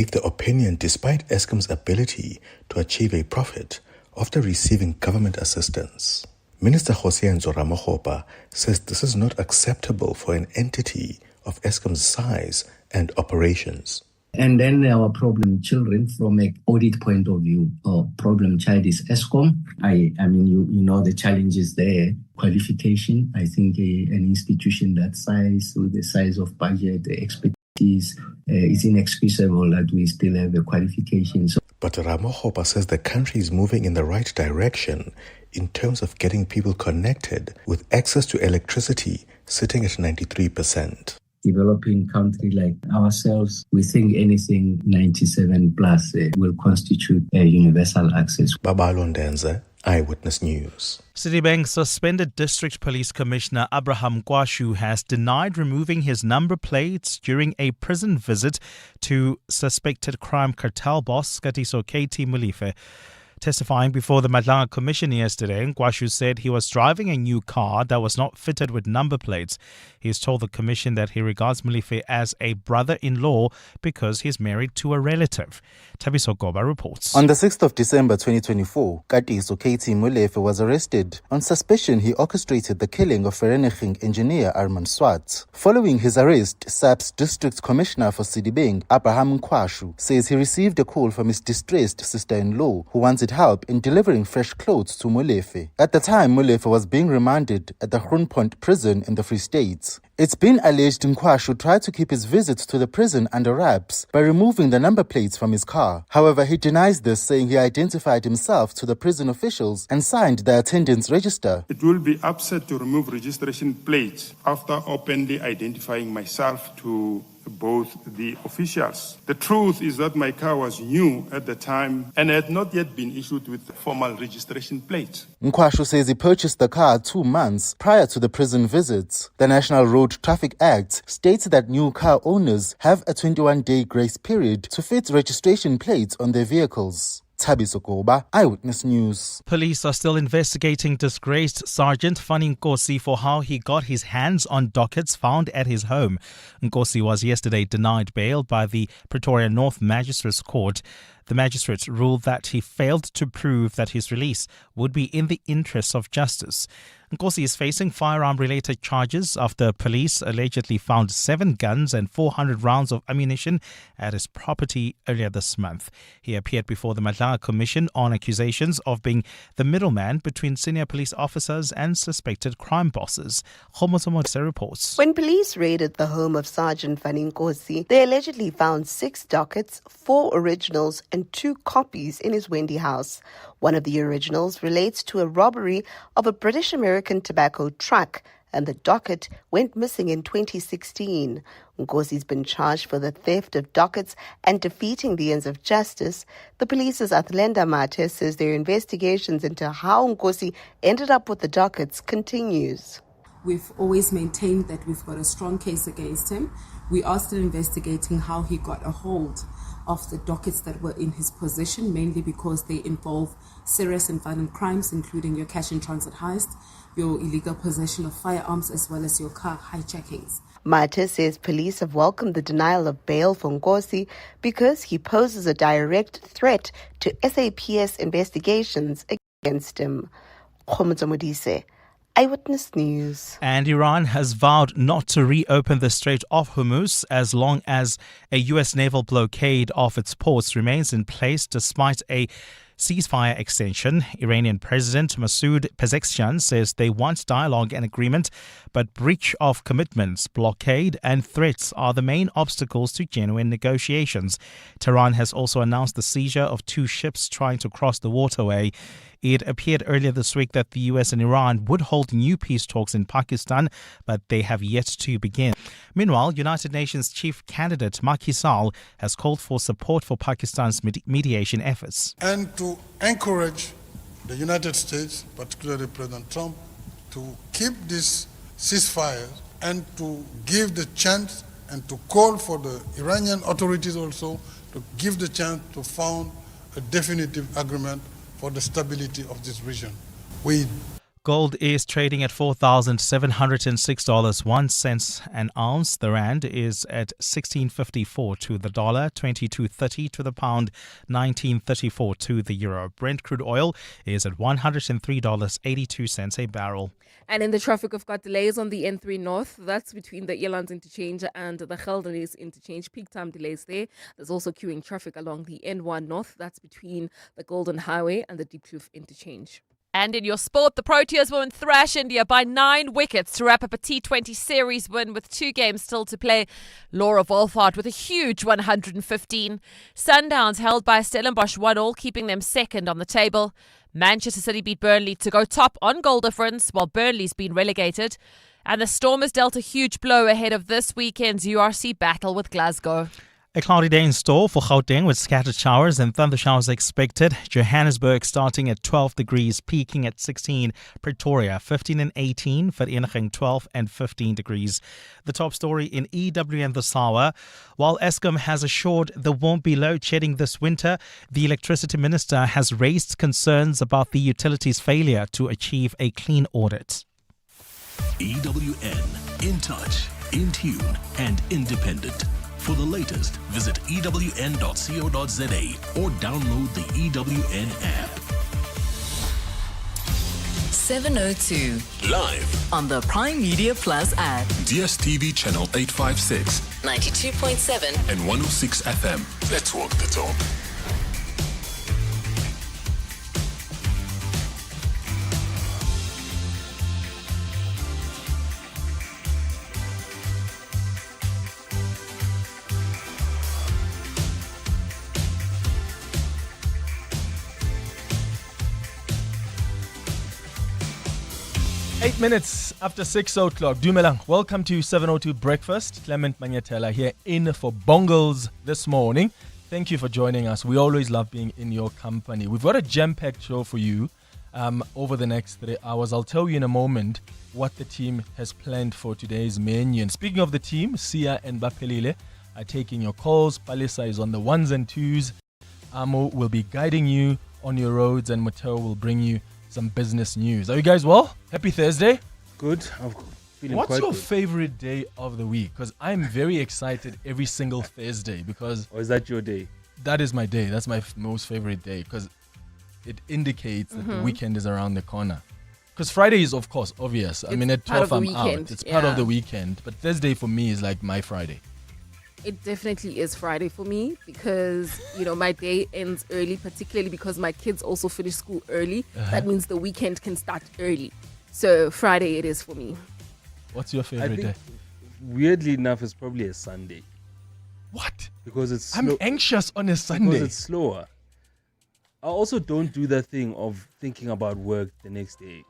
gave the opinion despite Eskom's ability to achieve a profit after receiving government assistance. Minister Kgosientsho Ramokgopa says this is not acceptable for an entity of Eskom's size and operations. And then our problem children from an audit point of view, our problem child is Eskom. I mean, you know the challenges there. Qualification, I think an institution that size, with the size of budget, the expertise, is inexcusable that we still have a qualification. But Ramokgopa says the country is moving in the right direction in terms of getting people connected with access to electricity sitting at 93%. Developing country like ourselves, we think anything 97 plus will constitute a universal access. Babalo Ndenze, Eyewitness News. Citibank suspended District Police Commissioner Abraham Kwashu has denied removing his number plates during a prison visit to suspected crime cartel boss Katiso KT Molefe. Testifying before the Madlanga Commission yesterday, Kwashu said he was driving a new car that was not fitted with number plates. He has told the Commission that he regards Molefe as a brother-in-law because he's married to a relative. Thabiso Goba reports. On the 6th of December 2024, Katiso KT Molefe was arrested on suspicion he orchestrated the killing of Vereniging engineer Armand Swart. Following his arrest, SAP's District Commissioner for Citibank, Abraham Kwashu, says he received a call from his distressed sister-in-law who wanted help in delivering fresh clothes to Molefe. At the time, Molefe was being remanded at the Groenpoint prison in the Free State. It's been alleged Nkwashu tried to keep his visit to the prison under wraps by removing the number plates from his car. However, he denies this, saying he identified himself to the prison officials and signed the attendance register. It will be upset to remove registration plates after openly identifying myself to both the officials. The truth is that my car was new at the time and had not yet been issued with formal registration plates. Nkwashu says he purchased the car 2 months prior to the prison visits. The National Road Traffic Act states that new car owners have a 21-day grace period to fit registration plates on their vehicles. Thabiso Goba, Eyewitness News. Police are still investigating disgraced Sergeant Fani Nkosi for how he got his hands on dockets found at his home. Nkosi was yesterday denied bail by the Pretoria North Magistrates Court. The magistrate ruled that he failed to prove that his release would be in the interests of justice. Nkosi is facing firearm-related charges after police allegedly found 7 guns and 400 rounds of ammunition at his property earlier this month. He appeared before the Madlanga Commission on accusations of being the middleman between senior police officers and suspected crime bosses. Khomotso reports. When police raided the home of Sergeant Fani Nkosi, they allegedly found 6 dockets, 4 originals and 2 copies in his Wendy house. One of the originals relates to a robbery of a British-American tobacco truck, and the docket went missing in 2016. Nkosi's been charged for the theft of dockets and defeating the ends of justice. The police's Athlenda Mate says their investigations into how Nkosi ended up with the dockets continues. We've always maintained that we've got a strong case against him. We are still investigating how he got a hold of the dockets that were in his possession, mainly because they involve serious and violent crimes, including your cash in transit heist, your illegal possession of firearms, as well as your car hijackings. Mate says police have welcomed the denial of bail for Nkosi because he poses a direct threat to SAPS investigations against him. Khomotso Modise, Eyewitness News. And Iran has vowed not to reopen the Strait of Hormuz as long as a U.S. naval blockade of its ports remains in place despite a ceasefire extension. Iranian President Masoud Pezeshkian says they want dialogue and agreement, but breach of commitments, blockade and threats are the main obstacles to genuine negotiations. Tehran has also announced the seizure of 2 ships trying to cross the waterway. It appeared earlier this week that the US and Iran would hold new peace talks in Pakistan, but they have yet to begin. Meanwhile, United Nations chief candidate Macky Sall has called for support for Pakistan's mediation efforts. And to encourage the United States, particularly President Trump, to keep this ceasefire and to give the chance and to call for the Iranian authorities also to give the chance to found a definitive agreement for the stability of this region. Gold is trading at $4,706.01 an ounce. The rand is at 16.54 to the dollar, 22.30 to the pound, 19.34 to the euro. Brent crude oil is at $103.82 a barrel. And in the traffic, we've got delays on the N3 North. That's between the Elands interchange and the Gelderland interchange. Peak time delays there. There's also queuing traffic along the N1 North. That's between the Golden Highway and the Diepkloof interchange. And in your sport, the Proteas women thrash India by 9 wickets to wrap up a T20 series win with 2 games still to play. Laura Wolfhard with a huge 115. Sundowns held by Stellenbosch 1-1, keeping them second on the table. Manchester City beat Burnley to go top on goal difference, while Burnley's been relegated. And the Stormers dealt a huge blow ahead of this weekend's URC battle with Glasgow. A cloudy day in store for Gauteng with scattered showers and thunder showers expected. Johannesburg starting at 12 degrees, peaking at 16. Pretoria 15 and 18. Vereniging 12 and 15 degrees. The top story in EWN this hour. While Eskom has assured there won't be load shedding this winter, the electricity minister has raised concerns about the utility's failure to achieve a clean audit. EWN, in touch, in tune and independent. For the latest, visit ewn.co.za or download the EWN app. 702. Live On the Prime Media Plus app. DSTV channel 856, 92.7 and 106 FM. Let's walk the talk. Eight minutes after 6 o'clock. Dumelang, welcome to 702 Breakfast. Clement Manyatela here in for Bongles this morning. Thank you for joining us. We always love being in your company. We've got a jam-packed show for you over the next 3 hours. I'll tell you in a moment what the team has planned for today's menu. And speaking of the team, Sia and Bapelile are taking your calls. Palisa is on the ones and twos. Amo will be guiding you on your roads, and Mateo will bring you some business news. Are you guys well? Happy Thursday. Good. I'm feeling What's quite your good. favorite day of the week? Because I'm very excited every single Thursday because... Or is that your day? That is my day. That's my most favorite day because it indicates that the weekend is around the corner. Because Friday is, of course, obvious. I mean, at 12 I'm out. It's part of the weekend. But Thursday for me is like my Friday. It definitely is Friday for me because, my day ends early, particularly because my kids also finish school early. That means the weekend can start early. So Friday it is for me. What's your favorite day? Weirdly enough, it's probably a Sunday. What? Because it's I'm anxious on a Sunday. Because it's slower. I also don't do that thing of thinking about work the next day.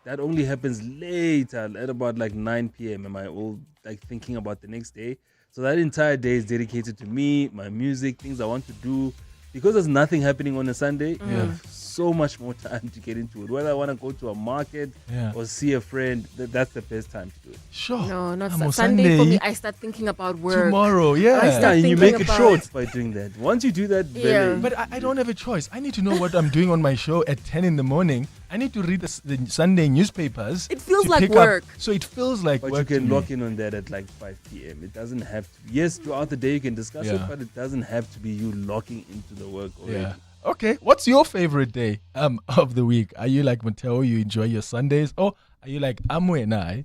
That only happens later at about like 9 p.m. Am I all like thinking about the next day? So that entire day is dedicated to me, my music, things I want to do. Because there's nothing happening on a Sunday, you have so much more time to get into it. Whether I want to go to a market or see a friend, that's the best time to do it. Sure. No, not Sunday. For me, I start thinking about work. Tomorrow, and you make it short by doing that. Once you do that, But I don't have a choice. I need to know what I'm doing on my show at 10 in the morning. I need to read the Sunday newspapers. It feels like work. So it feels like but work. But you can lock in on that at like 5 p.m. It doesn't have to. Yes, throughout the day you can discuss it, but it doesn't have to be you locking into the work already. Yeah. Okay. What's your favorite day of the week? Are you like Mateo? You enjoy your Sundays? Or are you like Amwe and I?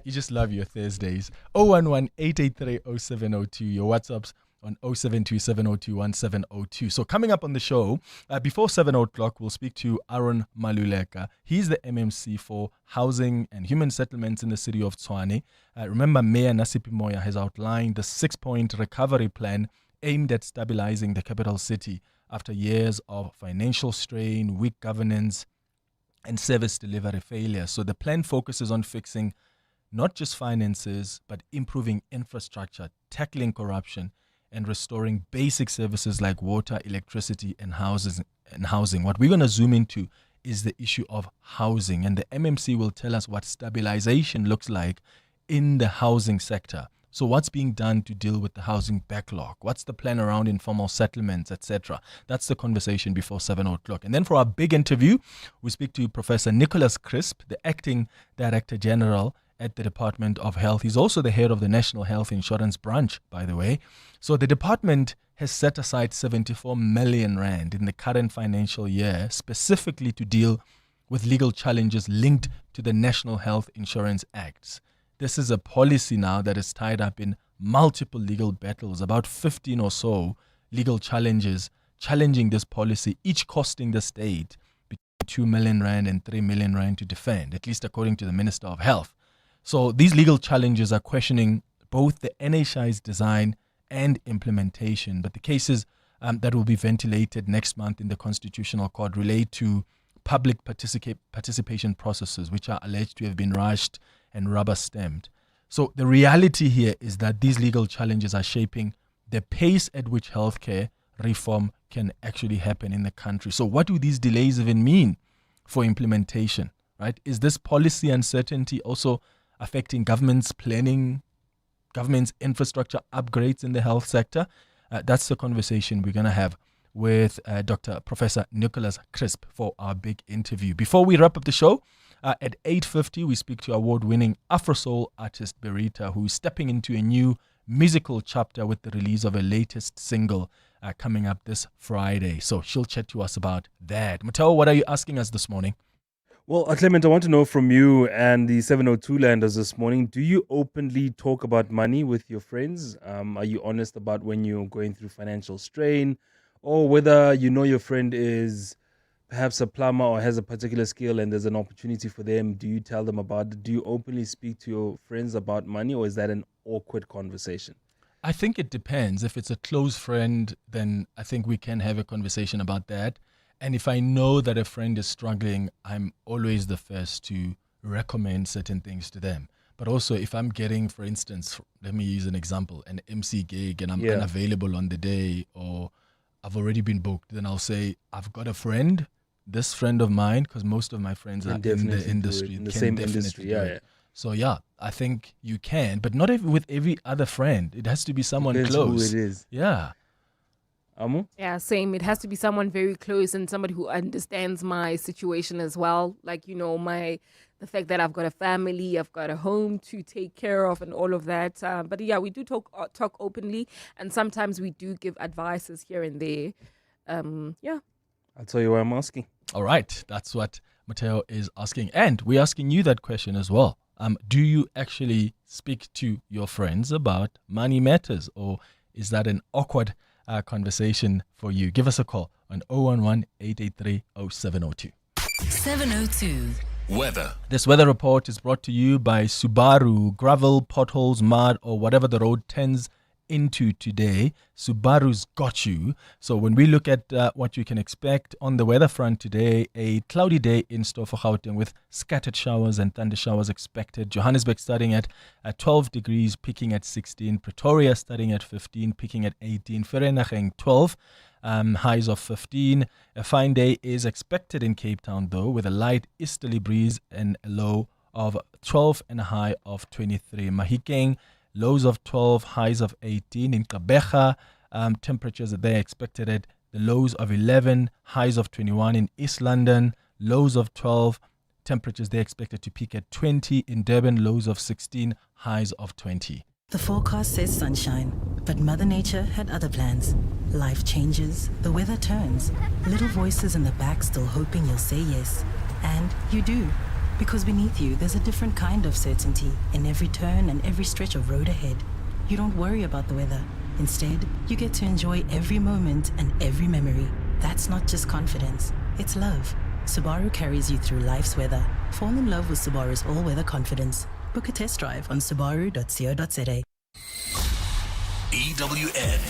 You just love your Thursdays. 011-883-0702. Your WhatsApps on 0727021702. So coming up on the show, before 7 o'clock, we'll speak to Aaron Maluleka. He's the MMC for Housing and Human Settlements in the city of Tshwane. Remember, Mayor Nasipi Moya has outlined the 6-point recovery plan aimed at stabilizing the capital city after years of financial strain, weak governance, and service delivery failure. So the plan focuses on fixing not just finances, but improving infrastructure, tackling corruption, and restoring basic services like water, electricity, and housing. What we're going to zoom into is the issue of housing, and the MMC will tell us what stabilization looks like in the housing sector. So what's being done to deal with the housing backlog? What's the plan around informal settlements, etc.? That's the conversation before 7 o'clock. And then for our big interview, we speak to Professor Nicholas Crisp, the Acting Director General at the Department of Health. He's also the head of the National Health Insurance Branch, by the way. So the department has set aside 74 million rand in the current financial year specifically to deal with legal challenges linked to the National Health Insurance Acts. This is a policy now that is tied up in multiple legal battles, about 15 or so legal challenges challenging this policy, each costing the state between 2 million rand and 3 million rand to defend, at least according to the Minister of Health. So these legal challenges are questioning both the NHI's design and implementation, but the cases that will be ventilated next month in the Constitutional Court relate to public participation processes, which are alleged to have been rushed and rubber-stamped. So the reality here is that these legal challenges are shaping the pace at which healthcare reform can actually happen in the country. So what do these delays even mean for implementation, right? Is this policy uncertainty also affecting government's planning, government's infrastructure upgrades in the health sector? That's the conversation we're going to have with Dr. Professor Nicholas Crisp for our big interview. Before we wrap up the show, at 8:50, we speak to award-winning Afro-soul artist Berita, who is stepping into a new musical chapter with the release of her latest single coming up this Friday. So she'll chat to us about that. Mateo, what are you asking us this morning? Well, Clement, I want to know from you and the 702 landers this morning, do you openly talk about money with your friends? Are you honest about when you're going through financial strain, or whether you know your friend is perhaps a plumber or has a particular skill and there's an opportunity for them? Do you tell them about it? Do you openly speak to your friends about money, or is that an awkward conversation? I think it depends. If it's a close friend, then I think we can have a conversation about that. And if I know that a friend is struggling, I'm always the first to recommend certain things to them. But also if I'm getting, for instance, let me use an example, an MC gig and I'm unavailable on the day, or I've already been booked, then I'll say, I've got a friend, this friend of mine, because most of my friends are in the industry. In the same industry, yeah. So yeah, I think you can, but not with every other friend. It has to be someone Depends close. who it is. Yeah. Amu? Yeah, same. It has to be someone very close and somebody who understands my situation as well. Like, you know, the fact that I've got a family, I've got a home to take care of and all of that. But yeah, we do talk openly, and sometimes we do give advices here and there. Yeah. I'll tell you why I'm asking. All right. That's what Mateo is asking. And we're asking you that question as well. Do you actually speak to your friends about money matters, or is that an awkward conversation for you? Give us a call on 011-883-0702. 702. Weather. This weather report is brought to you by Subaru. Gravel, potholes, mud, or whatever the road tends into today, Subaru's got you. So when we look at what you can expect on the weather front today, a cloudy day in store for Gauteng with scattered showers and thunder showers expected. Johannesburg starting at 12 degrees, peaking at 16. Pretoria starting at 15, peaking at 18. Vereeniging 12. Highs of 15. A fine day is expected in Cape Town, though, with a light easterly breeze and a low of 12 and a high of 23. Mahikeng, lows of 12, highs of 18. In Gqeberha, temperatures that they expected at the lows of 11, highs of 21. In East London, lows of 12, temperatures they expected to peak at 20. In Durban, lows of 16, highs of 20. The forecast says sunshine, but Mother Nature had other plans. Life changes, the weather turns. Little voices in the back still hoping you'll say yes. And you do. Because beneath you, there's a different kind of certainty in every turn and every stretch of road ahead. You don't worry about the weather. Instead, you get to enjoy every moment and every memory. That's not just confidence, it's love. Subaru carries you through life's weather. Fall in love with Subaru's all-weather confidence. Book a test drive on subaru.co.za. EWN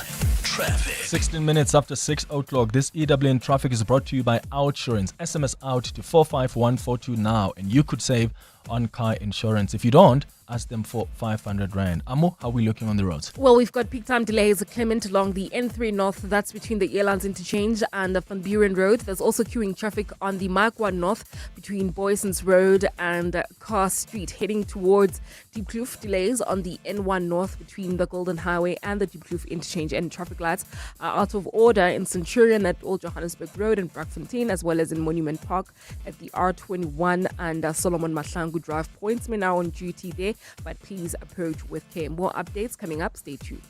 Traffic. 16 minutes after 6 o'clock, this EWN Traffic is brought to you by OutSurance. SMS out to 45142 now, and you could save on car insurance. If you don't, ask them for 500 Rand. Amo, how are we looking on the roads? Well, we've got peak time delays, Clement, along the N3 North. That's between the Elands Interchange and the Van Buren Road. There's also queuing traffic on the Markwa North between Boyson's Road and Carr Street, heading towards Deep Kloof. Delays on the N1 North between the Golden Highway and the Deep Kloof Interchange, and traffic lights are out of order in Centurion at Old Johannesburg Road and Brackfontein, as well as in Monument Park at the R21 and Solomon Mahlangu Drive. Pointsmen are on duty there, but please approach with care. More updates coming up. Stay tuned.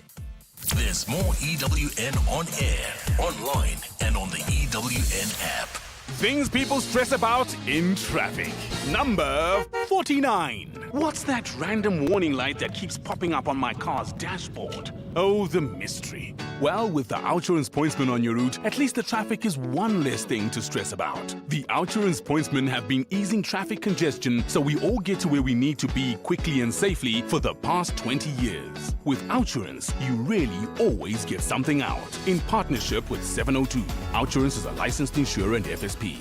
There's more EWN on air, online, and on the EWN app. Things people stress about in traffic. Number 49. What's that random warning light that keeps popping up on my car's dashboard? Oh, the mystery. Well, with the Outsurance Pointsmen on your route, at least the traffic is one less thing to stress about. The Outsurance Pointsmen have been easing traffic congestion so we all get to where we need to be quickly and safely for the past 20 years. With Outsurance, you really always get something out. In partnership with 702. Outsurance is a licensed insurer and FSP.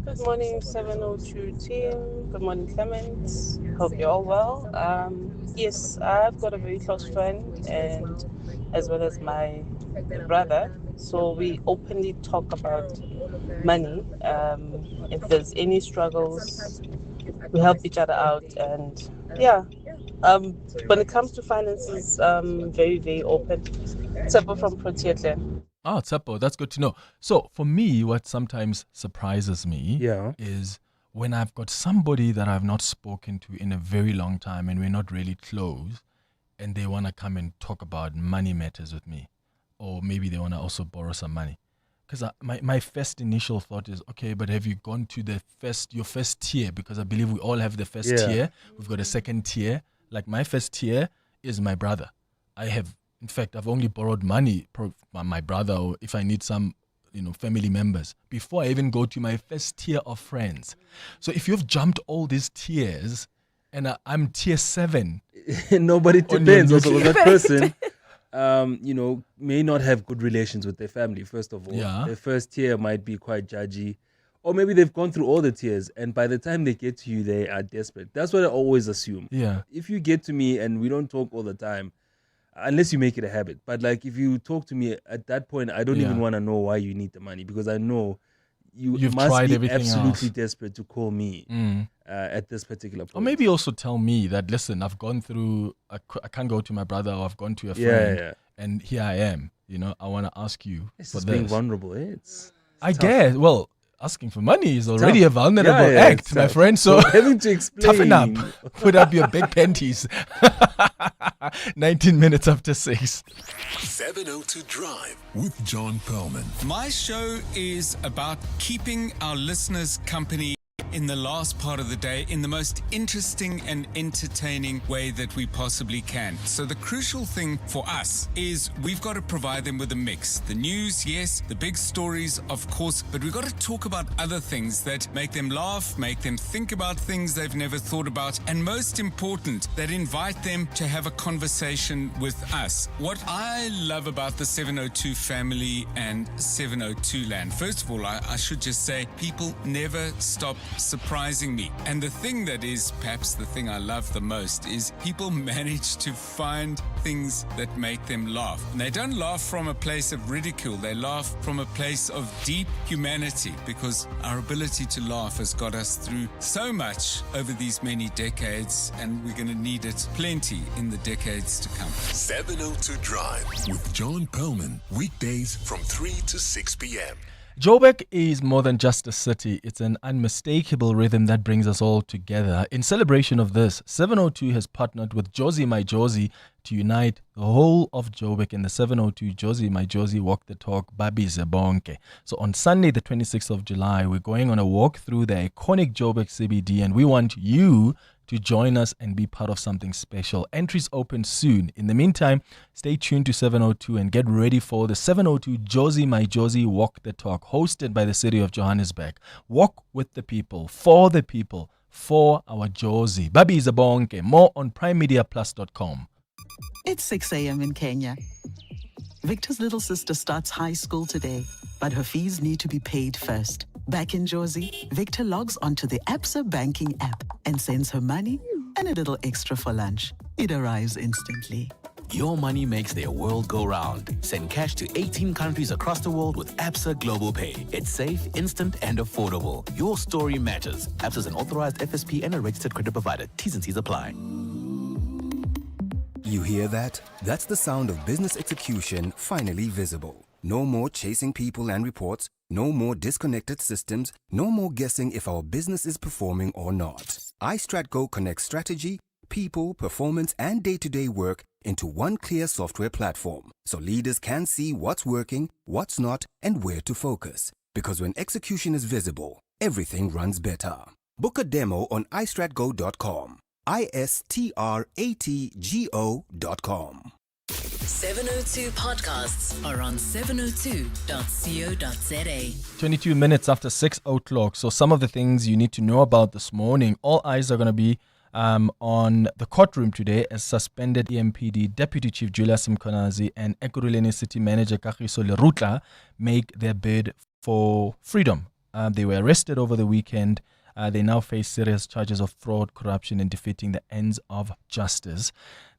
Good morning, 702 team. Good morning, Clement. Hope you're all well. Yes, I've got a very close friend, and as well as my brother. So we openly talk about money. If there's any struggles, we help each other out. And yeah, when it comes to finances, very, very open. Tsepo from Protea Clan. Ah, Tsepo, that's good to know. So for me, what sometimes surprises me is when I've got somebody that I've not spoken to in a very long time and we're not really close, and they want to come and talk about money matters with me. Or maybe they want to also borrow some money. Because my first initial thought is, okay, but have you gone to your first tier? Because I believe we all have the first tier. We've got a second tier. Like my first tier is my brother. In fact, I've only borrowed money from my brother, or if I need some, family members, before I even go to my first tier of friends. So if you've jumped all these tiers, and I'm tier 7, nobody depends. Also, that person, may not have good relations with their family. First of all, their first tier might be quite judgy, or maybe they've gone through all the tiers, and by the time they get to you, they are desperate. That's what I always assume. Yeah. If you get to me and we don't talk all the time, unless you make it a habit. But like if you talk to me at that point, I don't even want to know why you need the money, because I know you've must be absolutely desperate to call me at this particular point. Or maybe also tell me that, listen, I've gone through, I can't go to my brother, or I've gone to a friend, and here I am. I want to ask you for this. Being vulnerable, it's I guess. Well, asking for money is already a vulnerable act, my friend. So having to explain. Toughen up. Put up your big panties. 19 minutes after 6. 702 Drive with John Perlman. My show is about keeping our listeners company in the last part of the day in the most interesting and entertaining way that we possibly can. So the crucial thing for us is we've got to provide them with a mix. The news, yes, the big stories, of course, but we've got to talk about other things that make them laugh, make them think about things they've never thought about, and most important, that invite them to have a conversation with us. What I love about the 702 family and 702 land, first of all, I should just say people never stop surprising me. And the thing that is perhaps the thing I love the most is people manage to find things that make them laugh. And they don't laugh from a place of ridicule. They laugh from a place of deep humanity, because our ability to laugh has got us through so much over these many decades, and we're going to need it plenty in the decades to come. 702 Drive with John Perlman. Weekdays from 3 to 6 p.m. Joburg is more than just a city. It's an unmistakable rhythm that brings us all together. In celebration of this, 702 has partnered with Jozi My Jozi to unite the whole of Joburg in the 702 Jozi My Jozi Walk the Talk Babi Zebonke. So on Sunday, the 26th of July, we're going on a walk through the iconic Joburg CBD, and we want you to join us and be part of something special. Entries open soon. In the meantime, stay tuned to 702 and get ready for the 702 Jozi My Jozi Walk the Talk, hosted by the city of Johannesburg. Walk with the people, for our Jozi. Babi Zabonke. More on primemediaplus.com. It's 6 a.m. in Kenya. Victor's little sister starts high school today, but her fees need to be paid first. Back in Jersey, Victor logs onto the Absa banking app and sends her money and a little extra for lunch. It arrives instantly. Your money makes their world go round. Send cash to 18 countries across the world with Absa Global Pay. It's safe, instant, and affordable. Your story matters. Absa is an authorized FSP and a registered credit provider. T's and C's apply. You hear that? That's the sound of business execution finally visible. No more chasing people and reports. No more disconnected systems. No more guessing if our business is performing or not. iStratGo connects strategy, people, performance, and day-to-day work into one clear software platform, so leaders can see what's working, what's not, and where to focus. Because when execution is visible, everything runs better. Book a demo on istratgo.com. ISTRATGO.com. 702 podcasts are on 702.co.za. 22 minutes after 6 o'clock. So some of the things you need to know about this morning. All eyes are going to be on the courtroom today as suspended EMPD Deputy Chief Julius Mkonazi and Ekurhuleni City Manager Kagiso Lerutla make their bid for freedom. They were arrested over the weekend. They now face serious charges of fraud, corruption, and defeating the ends of justice.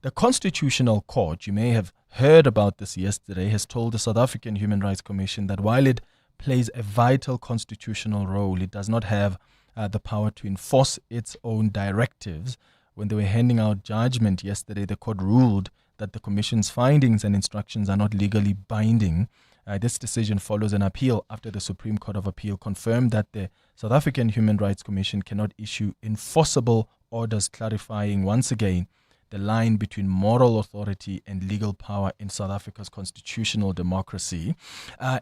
The Constitutional Court, you may have heard about this yesterday, has told the South African Human Rights Commission that while it plays a vital constitutional role, it does not have the power to enforce its own directives. When they were handing out judgment yesterday, the court ruled that the Commission's findings and instructions are not legally binding. This decision follows an appeal after the Supreme Court of Appeal confirmed that the South African Human Rights Commission cannot issue enforceable orders, clarifying once again the line between moral authority and legal power in South Africa's constitutional democracy.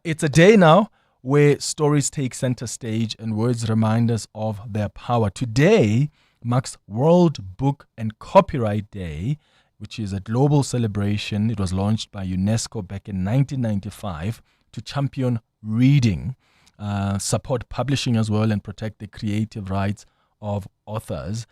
It's a day now where stories take center stage and words remind us of their power. Today marks World Book and Copyright Day, which is a global celebration. It was launched by UNESCO back in 1995 to champion reading, support publishing as well, and protect the creative rights of authors.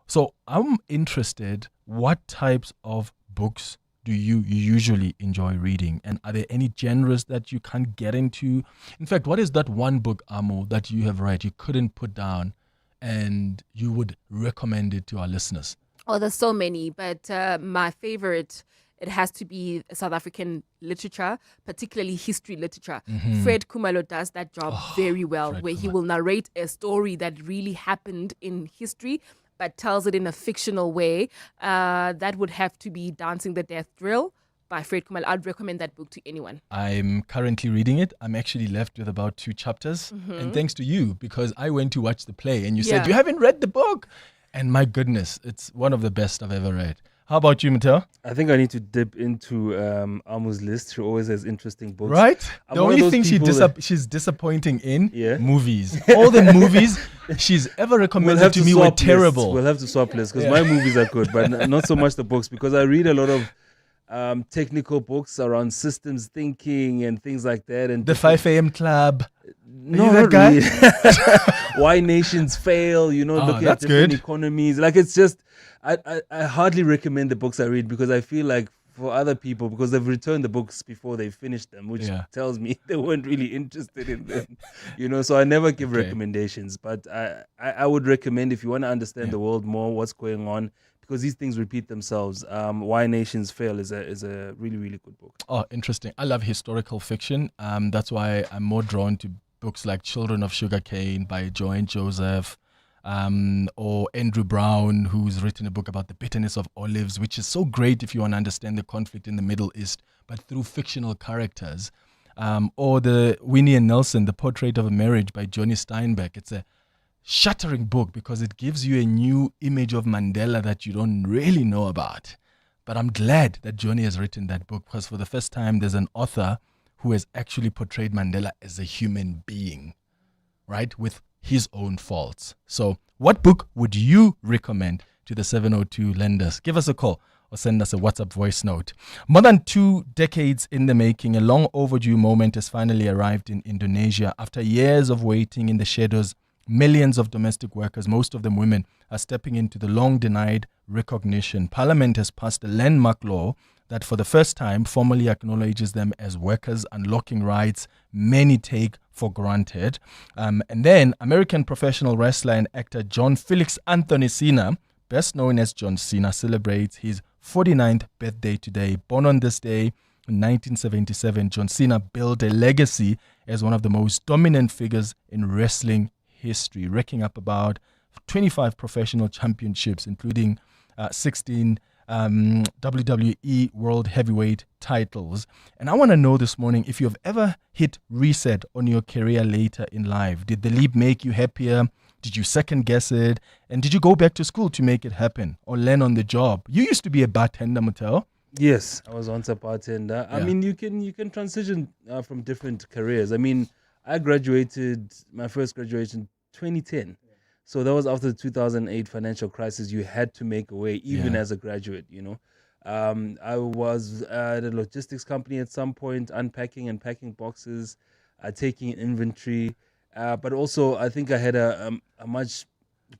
So I'm interested, what types of books do you usually enjoy reading? And are there any genres that you can't get into? In fact, what is that one book, Amo, that you have read, you couldn't put down, and you would recommend it to our listeners? Oh, there's so many, but my favorite, it has to be South African literature, particularly history literature. Mm-hmm. Fred Kumalo does that job very well, where he will narrate a story that really happened in history, but tells it in a fictional way. That would have to be Dancing the Death Drill by Fred Kumalo. I'd recommend that book to anyone. I'm currently reading it. I'm actually left with about 2 chapters. Mm-hmm. And thanks to you, because I went to watch the play and you said, you haven't read the book. And my goodness, it's one of the best I've ever read. How about you, Mateo? I think I need to dip into Amu's list. She always has interesting books. Right? The only thing she's disappointing in, movies. All the movies she's ever recommended to me were terrible. We'll have to swap lists because my movies are good, but not so much the books, because I read a lot of technical books around systems thinking and things like that. And the 5 a.m. Club. No, that guy. Really. Why nations fail, looking at different economies. Like, it's just, I hardly recommend the books I read, because I feel like for other people, because they've returned the books before they finished them, which tells me they weren't really interested in them, so I never give recommendations. But I would recommend, if you want to understand the world more, what's going on, because these things repeat themselves. Why Nations Fail is a really, really good book. Oh, interesting. I love historical fiction. That's why I'm more drawn to books like Children of Sugarcane by Joanne Joseph, or Andrew Brown, who's written a book about the bitterness of olives, which is so great if you want to understand the conflict in the Middle East, but through fictional characters. Or the Winnie and Nelson, The Portrait of a Marriage by Johnny Steinbeck. It's a shattering book because it gives you a new image of Mandela that you don't really know about. But I'm glad that Johnny has written that book, because for the first time there's an author who has actually portrayed Mandela as a human being, right, with his own faults. So what book would you recommend to the 702 lenders? Give us a call or send us a WhatsApp voice note. More than 2 decades in the making, a long overdue moment has finally arrived in Indonesia. After years of waiting in the shadows, millions of domestic workers, most of them women, are stepping into the long-denied recognition. Parliament has passed a landmark law that for the first time formally acknowledges them as workers, unlocking rights many take for granted. And then American professional wrestler and actor John Felix Anthony Cena, best known as John Cena, celebrates his 49th birthday today. Born on this day in 1977, John Cena built a legacy as one of the most dominant figures in wrestling history, racking up about 25 professional championships, including 16 WWE World Heavyweight titles. And I want to know this morning if you've ever hit reset on your career later in life. Did the leap make you happier? Did you second guess it? And did you go back to school to make it happen or learn on the job? You used to be a bartender, Mattel. Yes, I was once a bartender. I mean, you can transition from different careers. I mean, I graduated, my first graduation 2010. So that was after the 2008 financial crisis. You had to make a way, even as a graduate, you know. I was at a logistics company at some point, unpacking and packing boxes, taking inventory. But also, I think I had a much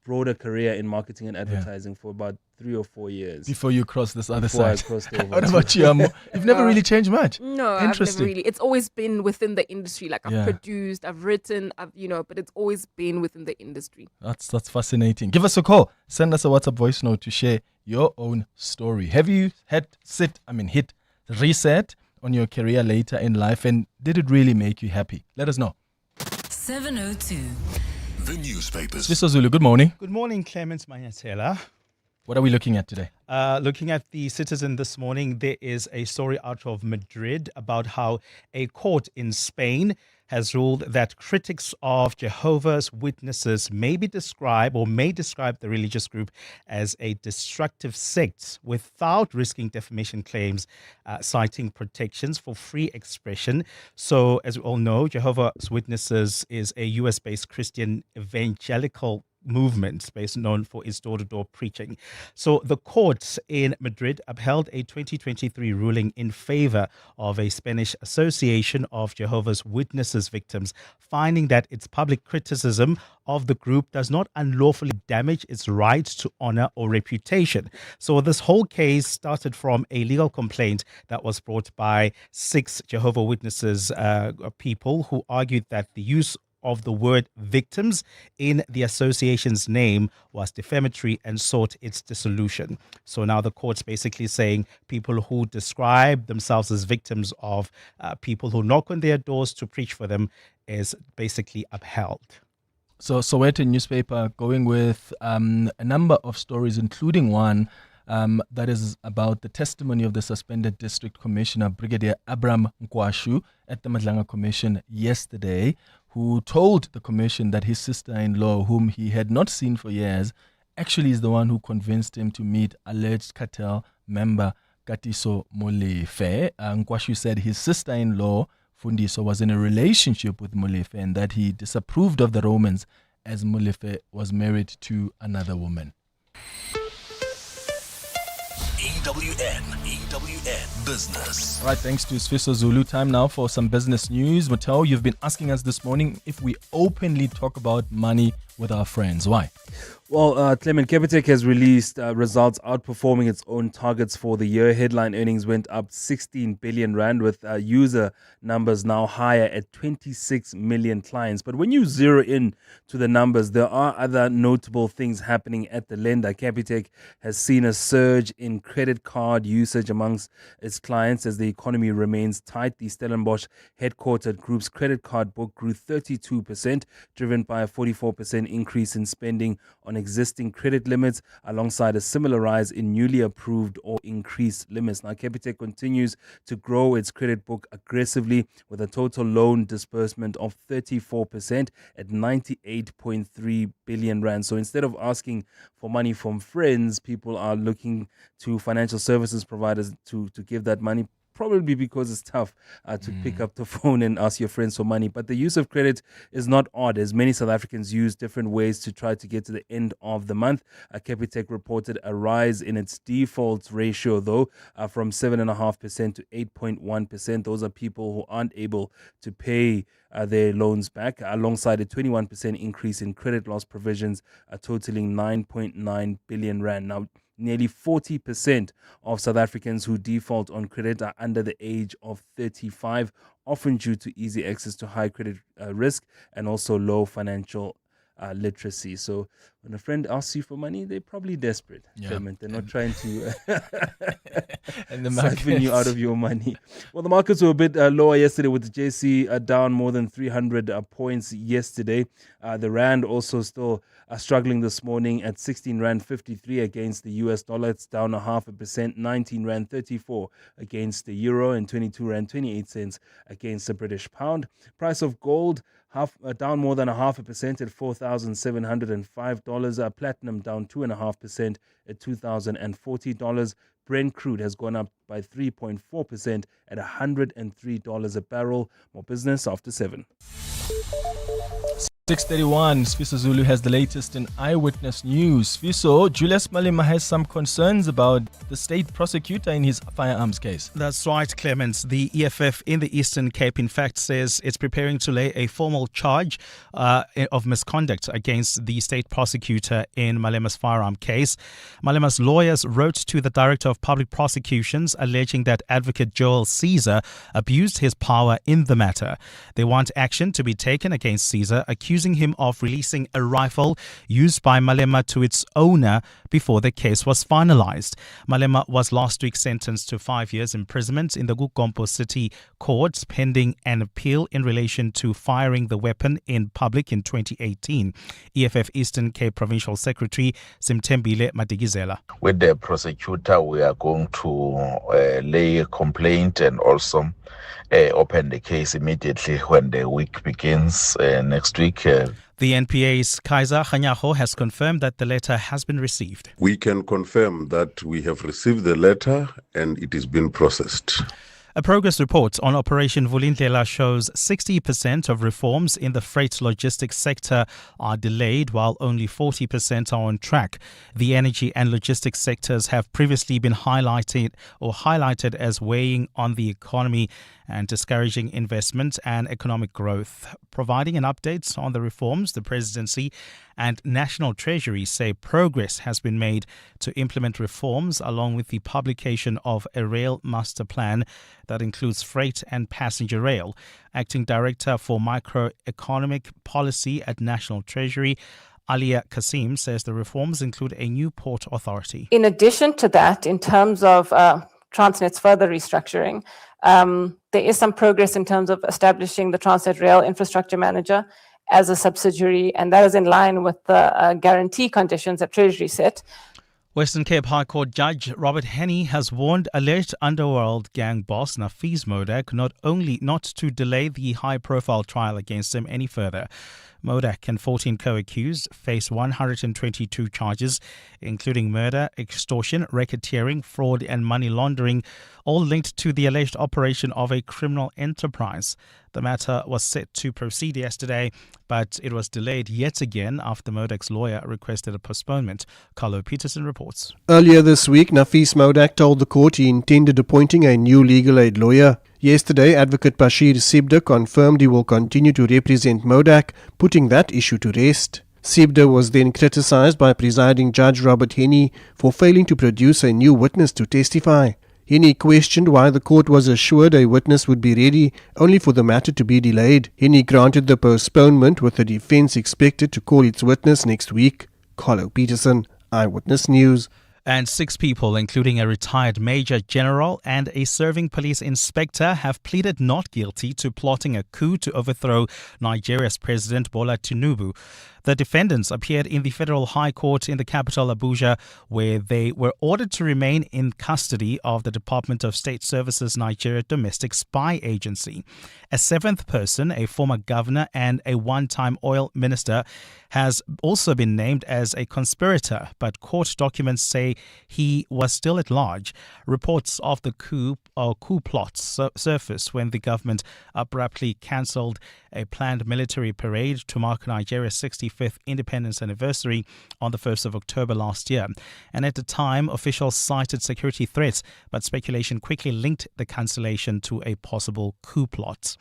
broader career in marketing and advertising for about 3 or 4 years. Before you crossed this other Before side. I crossed over. What about you, Amo? You've never really changed much. No, I've never really. It's always been within the industry. Like I've produced, I've written, but it's always been within the industry. That's fascinating. Give us a call. Send us a WhatsApp voice note to share your own story. Have you hit reset on your career later in life, and did it really make you happy? Let us know. 702. The newspapers. Mr. Zulu, good morning. Good morning, Clemens Manyatela. What are we looking at today? Looking at the Citizen this morning, there is a story out of Madrid about how a court in Spain has ruled that critics of Jehovah's Witnesses may describe the religious group as a destructive sect without risking defamation claims, citing protections for free expression. So, as we all know, Jehovah's Witnesses is a US-based Christian evangelical movement based known for its door-to-door preaching. So the courts in Madrid upheld a 2023 ruling in favor of a Spanish Association of Jehovah's Witnesses victims, finding that its public criticism of the group does not unlawfully damage its right to honor or reputation. So this whole case started from a legal complaint that was brought by 6 Jehovah's Witnesses people who argued that the use of the word victims in the association's name was defamatory and sought its dissolution. So now the court's basically saying people who describe themselves as victims of people who knock on their doors to preach for them is basically upheld. So Soweto newspaper going with a number of stories, including one that is about the testimony of the suspended district commissioner, Brigadier Abraham Nkwashu, at the Madlanga Commission yesterday, who told the commission that his sister-in-law, whom he had not seen for years, actually is the one who convinced him to meet alleged cartel member Katiso Molefe. Nkwashu said his sister-in-law, Fundiso, was in a relationship with Molefe and that he disapproved of the romance as Molefe was married to another woman. EWN Business. Right, thanks to Sfiso Zulu. Time now for some business news. Mateo, you've been asking us this morning if we openly talk about money with our friends. Why? Well, Clement, Capitec has released results outperforming its own targets for the year. Headline earnings went up 16 billion rand, with user numbers now higher at 26 million clients. But when you zero in to the numbers, there are other notable things happening at the lender. Capitec has seen a surge in credit card usage amongst its clients as the economy remains tight. The Stellenbosch headquartered group's credit card book grew 32%, driven by a 44% increase in spending on existing credit limits, alongside a similar rise in newly approved or increased limits. Now, Capitec continues to grow its credit book aggressively, with a total loan disbursement of 34% at 98.3 billion rand. So instead of asking for money from friends, people are looking to financial services providers to give that money, probably because it's tough to pick up the phone and ask your friends for money. But the use of credit is not odd, as many South Africans use different ways to try to get to the end of the month. Capitec reported a rise in its default ratio, though, from 7.5% to 8.1%. Those are people who aren't able to pay their loans back, alongside a 21% increase in credit loss provisions, totaling 9.9 billion rand. Now, Nearly 40% of South Africans who default on credit are under the age of 35, often due to easy access to high credit risk and also low financial literacy. So when a friend asks you for money, they're probably desperate. Yeah. Clement. They're not trying to and the siphon you out of your money. Well, the markets were a bit lower yesterday, with the JC down more than 300 points yesterday. The Rand also still struggling this morning at 16 Rand 53 against the US dollar. It's down 0.5%, 19 Rand 34 against the euro, and 22 Rand 28 cents against the British pound. Price of gold down more than 0.5% at $4,705. Platinum down 2.5% at $2,040. Brent crude has gone up by 3.4% at $103 a barrel. More business after 7. 6:31, Sfiso Zulu has the latest in Eyewitness News. Sfiso, Julius Malema has some concerns about the state prosecutor in his firearms case. That's right, Clements. The EFF in the Eastern Cape, in fact, says it's preparing to lay a formal charge of misconduct against the state prosecutor in Malema's firearm case. Malema's lawyers wrote to the Director of Public Prosecutions alleging that Advocate Joel Caesar abused his power in the matter. They want action to be taken against Caesar, accusing him of releasing a rifle used by Malema to its owner before the case was finalized. Malema was last week sentenced to 5 years imprisonment in the Gukompo City courts pending an appeal in relation to firing the weapon in public in 2018. EFF Eastern Cape Provincial Secretary Simthembile Madigizela. With the prosecutor, we are going to lay a complaint and also open the case immediately when the week begins next week. The NPA's Kaiser Khanyago has confirmed that the letter has been received. We can confirm that we have received the letter and it is being processed. A progress report on Operation Vulindlela shows 60% of reforms in the freight logistics sector are delayed, while only 40% are on track. The energy and logistics sectors have previously been highlighted as weighing on the economy and discouraging investment and economic growth. Providing an update on the reforms, the presidency and National Treasury say progress has been made to implement reforms, along with the publication of a rail master plan that includes freight and passenger rail. Acting Director for Microeconomic Policy at National Treasury, Alia Kasim, says the reforms include a new port authority. In addition to that, in terms of Transnet's further restructuring, there is some progress in terms of establishing the Transnet Rail Infrastructure Manager as a subsidiary, and that is in line with the guarantee conditions that Treasury set. Western Cape High Court Judge Robert Henney has warned alleged underworld gang boss Nafees Modak not to delay the high-profile trial against him any further. Modak and 14 co-accused face 122 charges, including murder, extortion, racketeering, fraud and money laundering, all linked to the alleged operation of a criminal enterprise. The matter was set to proceed yesterday, but it was delayed yet again after Modak's lawyer requested a postponement. Carlo Peterson reports. Earlier this week, Nafees Modak told the court he intended appointing a new legal aid lawyer. Yesterday, Advocate Bashir Sibda confirmed he will continue to represent Modak, putting that issue to rest. Sibda was then criticized by presiding Judge Robert Henney for failing to produce a new witness to testify. Henney questioned why the court was assured a witness would be ready, only for the matter to be delayed. Henney granted the postponement, with the defense expected to call its witness next week. Carlo Peterson, Eyewitness News. And 6 people, including a retired Major General and a serving police inspector, have pleaded not guilty to plotting a coup to overthrow Nigeria's President Bola Tinubu. The defendants appeared in the Federal High Court in the capital Abuja, where they were ordered to remain in custody of the Department of State Services Nigeria Domestic Spy Agency. A 7th person, a former governor and a one-time oil minister, has also been named as a conspirator, but court documents say he was still at large. Reports of the coup plots surfaced when the government abruptly cancelled a planned military parade to mark Nigeria's 65th 75th independence anniversary on the 1st of October last year. And at the time, officials cited security threats, but speculation quickly linked the cancellation to a possible coup plot.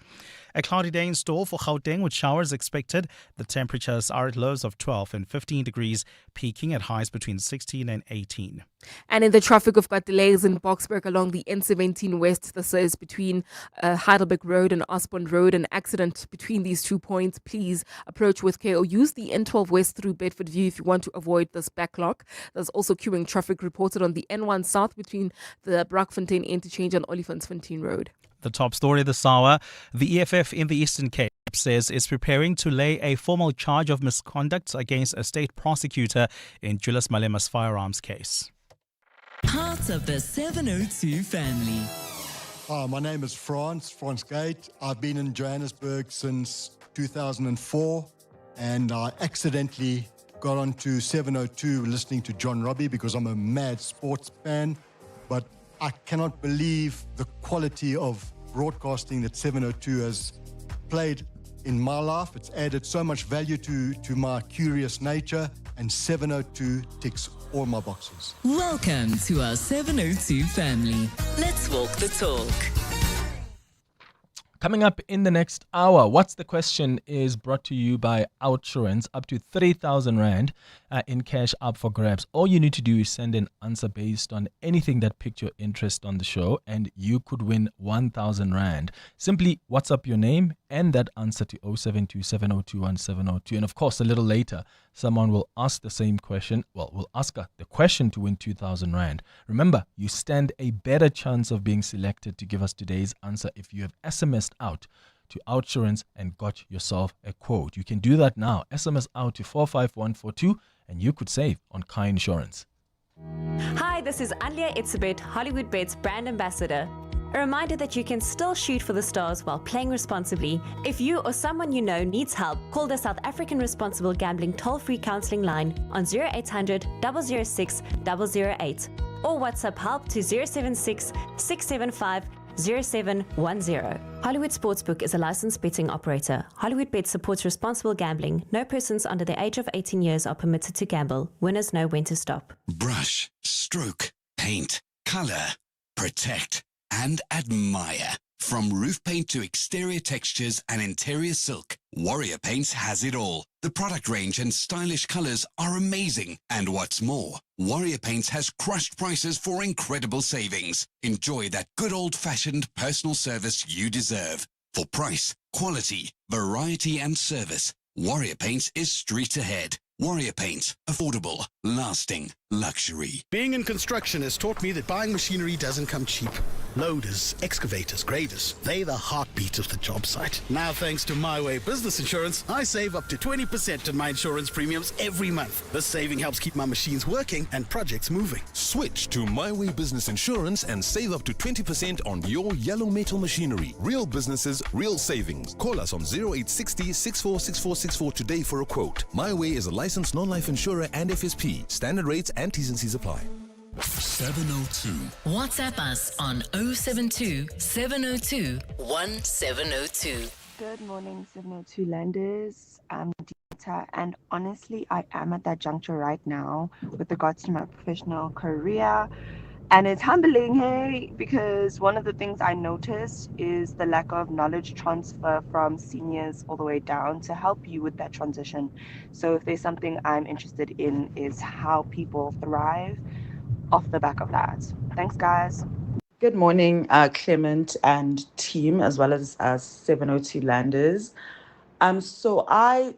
A cloudy day in store for Gauteng with showers expected. The temperatures are at lows of 12 and 15 degrees, peaking at highs between 16 and 18. And in the traffic, we've got delays in Boksburg along the N17 West. This is between Heidelberg Road and Osborne Road. An accident between these 2 points. Please approach with care or use the N12 West through Bedford View if you want to avoid this backlog. There's also queuing traffic reported on the N1 South between the Brakfontein interchange and Olifantsfontein Road. The top story this hour, the EFF in the Eastern Cape says it's preparing to lay a formal charge of misconduct against a state prosecutor in Julius Malema's firearms case. Part of the 702 family. My name is Franz Gate. I've been in Johannesburg since 2004, and I accidentally got onto 702 listening to John Robbie because I'm a mad sports fan, but I cannot believe the quality of broadcasting that 702 has played in my life. It's added so much value to my curious nature, and 702 ticks all my boxes. Welcome to our 702 family. Let's walk the talk. Coming up in the next hour, What's the Question is brought to you by Outsurance. Up to 3,000 Rand in cash up for grabs. All you need to do is send an answer based on anything that piqued your interest on the show, and you could win 1,000 Rand. Simply WhatsApp your name and that answer to 072 702 1702. And of course, a little later, someone will ask the same question. Well, we'll ask her the question to win 2,000 Rand. Remember, you stand a better chance of being selected to give us today's answer if you have SMS'd out to Outsurance and got yourself a quote. You can do that now. SMS out to 45142 and you could save on car insurance. Hi, this is Anlia Itzebet, Hollywood Bets brand ambassador. A reminder that you can still shoot for the stars while playing responsibly. If you or someone you know needs help, call the South African Responsible Gambling toll-free counselling line on 0800 006 008 or WhatsApp help to 076 675 0710. Hollywood Sportsbook is a licensed betting operator. Hollywood Bet supports responsible gambling. No persons under the age of 18 years are permitted to gamble. Winners know when to stop. Brush, stroke, paint, color, protect, and admire. From roof paint to exterior textures and interior silk, Warrior Paints has it all. The product range and stylish colors are amazing. And what's more, Warrior Paints has crushed prices for incredible savings. Enjoy that good old-fashioned personal service you deserve. For price, quality, variety, and service, Warrior Paints is street ahead. Warrior Paints, affordable, lasting, luxury. Being in construction has taught me that buying machinery doesn't come cheap. Loaders, excavators, graders, they're the heartbeat of the job site. Now, thanks to My Way Business Insurance, I save up to 20% on my insurance premiums every month. This saving helps keep my machines working and projects moving. Switch to My Way Business Insurance and save up to 20% on your yellow metal machinery. Real businesses, real savings. Call us on 0860 646464 today for a quote. My Way is a licensed non-life insurer and FSP. Standard rates and T's and C's apply. 702. WhatsApp us on 072 702 1702. Good morning, 702 Landers. I'm Dita, and honestly, I am at that juncture right now with regards to my professional career. And it's humbling, hey, because one of the things I noticed is the lack of knowledge transfer from seniors all the way down to help you with that transition. So if there's something I'm interested in is how people thrive off the back of that. Thanks, guys. Good morning, Clement and team, as well as 702 Landers. So I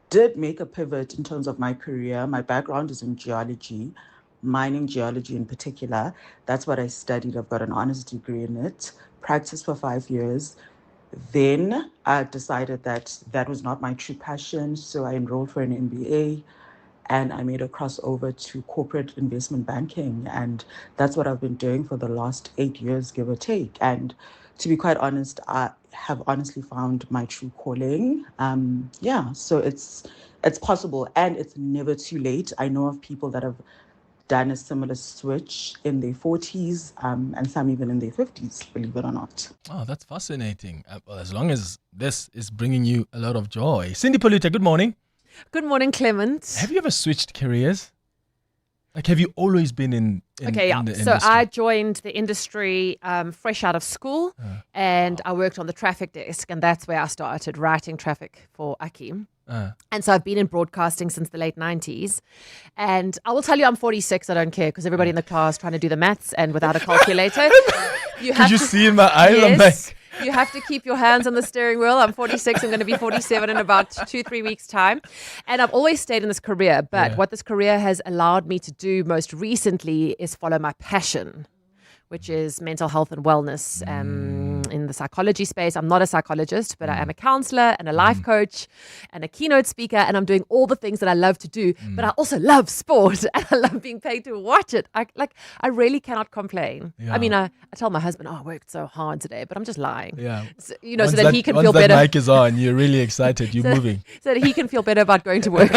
did make a pivot in terms of my career. My background is in geology, mining geology in particular. That's what I studied. I've got an honors degree in it, practiced for 5 years. Then I decided that that was not my true passion, so I enrolled for an MBA. And I made a crossover to corporate investment banking. And that's what I've been doing for the last 8 years, give or take. And to be quite honest, I have honestly found my true calling. So it's possible and it's never too late. I know of people that have done a similar switch in their 40s and some even in their 50s, believe it or not. Oh, that's fascinating. Well, as long as this is bringing you a lot of joy. Cindy Polita, good morning. Good morning, Clement. Have you ever switched careers? Like, have you always been in the industry? So I joined the industry fresh out of school, and I worked on the traffic desk, and that's where I started writing traffic for Akim. And so I've been in broadcasting since the late 90s. And I will tell you I'm 46. I don't care because everybody in the class trying to do the maths and without a calculator. Did you see in my eyes? Yes, I'm like... You have to keep your hands on the steering wheel. I'm 46. I'm going to be 47 in about 2-3 weeks' time. And I've always stayed in this career. But what this career has allowed me to do most recently is follow my passion, which is mental health and wellness in the psychology space. I'm not a psychologist, but I am a counselor and a life coach and a keynote speaker, and I'm doing all the things that I love to do. But I also love sport, and I love being paid to watch it. I really cannot complain. Yeah. I mean, I tell my husband, I worked so hard today, but I'm just lying. Yeah. So, so that he can feel better. Once that mic is on, you're really excited. You're moving. So that he can feel better about going to work.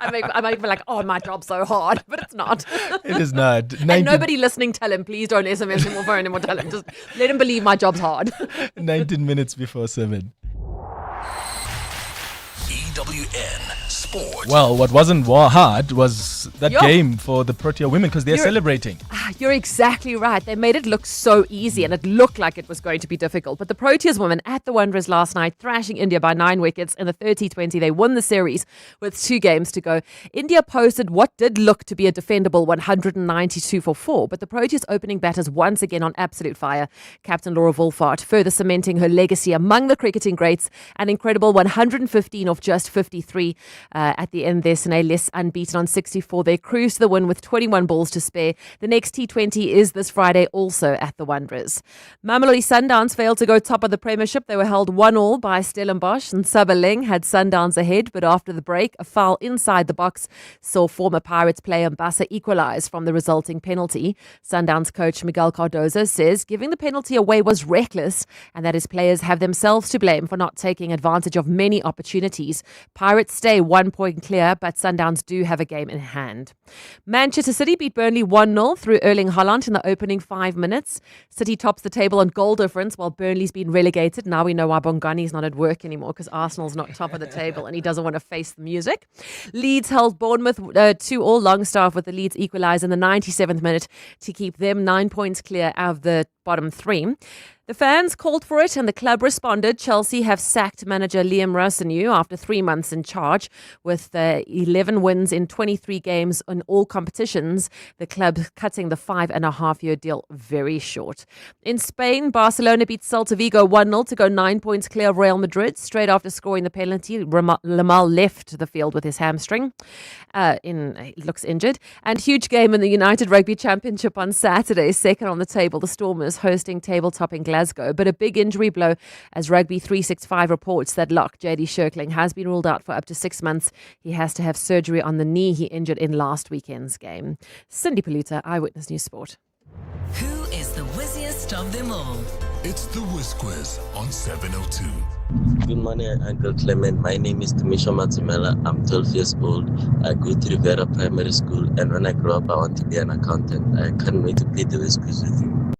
I might be like, oh, my job's so hard, but it's not. It is not. And nobody listening, tell him, please don't SMS him or phone him or tell him. Just let him believe my job's hard. 19 minutes before 7. EWN Sport. Well, what wasn't hard was that game for the Protea women because they're celebrating. You're exactly right. They made it look so easy and it looked like it was going to be difficult. But the Proteas women at the Wanderers last night, thrashing India by 9 wickets in the 30-20. They won the series with 2 games to go. India posted what did look to be a defendable 192 for 4. But the Proteas opening batters once again on absolute fire. Captain Laura Wolfhard further cementing her legacy among the cricketing greats. An incredible 115 off just 53. At the end there, Sine less unbeaten on 64. They cruise to the win with 21 balls to spare. The next T20 is this Friday also at the Wanderers. Mamelodi Sundowns failed to go top of the Premiership. They were held 1-1 by Stellenbosch, and Sabaleng had Sundowns ahead, but after the break, a foul inside the box saw former Pirates player Mbasa equalise from the resulting penalty. Sundowns coach Miguel Cardozo says giving the penalty away was reckless and that his players have themselves to blame for not taking advantage of many opportunities. Pirates stay 1 point clear, but Sundowns do have a game in hand. Manchester City beat Burnley 1-0 through Erling Haaland in the opening 5 minutes. City tops the table on goal difference while Burnley's been relegated. Now we know why Bongani's not at work anymore because Arsenal's not top of the table and he doesn't want to face the music. Leeds held Bournemouth 2-2 Longstaff with the Leeds equaliser in the 97th minute to keep them 9 points clear out of the bottom 3. The fans called for it and the club responded. Chelsea have sacked manager Liam Rossenu after 3 months in charge. With 11 wins in 23 games in all competitions, the club cutting the 5.5-year deal very short. In Spain, Barcelona beat Celta Vigo 1-0 to go 9 points clear of Real Madrid. Straight after scoring the penalty, Lamal left the field with his hamstring. He looks injured. And huge game in the United Rugby Championship on Saturday. Second on the table, the Stormers hosting tabletop in Glasgow, but a big injury blow as Rugby 365 reports that lock JD Shirkling has been ruled out for up to 6 months. He has to have surgery on the knee he injured in last weekend's game. Cindy Paluta, Eyewitness News Sport. Who is the whizziest of them all? It's the Whiz Quiz on 702. Good morning, Uncle Clement. My name is Tumisha Matumela. I'm 12 years old. I go to Rivera Primary School, and when I grow up, I want to be an accountant. I can't wait to play the Whiz Quiz with you.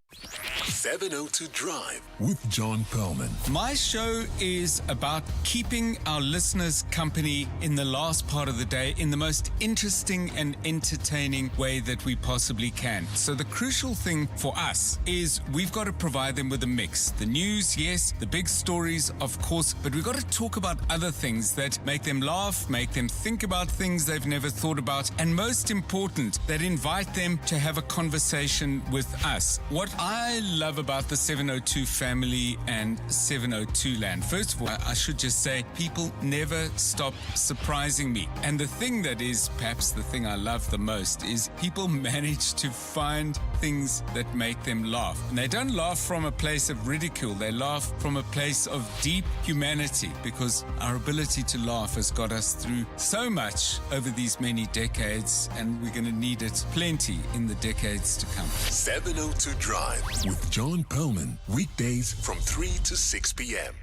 702 Drive with John Perlman. My show is about keeping our listeners company in the last part of the day in the most interesting and entertaining way that we possibly can. So the crucial thing for us is we've got to provide them with a mix. The news, yes, the big stories, of course, but we've got to talk about other things that make them laugh, make them think about things they've never thought about, and most important, that invite them to have a conversation with us. What I love about the 702 family and 702 land. First of all, I should just say people never stop surprising me. And the thing that is perhaps the thing I love the most is people manage to find things that make them laugh. And they don't laugh from a place of ridicule. They laugh from a place of deep humanity because our ability to laugh has got us through so much over these many decades, and we're going to need it plenty in the decades to come. 702 Drive with John Perlman, weekdays from 3 to 6 p.m.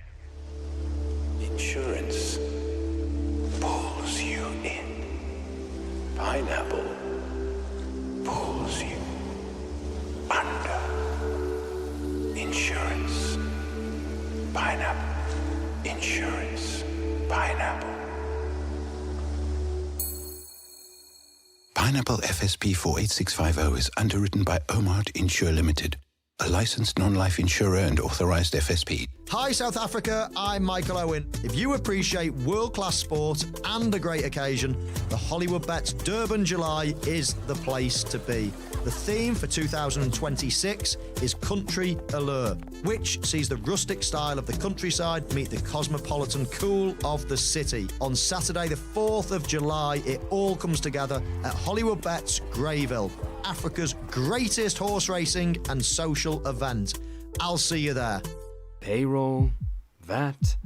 Insurance pulls you in. Pineapple pulls you under. Insurance. Pineapple. Insurance. Pineapple. Pineapple FSP 48650 is underwritten by Omart Insure Limited, a licensed non-life insurer and authorized FSP. Hi South Africa, I'm Michael Owen. If you appreciate world-class sport and a great occasion, the Hollywood Bets Durban July is the place to be. The theme for 2026 is Country Allure, which sees the rustic style of the countryside meet the cosmopolitan cool of the city. On Saturday the 4th of July, it all comes together at Hollywood Bets Greyville, Africa's greatest horse racing and social event. I'll see you there. Payroll, VAT,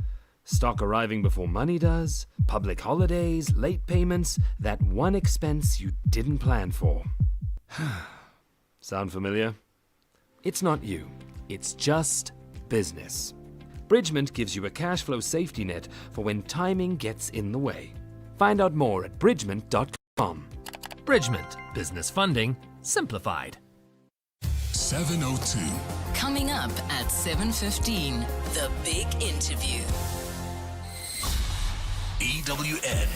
stock arriving before money does, public holidays, late payments, that one expense you didn't plan for. Sound familiar? It's not you. It's just business. Bridgement gives you a cash flow safety net for when timing gets in the way. Find out more at bridgement.com. Bridgement. Business funding simplified. 702. Coming up at 7:15, the big interview. EWN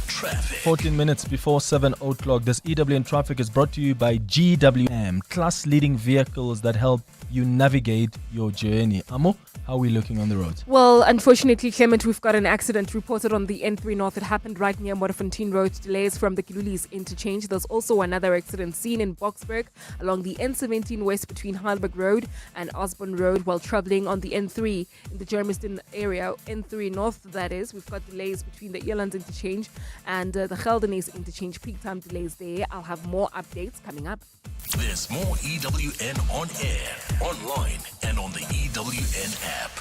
Traffic. 14 minutes before 7 o'clock, this EWN Traffic is brought to you by GWM, class-leading vehicles that help you navigate your journey. Amo, how are we looking on the roads? Well, unfortunately, Clement, we've got an accident reported on the N3 North. It happened right near Modderfontein Road. Delays from the Kilulis interchange. There's also another accident seen in Boksburg along the N17 West between Heidelberg Road and Osborne Road while travelling on the N3 in the Germiston area. N3 North, that is. We've got delays between the Elands interchange and the Geldenhuys interchange. Peak time delays there. I'll have more updates coming up. There's more EWN on air, online, and on the EWN app.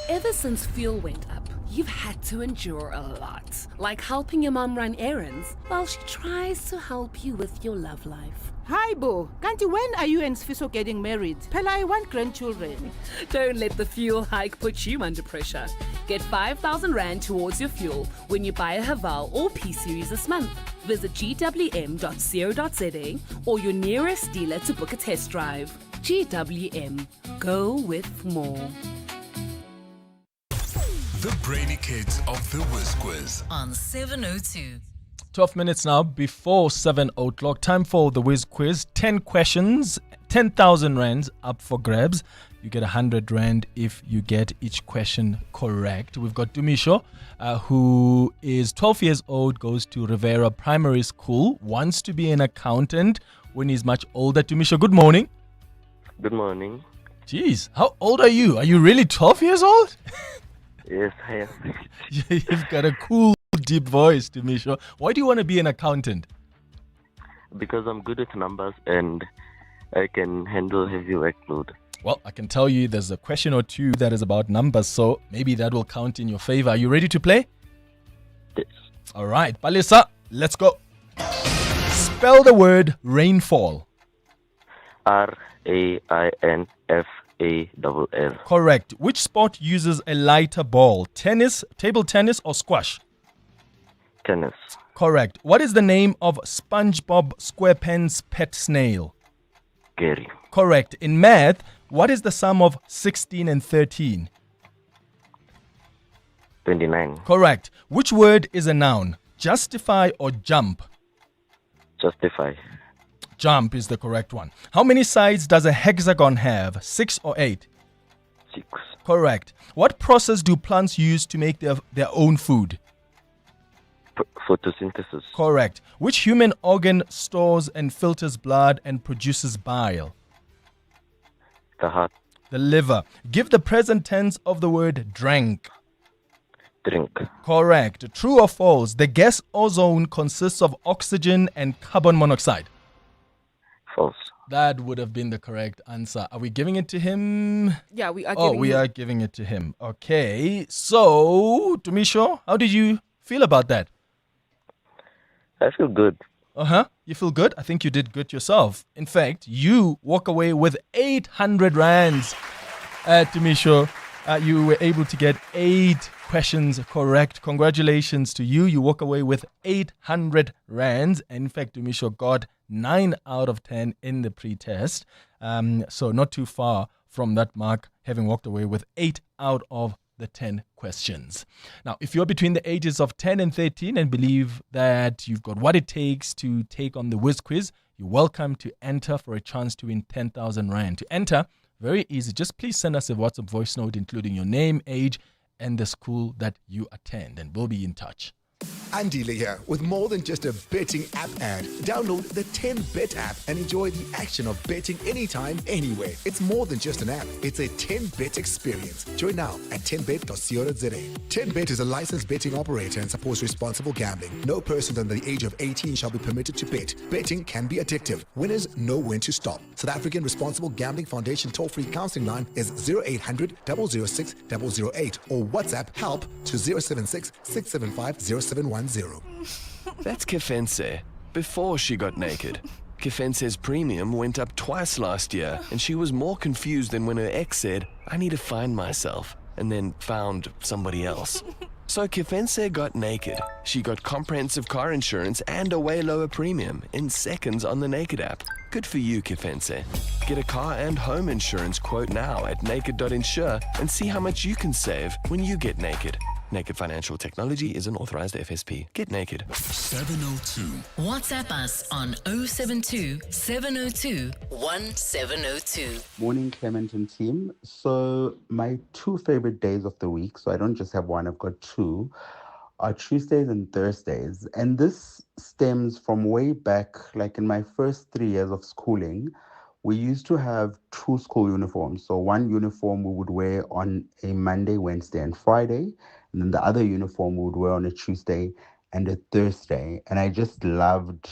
Ever since fuel went up, you've had to endure a lot. Like helping your mom run errands while she tries to help you with your love life. Hi, Bo. Kanti, when are you and Sfiso getting married? Pella, I want grandchildren. Don't let the fuel hike put you under pressure. Get 5,000 Rand towards your fuel when you buy a Haval or P-Series this month. Visit gwm.co.za or your nearest dealer to book a test drive. GWM. Go with more. The Brainy Kids of the Whiz Quiz on 702. 12 minutes now before 7 o'clock. Time for the Whiz Quiz. 10 questions, 10,000 rands up for grabs. You get 100 rand if you get each question correct. We've got Dumisho, who is 12 years old, goes to Rivera Primary School, wants to be an accountant when he's much older. Dumisho, good morning. Good morning. Jeez, how old are you? Are you really 12 years old? Yes, I am. You've got a cool, deep voice, Dumisho. Why do you want to be an accountant? Because I'm good at numbers and I can handle heavy workload. Well, I can tell you there's a question or two that is about numbers, so maybe that will count in your favor. Are you ready to play? Yes. All right, Palisa, let's go. Spell the word rainfall. RAINFALL. Correct. Which sport uses a lighter ball? Tennis, table tennis, or squash? Tennis. Correct. What is the name of SpongeBob SquarePants' pet snail? Gary. Correct. In math, what is the sum of 16 and 13? 29. Correct. Which word is a noun? Justify or jump? Justify. Jump is the correct one. How many sides does a hexagon have? 6 or 8? 6. Correct. What process do plants use to make their own food? Photosynthesis. Correct. Which human organ stores and filters blood and produces bile? The heart. The liver. Give the present tense of the word drank. Drink. Correct. True or false? The gas ozone consists of oxygen and carbon monoxide. False. That would have been the correct answer. Are we giving it to him? Yeah, we are giving it to him. Okay. So, Dumisho, how did you feel about that? I feel good. You feel good? I think you did good yourself. In fact, you walk away with 800 rands. Dumisho, you were able to get 8 questions correct. Congratulations to you. You walk away with 800 rands. In fact, Dumisho got 9 out of 10 in the pre-test. So not too far from that mark, having walked away with 8 out of the 10 questions. Now, if you're between the ages of 10 and 13 and believe that you've got what it takes to take on the Whiz Quiz, you're welcome to enter for a chance to win 10,000 Rand. To enter, very easy. Just please send us a WhatsApp voice note including your name, age, and the school that you attend, and we'll be in touch. Andile here with more than just a betting app ad. Download the 10Bet app and enjoy the action of betting anytime, anywhere. It's more than just an app. It's a 10Bet experience. Join now at 10bet.co.za. 10Bet is a licensed betting operator and supports responsible gambling. No person under the age of 18 shall be permitted to bet. Betting can be addictive. Winners know when to stop. South African Responsible Gambling Foundation toll-free counseling line is 0800 006 008 or WhatsApp help to 076 675 0710. That's Kefense, before she got naked. Kefense's premium went up twice last year, and she was more confused than when her ex said, I need to find myself, and then found somebody else. So Kefense got naked. She got comprehensive car insurance and a way lower premium in seconds on the Naked app. Good for you, Kefense. Get a car and home insurance quote now at naked.insure and see how much you can save when you get naked. Naked Financial Technology is an authorized FSP. Get naked. 702. WhatsApp us on 072 702 1702. Morning, Clement and team. So my two favorite days of the week, so I don't just have one, I've got two, are Tuesdays and Thursdays. And this stems from way back, like in my first 3 years of schooling. We used to have two school uniforms. So one uniform we would wear on a Monday, Wednesday, and Friday. And then the other uniform we would wear on a Tuesday and a Thursday. And I just loved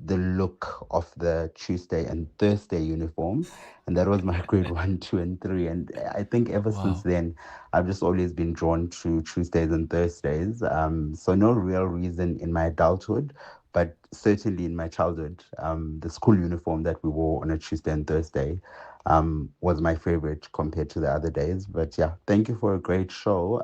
the look of the Tuesday and Thursday uniform. And that was my grade 1, 2, and 3. And I think ever since then, I've just always been drawn to Tuesdays and Thursdays. So no real reason in my adulthood, but certainly in my childhood, the school uniform that we wore on a Tuesday and Thursday was my favorite compared to the other days. But yeah, thank you for a great show,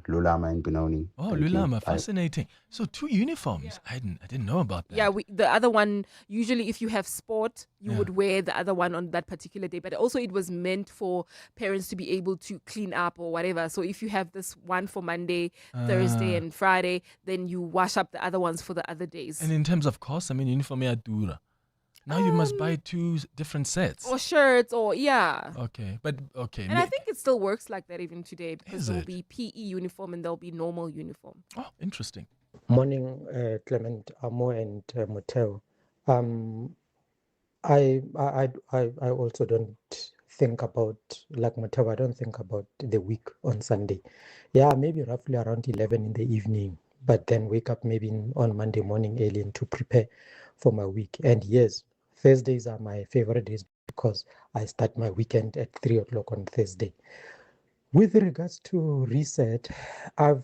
Lulama and Benoni. Oh, Thank you. Lulama, Bye. fascinating. So two uniforms. I didn't know about that. Yeah, the other one, usually if you have sport, you Yeah. would wear the other one on that particular day. But also it was meant for parents to be able to clean up or whatever. So if you have this one for Monday, Thursday, and Friday, then you wash up the other ones for the other days. And in terms of cost, I mean, uniform are dura. Now you must buy two different sets. Or shirts, or yeah. Okay, but okay. And I think it still works like that even today, because Is there'll it? be PE uniform and there'll be normal uniform. Oh, interesting. Morning, Clement, Amo, and Motel. I also don't think about, like Motel, I don't think about the week on Sunday. Yeah, maybe roughly around 11 in the evening, but then wake up maybe on Monday morning early and to prepare for my week. And yes, Thursdays are my favorite days because I start my weekend at 3 o'clock on Thursday. With regards to reset, my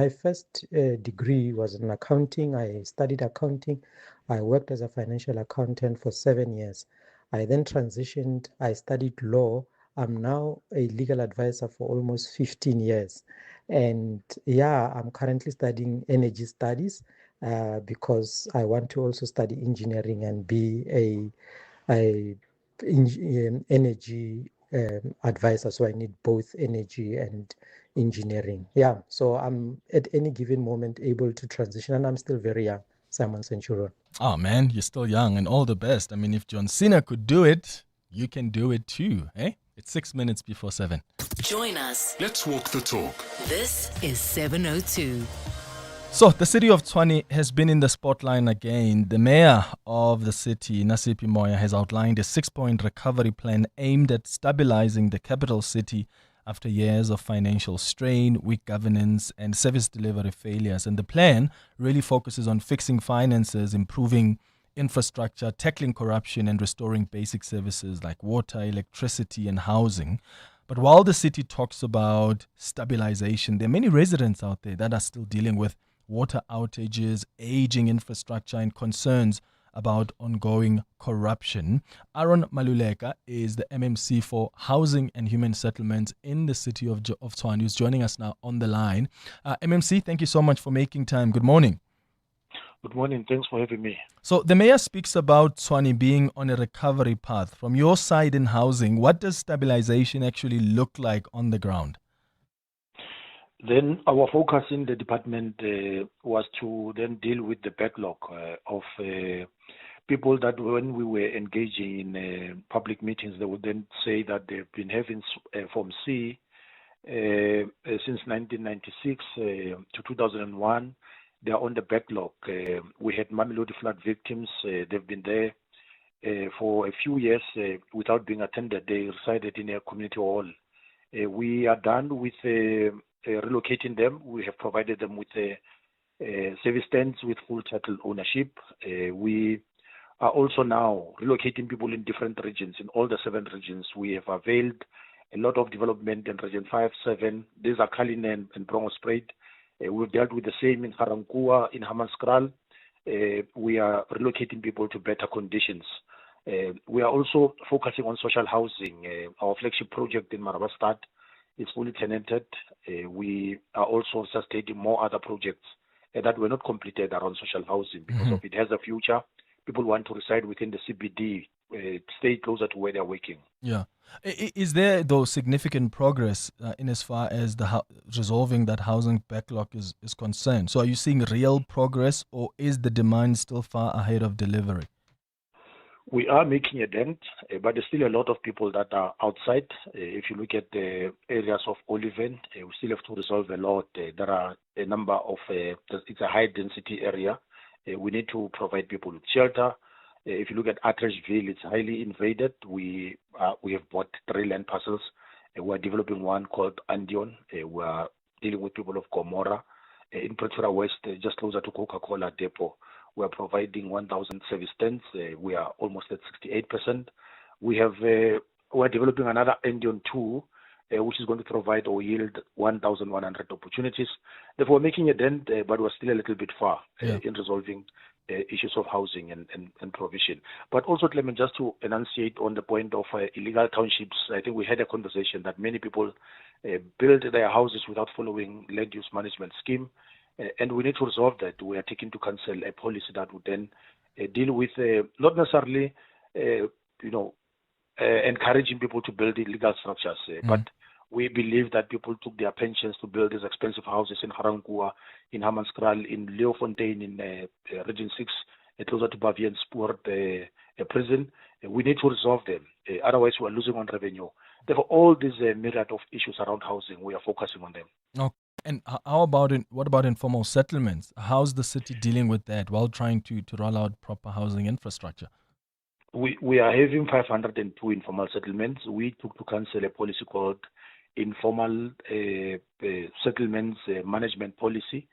first degree was in accounting. I studied accounting. I worked as a financial accountant for 7 years. I then transitioned. I studied law. I'm now a legal advisor for almost 15 years. And yeah, I'm currently studying energy studies because I want to also study engineering and be a energy advisor. So I need both energy and engineering. Yeah, so I'm at any given moment able to transition, and I'm still very young. Simon Centurion. Oh man, you're still young, and all the best. I mean, if John Cena could do it, you can do it too, eh? It's 6 minutes before 7. Join us. Let's walk the talk. This is 702. So, the city of Tshwane has been in the spotlight again. The mayor of the city, Nasipi Moya, has outlined a 6-point recovery plan aimed at stabilizing the capital city after years of financial strain, weak governance, and service delivery failures. And the plan really focuses on fixing finances, improving infrastructure, tackling corruption, and restoring basic services like water, electricity, and housing. But while the city talks about stabilization, there are many residents out there that are still dealing with water outages, aging infrastructure, and concerns about ongoing corruption. Aaron Maluleka is the MMC for Housing and Human Settlements in the city of Tshwane, who's joining us now on the line. MMC, thank you so much for making time. Good morning. Good morning. Thanks for having me. So the mayor speaks about Tshwane being on a recovery path. From your side in housing, what does stabilization actually look like on the ground? Then our focus in the department was to then deal with the backlog of people that when we were engaging in public meetings, they would then say that they've been having Form C since 1996 to 2001. They are on the backlog. We had Mamelodi flood victims. They've been there for a few years without being attended. They resided in a community hall. We are done with relocating them. We have provided them with service stands with full title ownership. We are also now relocating people in different regions. In all the 7 regions, we have availed a lot of development in Region 5, 7. These are Cullinan and Bronkhorstspruit. We've dealt with the same in Ga-Rankuwa, in Hammanskraal. We are relocating people to better conditions. We are also focusing on social housing. Our flagship project in Marabastad is fully tenanted. We are also sustaining more other projects that were not completed around social housing because of it has a future. People want to reside within the CBD, stay closer to where they're working. Yeah. Is there, though, significant progress in as far as the resolving that housing backlog is concerned? So are you seeing real progress, or is the demand still far ahead of delivery? We are making a dent, but there's still a lot of people that are outside. If you look at the areas of Oliven, we still have to resolve a lot. There are a number of, it's a high density area. We need to provide people with shelter. If you look at Atteridgeville, it's highly invaded. We have bought 3 land parcels. We're developing one called Andion. We're dealing with people of Gomorrah. In Pretoria West, just closer to Coca-Cola Depot, we're providing 1,000 service stands. We are almost at 68%. We're developing another Andion 2, which is going to provide or yield 1,100 opportunities. Therefore, we're making a dent, but we're still a little bit far in resolving issues of housing and provision. But also, Clement, just to enunciate on the point of illegal townships, I think we had a conversation that many people build their houses without following land use management scheme, and we need to resolve that. We are taking to council a policy that would then deal with not necessarily, encouraging people to build illegal structures, but we believe that people took their pensions to build these expensive houses in Ga-Rankuwa, in Hammanskraal, in Leeuwfontein, in Region 6, closer to Baviaanspoort prison. We need to resolve them. Otherwise, we are losing on revenue. Therefore, all these myriad of issues around housing, we are focusing on them. Okay. And what about informal settlements? How's the city dealing with that while trying to roll out proper housing infrastructure? We are having 502 informal settlements. We took to council a policy called informal settlements management policy.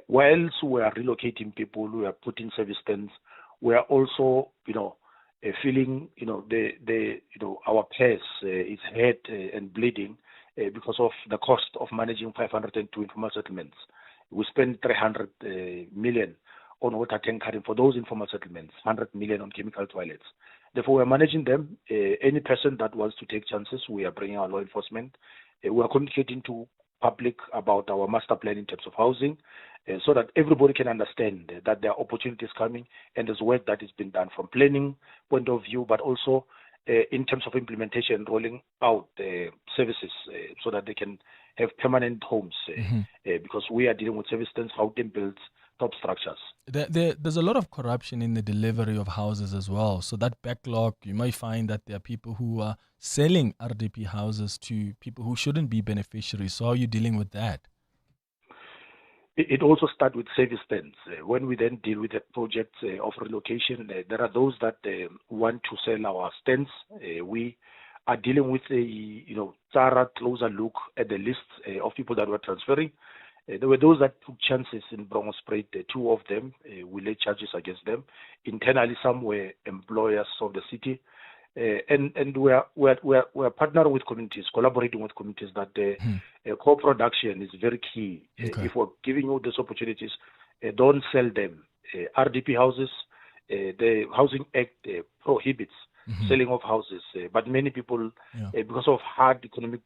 Whilst we are relocating people, we are putting service stands. We are also, feeling, our purse is hurt and bleeding because of the cost of managing 502 informal settlements. We spend 300 million on water tankering for those informal settlements, 100 million on chemical toilets. Therefore, we are managing them. Any person that wants to take chances, we are bringing our law enforcement. We are communicating to public about our master plan in terms of housing, so that everybody can understand that there are opportunities coming and there's work that is being done from planning point of view, but also in terms of implementation, rolling out services so that they can have permanent homes, because we are dealing with service stands, housing builds, top structures. There's a lot of corruption in the delivery of houses as well. So that backlog, you might find that there are people who are selling RDP houses to people who shouldn't be beneficiaries. So how are you dealing with that? It also starts with service stands. When we then deal with the projects of relocation, there are those that want to sell our stands. We are dealing with a thorough, closer look at the list of people that were transferring. There were those that took chances in Bronkhorstspruit, 2 of them. We laid charges against them. Internally, some were employers of the city. And we're partnering with communities, collaborating with communities that co-production is very key. If we're giving you these opportunities, don't sell them. RDP houses, the Housing Act prohibits selling of houses, but many people, because of hard economic,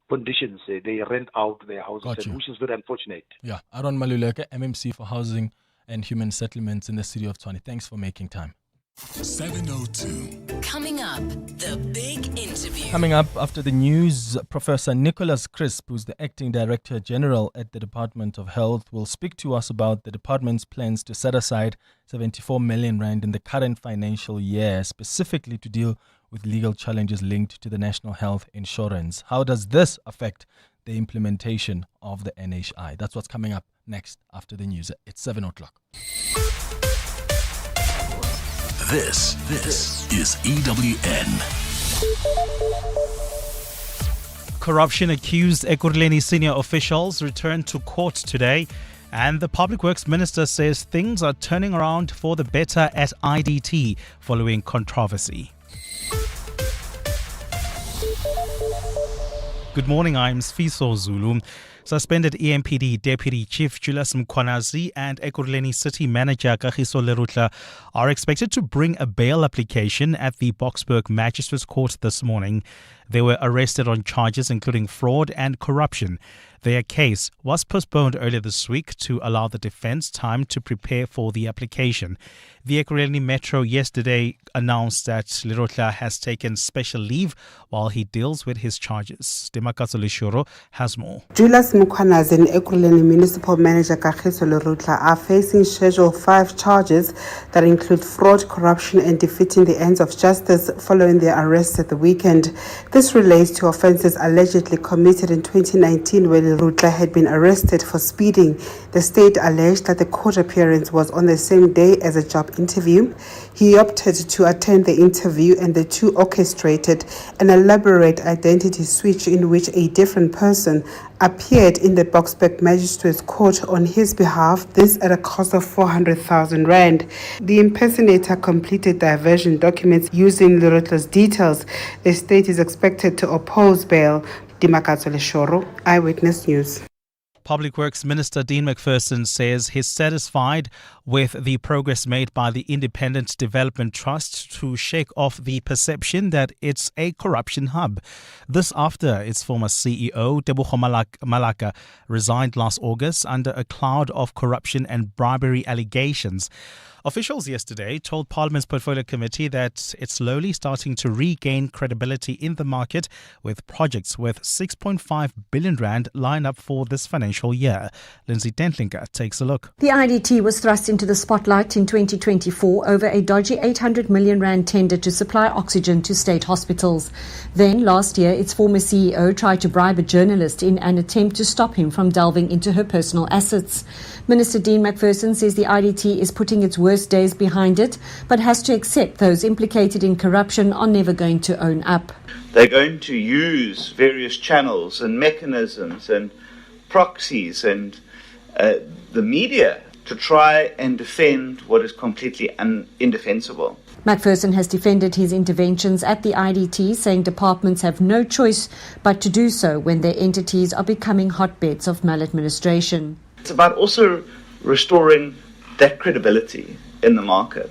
conditions, they rent out their houses, which is very unfortunate. Yeah, Aaron Maluleke, MMC for Housing and Human Settlements in the city of Tshwane. Thanks for making time. 702. Coming up, the big interview. Coming up after the news, Professor Nicholas Crisp, who's the Acting Director General at the Department of Health, will speak to us about the department's plans to set aside 74 million rand in the current financial year, specifically to deal with legal challenges linked to the National Health Insurance. How does this affect the implementation of the NHI? That's what's coming up next after the news. It's 7 o'clock. This is EWN. Corruption-accused Ekurhuleni senior officials returned to court today, and the Public Works Minister says things are turning around for the better at IDT following controversy. Good morning, I'm Sfiso Zulu. Suspended EMPD Deputy Chief Julius Mkhwanazi and Ekurhuleni City Manager Kagiso Lerutla are expected to bring a bail application at the Boksburg Magistrates Court this morning. They were arrested on charges including fraud and corruption. Their case was postponed earlier this week to allow the defense time to prepare for the application. The Ekurhuleni Metro yesterday announced that Lerutla has taken special leave while he deals with his charges. Demakatso Leshuro has more. Julius Mkhwanazi and Ekurhuleni Municipal Manager Kagiso Lerutla are facing Schedule 5 charges that include fraud, corruption and defeating the ends of justice following their arrests at the weekend. This relates to offences allegedly committed in 2019 when Lerutla had been arrested for speeding. The state alleged that the court appearance was on the same day as a job interview. He opted to attend the interview and the two orchestrated an elaborate identity switch in which a different person appeared in the Boksburg Magistrates Court on his behalf, this at a cost of 400,000 rand. The impersonator completed diversion documents using Lerutla's details. The state is expected to oppose bail. Dimakatso Leshoro, Eyewitness News. Public Works Minister Dean McPherson says he's satisfied with the progress made by the Independent Development Trust to shake off the perception that it's a corruption hub. This after its former CEO, Tebogo Malaka, resigned last August under a cloud of corruption and bribery allegations. Officials yesterday told Parliament's Portfolio Committee that it's slowly starting to regain credibility in the market with projects worth 6.5 billion rand lined up for this financial year. Lindsay Dentlinger takes a look. The IDT was thrust into the spotlight in 2024 over a dodgy 800 million rand tender to supply oxygen to state hospitals. Then last year, its former CEO tried to bribe a journalist in an attempt to stop him from delving into her personal assets. Minister Dean McPherson says the IDT is putting its worst days behind it, but has to accept those implicated in corruption are never going to own up. They're going to use various channels and mechanisms and proxies and the media to try and defend what is completely indefensible. McPherson has defended his interventions at the IDT, saying departments have no choice but to do so when their entities are becoming hotbeds of maladministration. It's about also restoring that credibility in the market.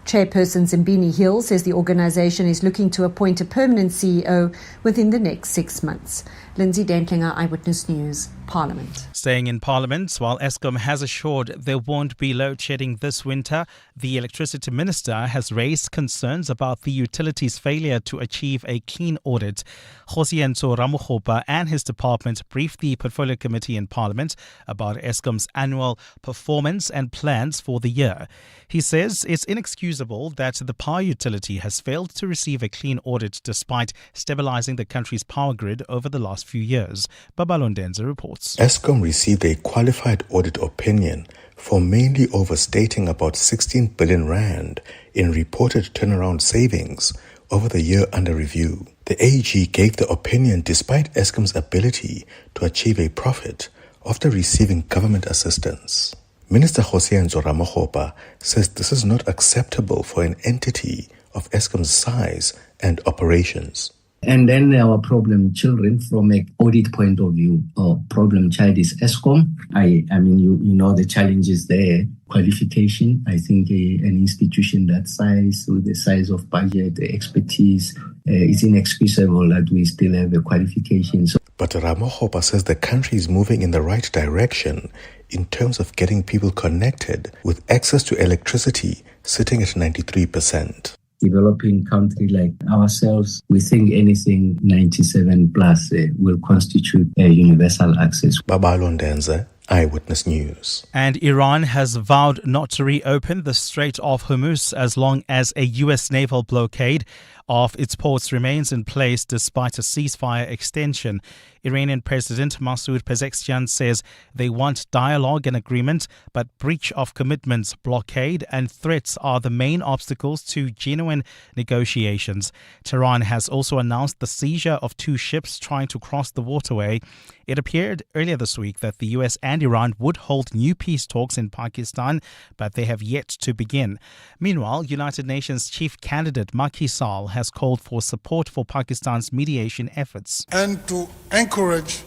Chairperson Zimbini Hill says the organisation is looking to appoint a permanent CEO within the next 6 months. Lindsay Dentlinger, Eyewitness News, Parliament. Staying in Parliament, while Eskom has assured there won't be load shedding this winter, the Electricity Minister has raised concerns about the utility's failure to achieve a clean audit. Josienzo Ramogopa and his department briefed the Portfolio Committee in Parliament about Eskom's annual performance and plans for the year. He says it's inexcusable that the power utility has failed to receive a clean audit despite stabilizing the country's power grid over the last few years. Babalondenza reports. Eskom received a qualified audit opinion for mainly overstating about 16 billion rand in reported turnaround savings over the year under review. The AG gave the opinion despite Eskom's ability to achieve a profit after receiving government assistance. Minister Josienzo Ramogopa says this is not acceptable for an entity of Eskom's size and operations. And then our problem children from an audit point of view, our problem child is Eskom. I mean, you know the challenges there. Qualification, I think an institution that size, with the size of budget, the expertise, it's inexcusable that we still have a qualification. But Ramogopa says the country is moving in the right direction in terms of getting people connected with access to electricity sitting at 93%. Developing country like ourselves, we think anything 97 plus will constitute a universal access. Babalo Ndenze, Eyewitness News. And Iran has vowed not to reopen the Strait of Hormuz as long as a U.S. naval blockade of its ports remains in place despite a ceasefire extension. Iranian President Masoud Pezeshkian says they want dialogue and agreement, but breach of commitments, blockade and threats are the main obstacles to genuine negotiations. Tehran has also announced the seizure of 2 ships trying to cross the waterway. It appeared earlier this week that the US and Iran would hold new peace talks in Pakistan, but they have yet to begin. Meanwhile, United Nations chief candidate Macky Sall has called for support for Pakistan's mediation efforts. And to encourage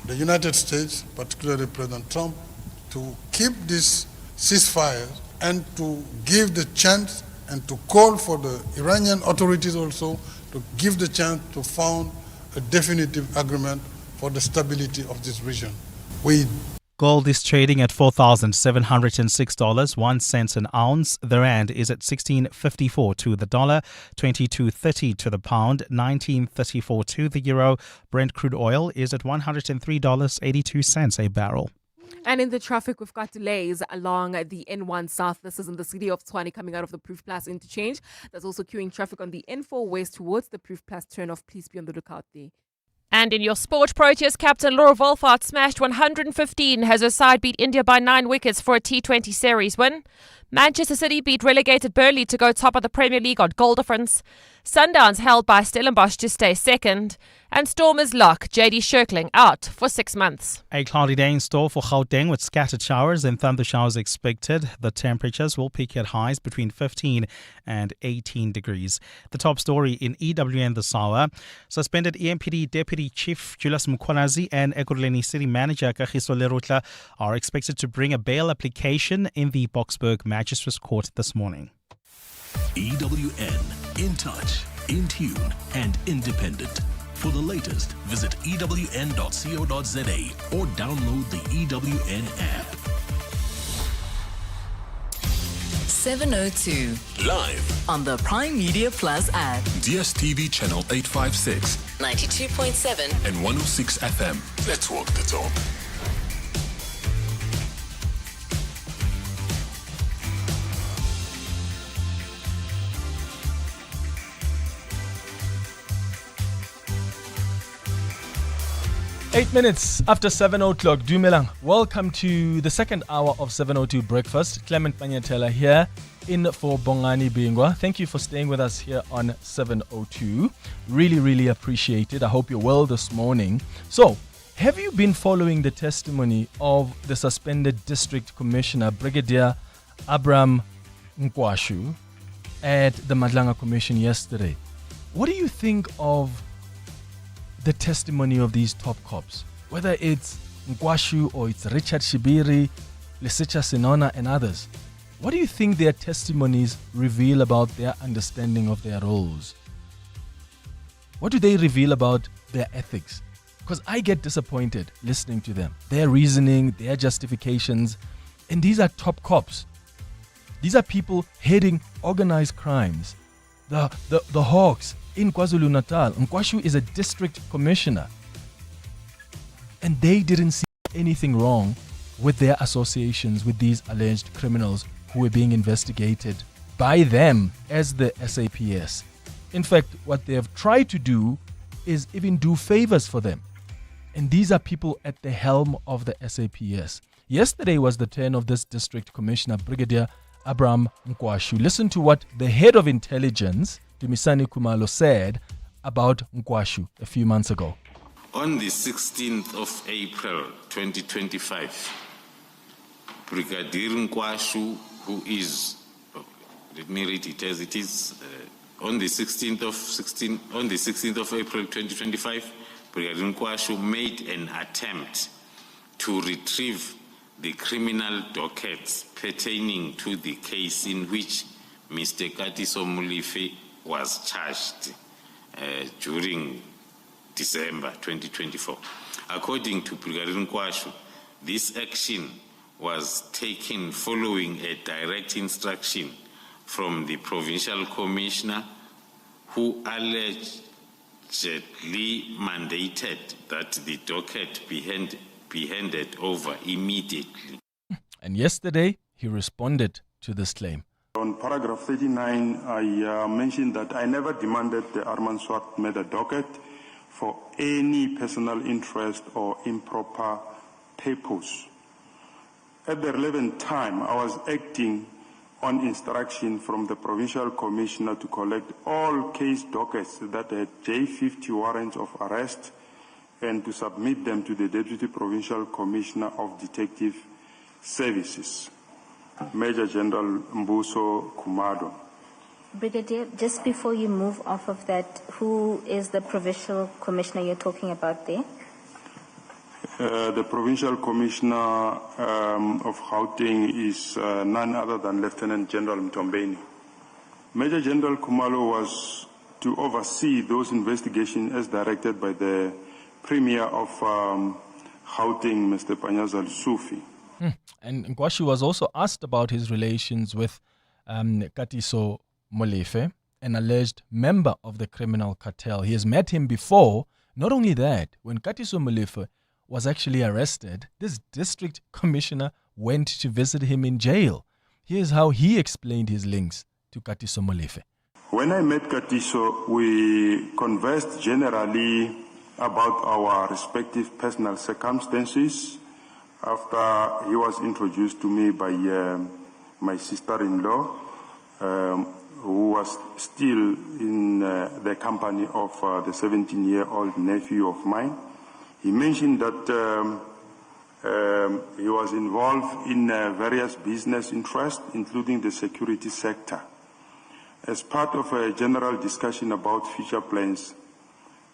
the United States, particularly President Trump, to keep this ceasefire and to give the chance and to call for the Iranian authorities also to give the chance to found a definitive agreement for the stability of this region. Gold is trading at $4,706, 1 cent an ounce. The rand is at 16.54 to the dollar, 22.30 to the pound, 19.34 to the euro. Brent crude oil is at $103.82 a barrel. And in the traffic, we've got delays along the N1 South. This is in the city of Tshwane coming out of the Proof Plus interchange. There's also queuing traffic on the N4 West towards the Proof Plus turn-off. Please be on the lookout there. And in your sport, Proteas captain Laura Wolfhard smashed 115 as her side beat India by 9 wickets for a T20 series win. Manchester City beat relegated Burnley to go top of the Premier League on goal difference. Sundowns held by Stellenbosch to stay second. And Stormers lock JD Shirkling out for 6 months. A cloudy day in store for Gauteng with scattered showers and thunder showers expected. The temperatures will peak at highs between 15 and 18 degrees. The top story in EWN this hour. Suspended EMPD Deputy Chief Julius Mkhwanazi and Ekurhuleni City Manager Kagiso Lerutla are expected to bring a bail application in the Boksburg Magistrates Court this morning. EWN, in touch, in tune and independent. For the latest, visit ewn.co.za or download the EWN app. 702. Live On the Prime Media Plus app. DSTV channel 856. 92.7. And 106 FM. Let's walk the talk. Eight minutes after 7 o'clock, Dumelang. Welcome to the second hour of 702 Breakfast. Clement Panyatela here in for Bongani Bingwa. Thank you for staying with us here on 702. Really appreciate it. I hope you're well this morning. So, have you been following the testimony of the suspended District Commissioner, Brigadier Abraham Nkwashu, at the Madlanga Commission yesterday? What do you think of the testimony of these top cops, whether it's Nkwashu or it's Richard Shibiri, Lesetja Sinona and others? What do you think their testimonies reveal about their understanding of their roles? What do they reveal about their ethics? Because I get disappointed listening to them. Their reasoning, their justifications. And these are top cops. These are people heading organized crimes. The Hawks in KwaZulu-Natal. Nkwashu is a district commissioner. And they didn't see anything wrong with their associations with these alleged criminals who were being investigated by them as the SAPS. In fact, what they have tried to do is even do favors for them. And these are people at the helm of the SAPS. Yesterday was the turn of this district commissioner, Brigadier Abraham Nkwashu. Listen to what the head of intelligence, Dumisani Kumalo, said about Nkwashu a few months ago. On the 16th of April 2025, Brigadier Nkwashu, who is, let me read it as it is, on the 16th of April 2025, Brigadier Nkwashu made an attempt to retrieve the criminal dockets pertaining to the case in which Mr. Katiso Mulife was charged during December 2024. According to Brigadier Nkwashu, this action was taken following a direct instruction from the provincial commissioner, who allegedly mandated that the docket be handed over immediately. And yesterday, he responded to this claim. On paragraph 39, I mentioned that I never demanded the Armand Swart murder docket for any personal interest or improper purpose. At the relevant time, I was acting on instruction from the provincial commissioner to collect all case dockets that had J50 warrants of arrest and to submit them to the Deputy Provincial Commissioner of Detective Services, Major General Mbuso Kumado. Brigadier, just before you move off of that, who is the Provincial Commissioner you're talking about there? The Provincial Commissioner of Gauteng is none other than Lieutenant General Mtombeni. Major General Kumalo was to oversee those investigations as directed by the Premier of Gauteng, Mr. Panyaza Sufi. And Ngwashi was also asked about his relations with Katiso Molefe, an alleged member of the criminal cartel. He has met him before. Not only that, when Katiso Molefe was actually arrested, this district commissioner went to visit him in jail. Here's how he explained his links to Katiso Molefe. When I met Katiso, we conversed generally about our respective personal circumstances after he was introduced to me by my sister-in-law, who was still in the company of the 17-year-old nephew of mine. He mentioned that he was involved in various business interests, including the security sector. As part of a general discussion about future plans,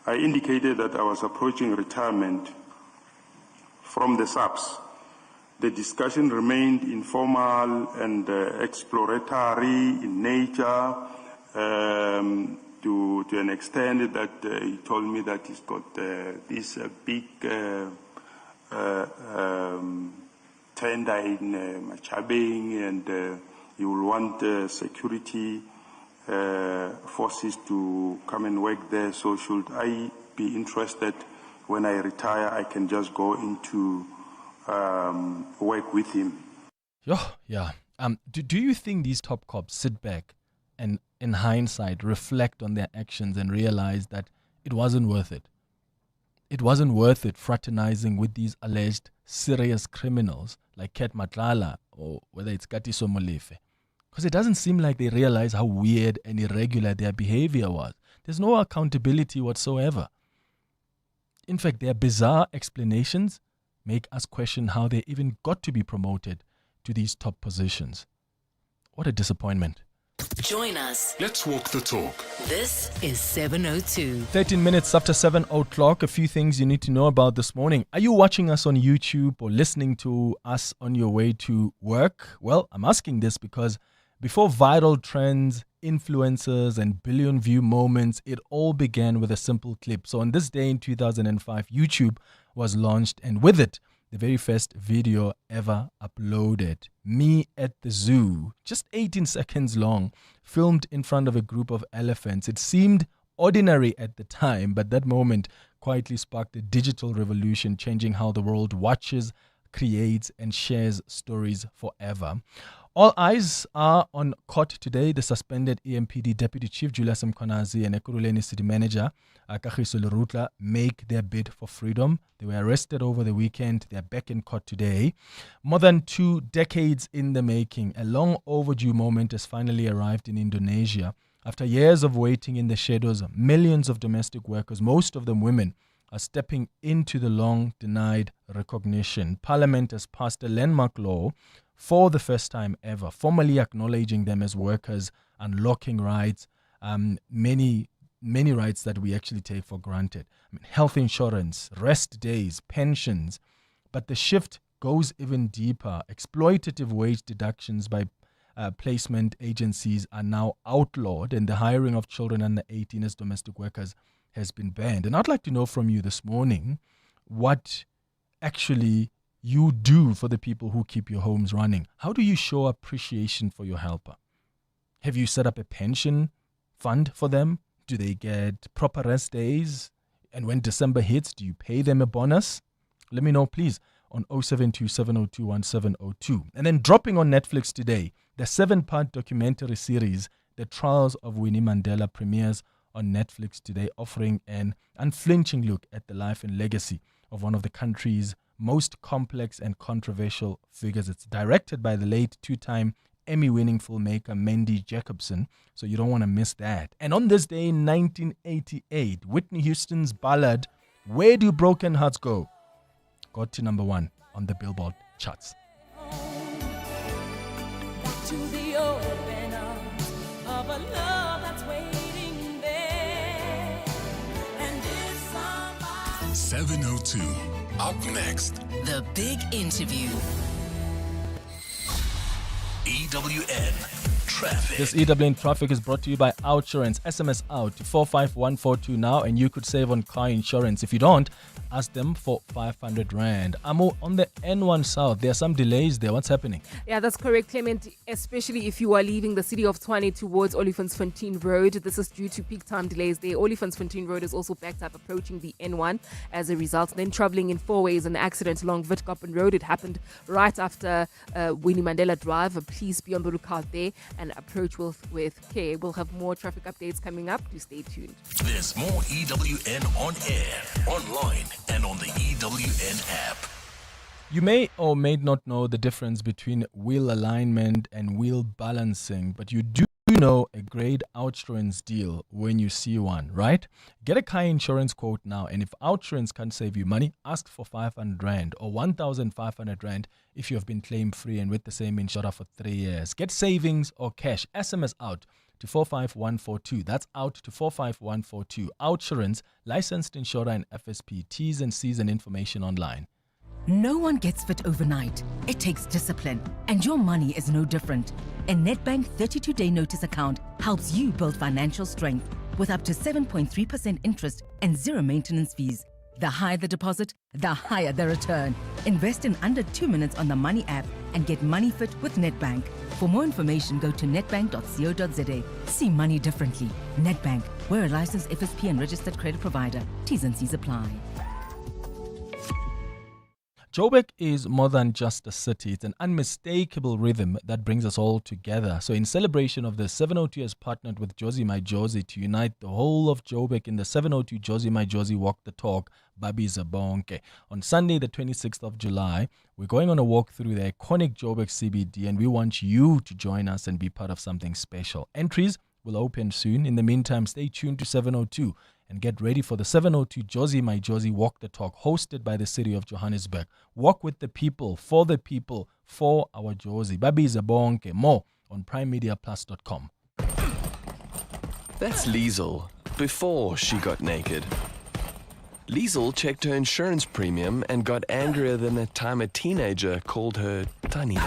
I indicated that I was approaching retirement from the SAPS. The discussion remained informal and exploratory in nature, to an extent that he told me that he's got this big tender in Machabeng, and he will want security forces to come and work there. So should I be interested when I retire, I can just go into work with him. Yeah. Do you think these top cops sit back and, in hindsight, reflect on their actions and realize that it wasn't worth it? It wasn't worth it fraternizing with these alleged serious criminals like Ket Matlala or whether it's Katiso Molefe. Because it doesn't seem like they realize how weird and irregular their behavior was. There's no accountability whatsoever. In fact, their bizarre explanations make us question how they even got to be promoted to these top positions. What a disappointment. Join us. Let's walk the talk. This is 702. 13 minutes after 7 o'clock. A few things you need to know about this morning. Are you watching us on YouTube or listening to us on your way to work? Well, I'm asking this because before viral trends, influencers, and billion view moments, it all began with a simple clip. So on this day in 2005, YouTube was launched, and with it, the very first video ever uploaded. Me at the zoo, just 18 seconds long, filmed in front of a group of elephants. It seemed ordinary at the time, but that moment quietly sparked a digital revolution, changing how the world watches, creates, and shares stories forever. All eyes are on court today. The suspended EMPD Deputy Chief Julius Mkhwanazi and Ekurhuleni City Manager Kagiso Lerutla make their bid for freedom. They were arrested over the weekend. They are back in court today. More than 2 decades in the making, a long overdue moment has finally arrived in Indonesia. After years of waiting in the shadows, millions of domestic workers, most of them women, are stepping into the long denied recognition. Parliament has passed a landmark law for the first time ever, formally acknowledging them as workers, unlocking rights, many rights that we actually take for granted. Health insurance, rest days, pensions. But the shift goes even deeper. Exploitative wage deductions by placement agencies are now outlawed, and the hiring of children under 18 as domestic workers has been banned. And I'd like to know from you this morning what actually you do for the people who keep your homes running? How do you show appreciation for your helper? Have you set up a pension fund for them? Do they get proper rest days? And when December hits, do you pay them a bonus? Let me know, please, on 072-702-1702. And then dropping on Netflix today, the 7-part documentary series, The Trials of Winnie Mandela, premieres on Netflix today, offering an unflinching look at the life and legacy of one of the country's most complex and controversial figures. It's directed by the late two-time Emmy-winning filmmaker Mandy Jacobson, so you don't want to miss that. And on this day in 1988, Whitney Houston's ballad, Where Do Broken Hearts Go?, got to number 1 on the Billboard charts. To the open arms of a love that's waiting there. And if somebody 702. Up next, The Big Interview. EWN Traffic. This EWN Traffic is brought to you by Outsurance. SMS out to 45142 now and you could save on car insurance. If you don't, ask them for 500 Rand. Amo, on the N1 South, there are some delays there. What's happening? Yeah, that's correct, Clement, especially if you are leaving the city of Tshwane towards Olifantsfontein Road. This is due to peak time delays there. Olifantsfontein Road is also backed up approaching the N1 as a result. Then traveling in 4 ways, an accident along Witkoppen Road. It happened right after Winnie Mandela Drive. Please be on the lookout there and approach with care. We'll have more traffic updates coming up. Do stay tuned. There's more EWN on air, online, and on the EWN app. You may or may not know the difference between wheel alignment and wheel balancing, but you do know a great Outsurance deal when you see one, right? Get a car insurance quote now, and if Outsurance can't save you money, ask for 500 Rand or 1,500 Rand if you have been claim free and with the same insurer for 3 years. Get savings or cash. SMS out to 45142. That's out to 45142. Outsurance, licensed insurer and FSP. T's and C's and information online. No one gets fit overnight. It takes discipline, and your money is no different. A Nedbank 32-day notice account helps you build financial strength with up to 7.3% interest and zero maintenance fees. The higher the deposit, the higher the return. Invest in under 2 minutes on the Money app and get money fit with Nedbank. For more information, go to nedbank.co.za. See money differently. Nedbank, we're a licensed FSP and registered credit provider. T's and C's apply. Joburg is more than just a city. It's an unmistakable rhythm that brings us all together. So in celebration of the 702 has partnered with Jozi My Jozi to unite the whole of Joburg in the 702 Jozi My Jozi Walk the Talk, Babi Zabonke. On Sunday, the 26th of July, we're going on a walk through the iconic Joburg CBD, and we want you to join us and be part of something special. Entries will open soon. In the meantime, stay tuned to 702 and get ready for the 702 Jozi My Jozi Walk the Talk, hosted by the city of Johannesburg. Walk with the people, for our Jozi. Babi Zabonke. More on primemediaplus.com. That's Liesel, before she got naked. Liesel checked her insurance premium and got angrier than the time a teenager called her Tani.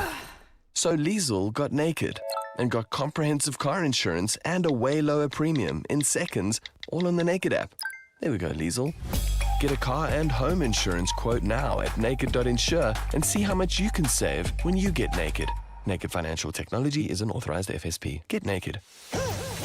So Liesel got naked and got comprehensive car insurance and a way lower premium in seconds, all on the Naked app. There we go, Liesel. Get a car and home insurance quote now at naked.insure and see how much you can save when you get naked. Naked Financial Technology is an authorized FSP. Get naked.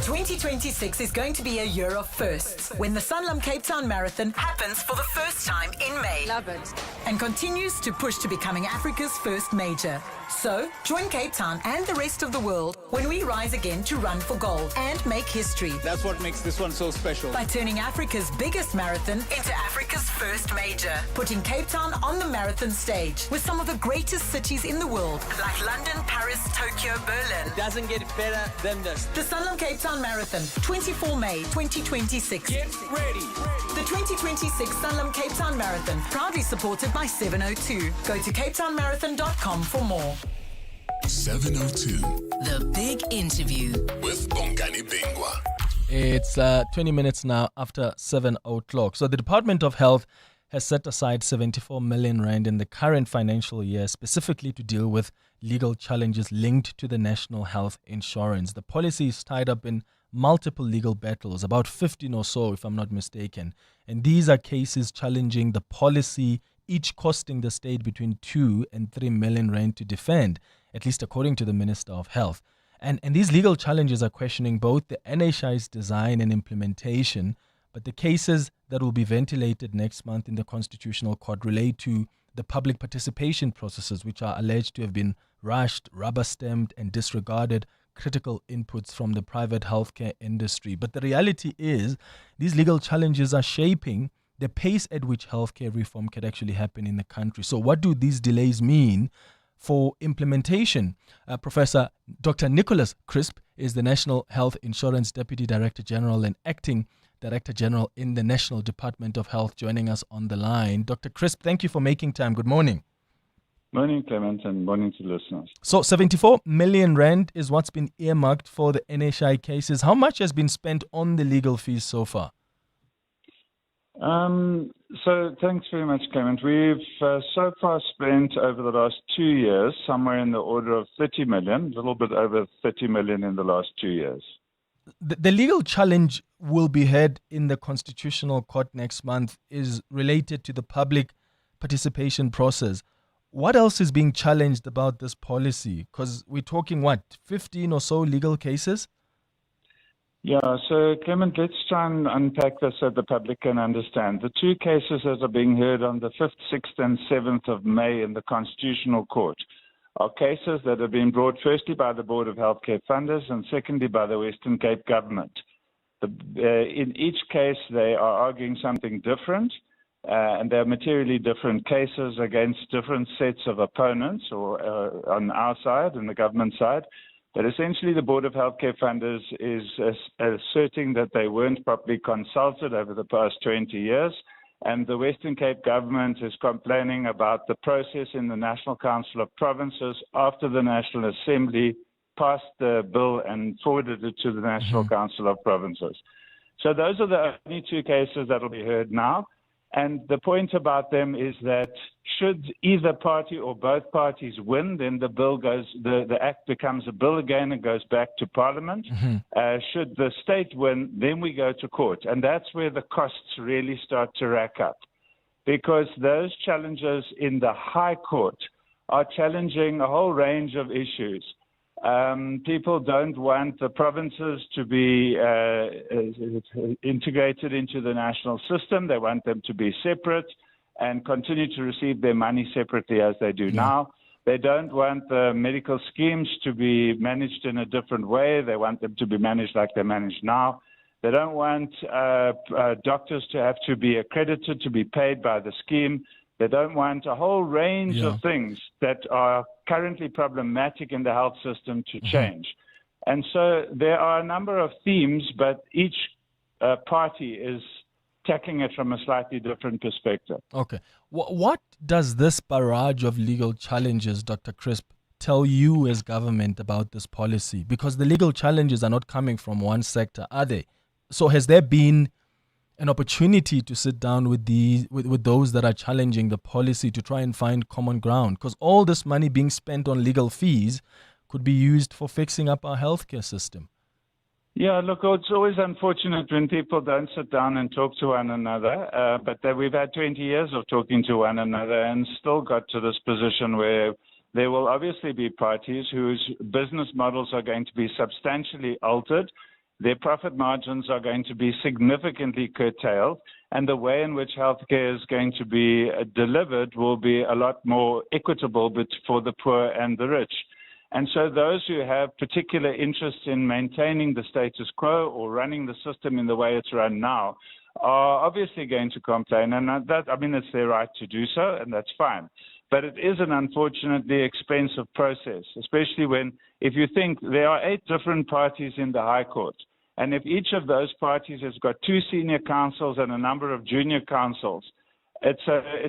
2026 is going to be a year of firsts when the Sanlam Cape Town Marathon happens for the first time in May. Love it. And continues to push to becoming Africa's first major. So, join Cape Town and the rest of the world when we rise again to run for gold and make history. That's what makes this one so special. By turning Africa's biggest marathon into Africa's first major. Putting Cape Town on the marathon stage with some of the greatest cities in the world, like London, Paris, Tokyo, Berlin. It doesn't get better than this. The Sanlam Cape Town Marathon, 24 May 2026. Get ready. The 2026 Sanlam Cape Town Marathon, proudly supported by 702. Go to capetownmarathon.com for more. 702. The Big Interview with Bongani Bingwa. It's 20 minutes now after 7 o'clock. So the Department of Health has set aside 74 million rand in the current financial year specifically to deal with legal challenges linked to the national health insurance. The policy is tied up in multiple legal battles, about 15 or so if I'm not mistaken. And these are cases challenging the policy, each costing the state between 2 and 3 million rand to defend, at least according to the Minister of Health. And these legal challenges are questioning both the NHI's design and implementation, but the cases that will be ventilated next month in the Constitutional Court relate to the public participation processes, which are alleged to have been rushed, rubber-stamped, and disregarded critical inputs from the private healthcare industry. But the reality is, these legal challenges are shaping the pace at which healthcare reform can actually happen in the country. So what do these delays mean for implementation? Professor Dr. Nicholas Crisp is the National Health Insurance Deputy Director General and Acting Director General in the National Department of Health, joining us on the line. Dr. Crisp, thank you for making time. Good morning. Morning, Clement, and morning to listeners. So 74 million rand is what's been earmarked for the NHI cases. How much has been spent on the legal fees so far? So thanks very much, Clement. We've so far spent over the last 2 years somewhere in the order of 30 million, a little bit over 30 million in the last 2 years. The legal challenge will be heard in the Constitutional Court next month is related to the public participation process. What else is being challenged about this policy? Because we're talking, 15 or so legal cases? Yeah, so Clement, let's try and unpack this so the public can understand. The two cases that are being heard on the 5th, 6th and 7th of May in the Constitutional Court are cases that have been brought firstly by the Board of Healthcare Funders and secondly by the Western Cape government. In each case, they are arguing something different, and they're materially different cases against different sets of opponents, or on our side and the government side. But essentially, the Board of Healthcare Funders is asserting that they weren't properly consulted over the past 20 years, and the Western Cape government is complaining about the process in the National Council of Provinces after the National Assembly passed the bill and forwarded it to the National Council of Provinces. So those are the only two cases that will be heard now. And the point about them is that should either party or both parties win, then the bill goes, the act becomes a bill again and goes back to Parliament. Should the state win, then we go to court. And that's where the costs really start to rack up. Because those challenges in the High Court are challenging a whole range of issues. People don't want the provinces to be integrated into the national system. They want them to be separate and continue to receive their money separately as they do now. They don't want the medical schemes to be managed in a different way. They want them to be managed like they're managed now. They don't want doctors to have to be accredited to be paid by the scheme. They don't want a whole range of things that are currently problematic in the health system to change. And so there are a number of themes, but each party is tackling it from a slightly different perspective. Okay. What does this barrage of legal challenges, Dr. Crisp, tell you as government about this policy? Because the legal challenges are not coming from one sector, are they? So has there been an opportunity to sit down with those that are challenging the policy to try and find common ground? Because all this money being spent on legal fees could be used for fixing up our healthcare system. Yeah, look, it's always unfortunate when people don't sit down and talk to one another, but we've had 20 years of talking to one another and still got to this position where there will obviously be parties whose business models are going to be substantially altered. Their profit margins are going to be significantly curtailed, and the way in which healthcare is going to be delivered will be a lot more equitable for the poor and the rich. And so those who have particular interests in maintaining the status quo or running the system in the way it's run now are obviously going to complain, and it's their right to do so, and that's fine. But it is an unfortunately expensive process, especially if you think there are 8 different parties in the High Court, and if each of those parties has got 2 senior counsels and a number of junior counsels, it's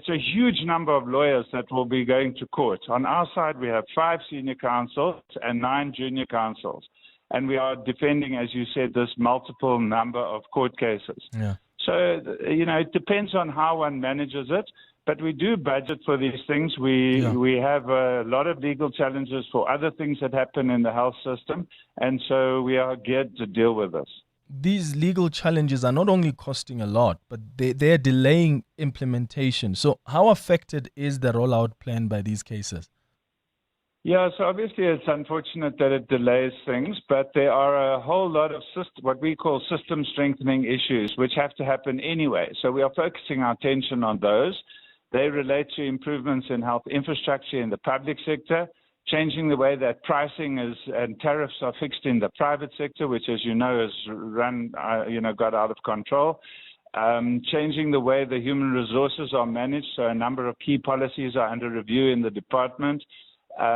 a huge number of lawyers that will be going to court. On our side, we have 5 senior counsels and 9 junior counsels, and we are defending, as you said, this multiple number of court cases. Yeah. So, it depends on how one manages it. But we do budget for these things. We have a lot of legal challenges for other things that happen in the health system, and so we are geared to deal with this. these legal challenges are not only costing a lot, but they're delaying implementation. So how affected is the rollout plan by these cases? Yeah, so obviously it's unfortunate that it delays things, but there are a whole lot of what we call system strengthening issues which have to happen anyway. So we are focusing our attention on those. They relate to improvements in health infrastructure in the public sector, changing the way that pricing and tariffs are fixed in the private sector, which, as you know, has got out of control. Changing the way the human resources are managed, so a number of key policies are under review in the department.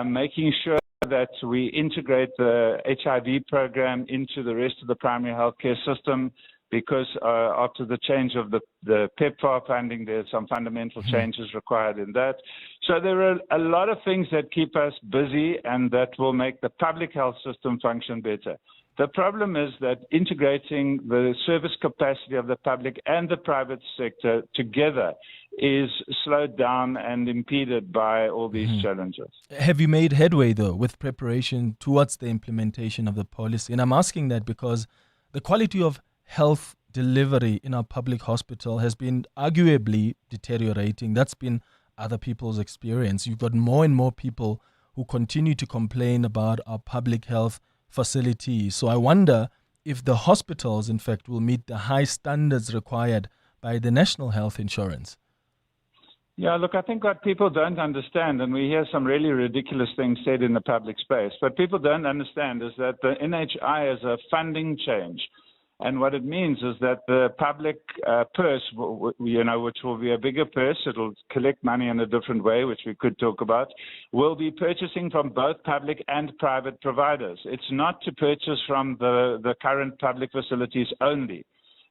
Making sure that we integrate the HIV program into the rest of the primary healthcare system, because after the change of the PEPFAR funding, there's some fundamental changes required in that. So there are a lot of things that keep us busy and that will make the public health system function better. The problem is that integrating the service capacity of the public and the private sector together is slowed down and impeded by all these challenges. Have you made headway, though, with preparation towards the implementation of the policy? And I'm asking that because the quality of health delivery in our public hospital has been arguably deteriorating. That's been other people's experience. You've got more and more people who continue to complain about our public health facilities. So I wonder if the hospitals, in fact, will meet the high standards required by the National Health Insurance. Yeah, look, I think what people don't understand, and we hear some really ridiculous things said in the public space, what people don't understand is that the NHI is a funding change. And what it means is that the public purse, which will be a bigger purse, it'll collect money in a different way, which we could talk about, will be purchasing from both public and private providers. It's not to purchase from the current public facilities only.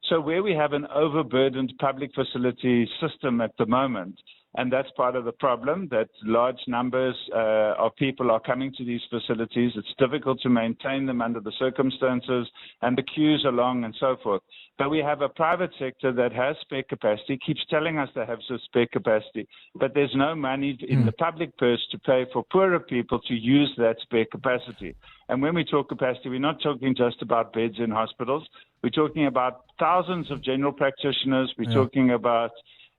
So where we have an overburdened public facility system at the moment, and that's part of the problem, that large numbers of people are coming to these facilities. It's difficult to maintain them under the circumstances, and the queues are long and so forth. But we have a private sector that has spare capacity, keeps telling us they have some spare capacity, but there's no money in the public purse to pay for poorer people to use that spare capacity. And when we talk capacity, we're not talking just about beds in hospitals. We're talking about thousands of general practitioners. We're talking about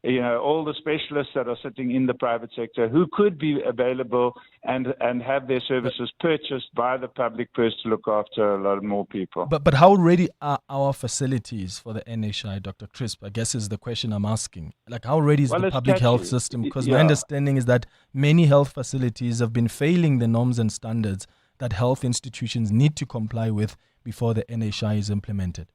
all the specialists that are sitting in the private sector who could be available and have their services purchased by the public purse to look after a lot more people. But how ready are our facilities for the NHI, Dr. Crisp? I guess is the question I'm asking. Like, how ready is the public health system? Because my understanding is that many health facilities have been failing the norms and standards that health institutions need to comply with before the NHI is implemented.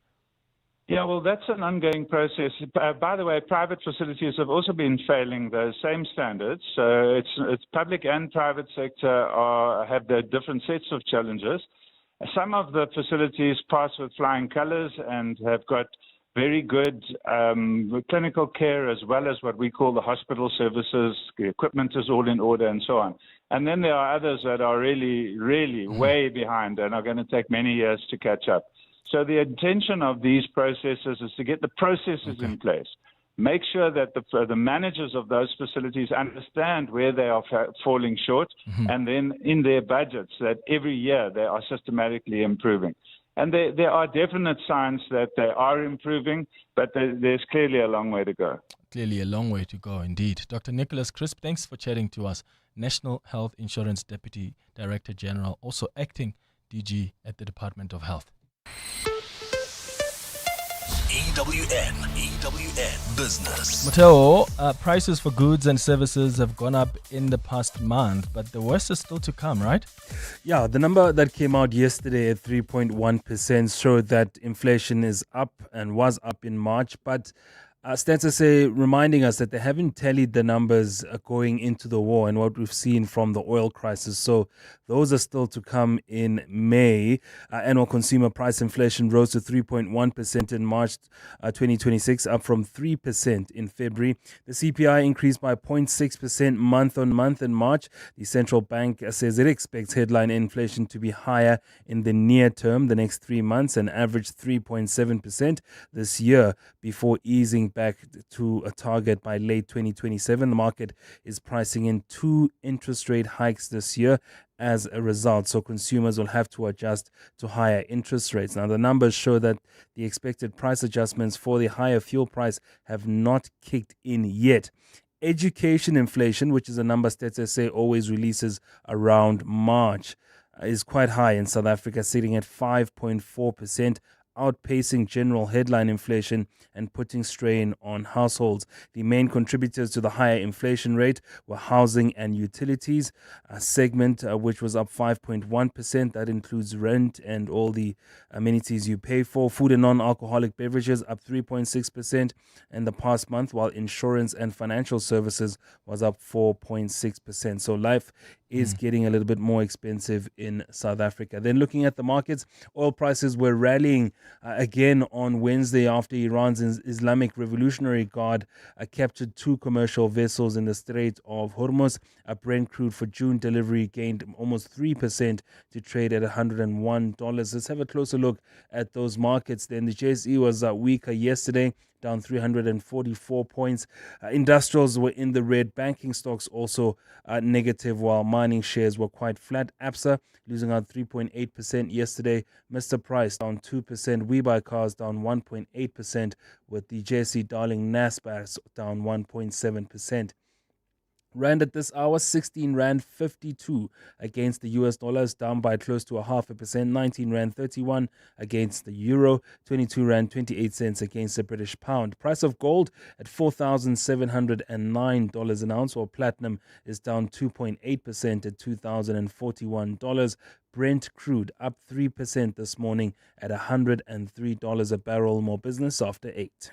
Yeah, well, that's an ongoing process. By the way, private facilities have also been failing those same standards. So it's public and private sector have their different sets of challenges. Some of the facilities pass with flying colors and have got very good clinical care, as well as what we call the hospital services. The equipment is all in order and so on. And then there are others that are really, really way behind and are going to take many years to catch up. So the intention of these processes is to get the processes in place, make sure that the managers of those facilities understand where they are falling short, and then in their budgets that every year they are systematically improving. And there are definite signs that they are improving, but there's clearly a long way to go. Clearly a long way to go indeed. Dr. Nicholas Crisp, thanks for chatting to us. National Health Insurance Deputy Director General, also acting DG at the Department of Health. EWN Business. Mateo, prices for goods and services have gone up in the past month, but the worst is still to come, right? Yeah, the number that came out yesterday at 3.1% showed that inflation is up and was up in March, but stats are reminding us that they haven't tallied the numbers going into the war and what we've seen from the oil crisis. So those are still to come in May. Annual consumer price inflation rose to 3.1% in March 2026, up from 3% in February. The CPI increased by 0.6% month on month in March. The central bank says it expects headline inflation to be higher in the near term, the next 3 months, and average 3.7% this year before easing back to a target by late 2027. The market is pricing in 2 interest rate hikes this year as a result, so consumers will have to adjust to higher interest rates. Now, the numbers show that the expected price adjustments for the higher fuel price have not kicked in yet. Education inflation, which is a number Stats SA always releases around March, is quite high in South Africa, sitting at 5.4%. Outpacing general headline inflation and putting strain on households. The main contributors to the higher inflation rate were housing and utilities, a segment which was up 5.1%. That includes rent and all the amenities you pay for. Food and non-alcoholic beverages up 3.6% in the past month, while insurance and financial services was up 4.6%. So life is getting a little bit more expensive in South Africa. Then looking at the markets, oil prices were rallying again on Wednesday after Iran's Islamic Revolutionary Guard captured 2 commercial vessels in the Strait of Hormuz. Brent crude for June delivery gained almost 3% to trade at $101. Let's have a closer look at those markets. Then the JSE was weaker yesterday, down 344 points. Industrials were in the red. Banking stocks also negative, while mining shares were quite flat. Absa losing out 3.8% yesterday. Mr. Price down 2%. We Buy Cars down 1.8%, with the JSE darling Naspers down 1.7%. Rand at this hour, 16 Rand 52 against the US dollars, down by close to 0.5%. 19 Rand 31 against the euro. 22 Rand 28 cents against the British pound. Price of gold at $4,709 an ounce, while platinum is down 2.8% at $2,041. Brent crude up 3% this morning at $103 a barrel. More business after 8.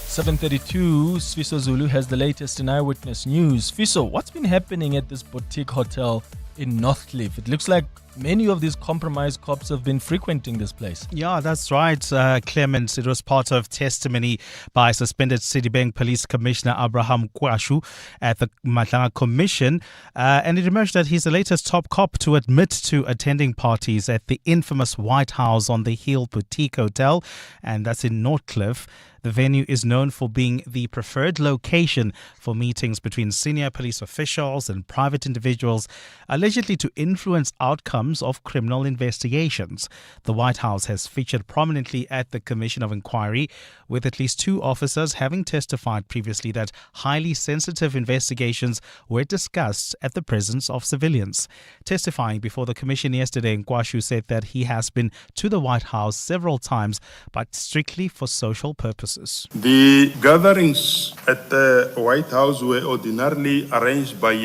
7:32, Sfiso Zulu has the latest in Eyewitness News. Sfiso, what's been happening at this boutique hotel in Northcliffe? It looks like many of these compromised cops have been frequenting this place. Yeah, that's right, Clemens. It was part of testimony by suspended Citibank Police Commissioner Abraham Kwashu at the Madlanga Commission. And it emerged that he's the latest top cop to admit to attending parties at the infamous White House on the Hill Boutique Hotel. And that's in Northcliffe. The venue is known for being the preferred location for meetings between senior police officials and private individuals, allegedly to influence outcomes of criminal investigations. The White House has featured prominently at the Commission of Inquiry, with at least 2 officers having testified previously that highly sensitive investigations were discussed at the presence of civilians. Testifying before the Commission yesterday, Nkwashu said that he has been to the White House several times, but strictly for social purposes. The gatherings at the White House were ordinarily arranged by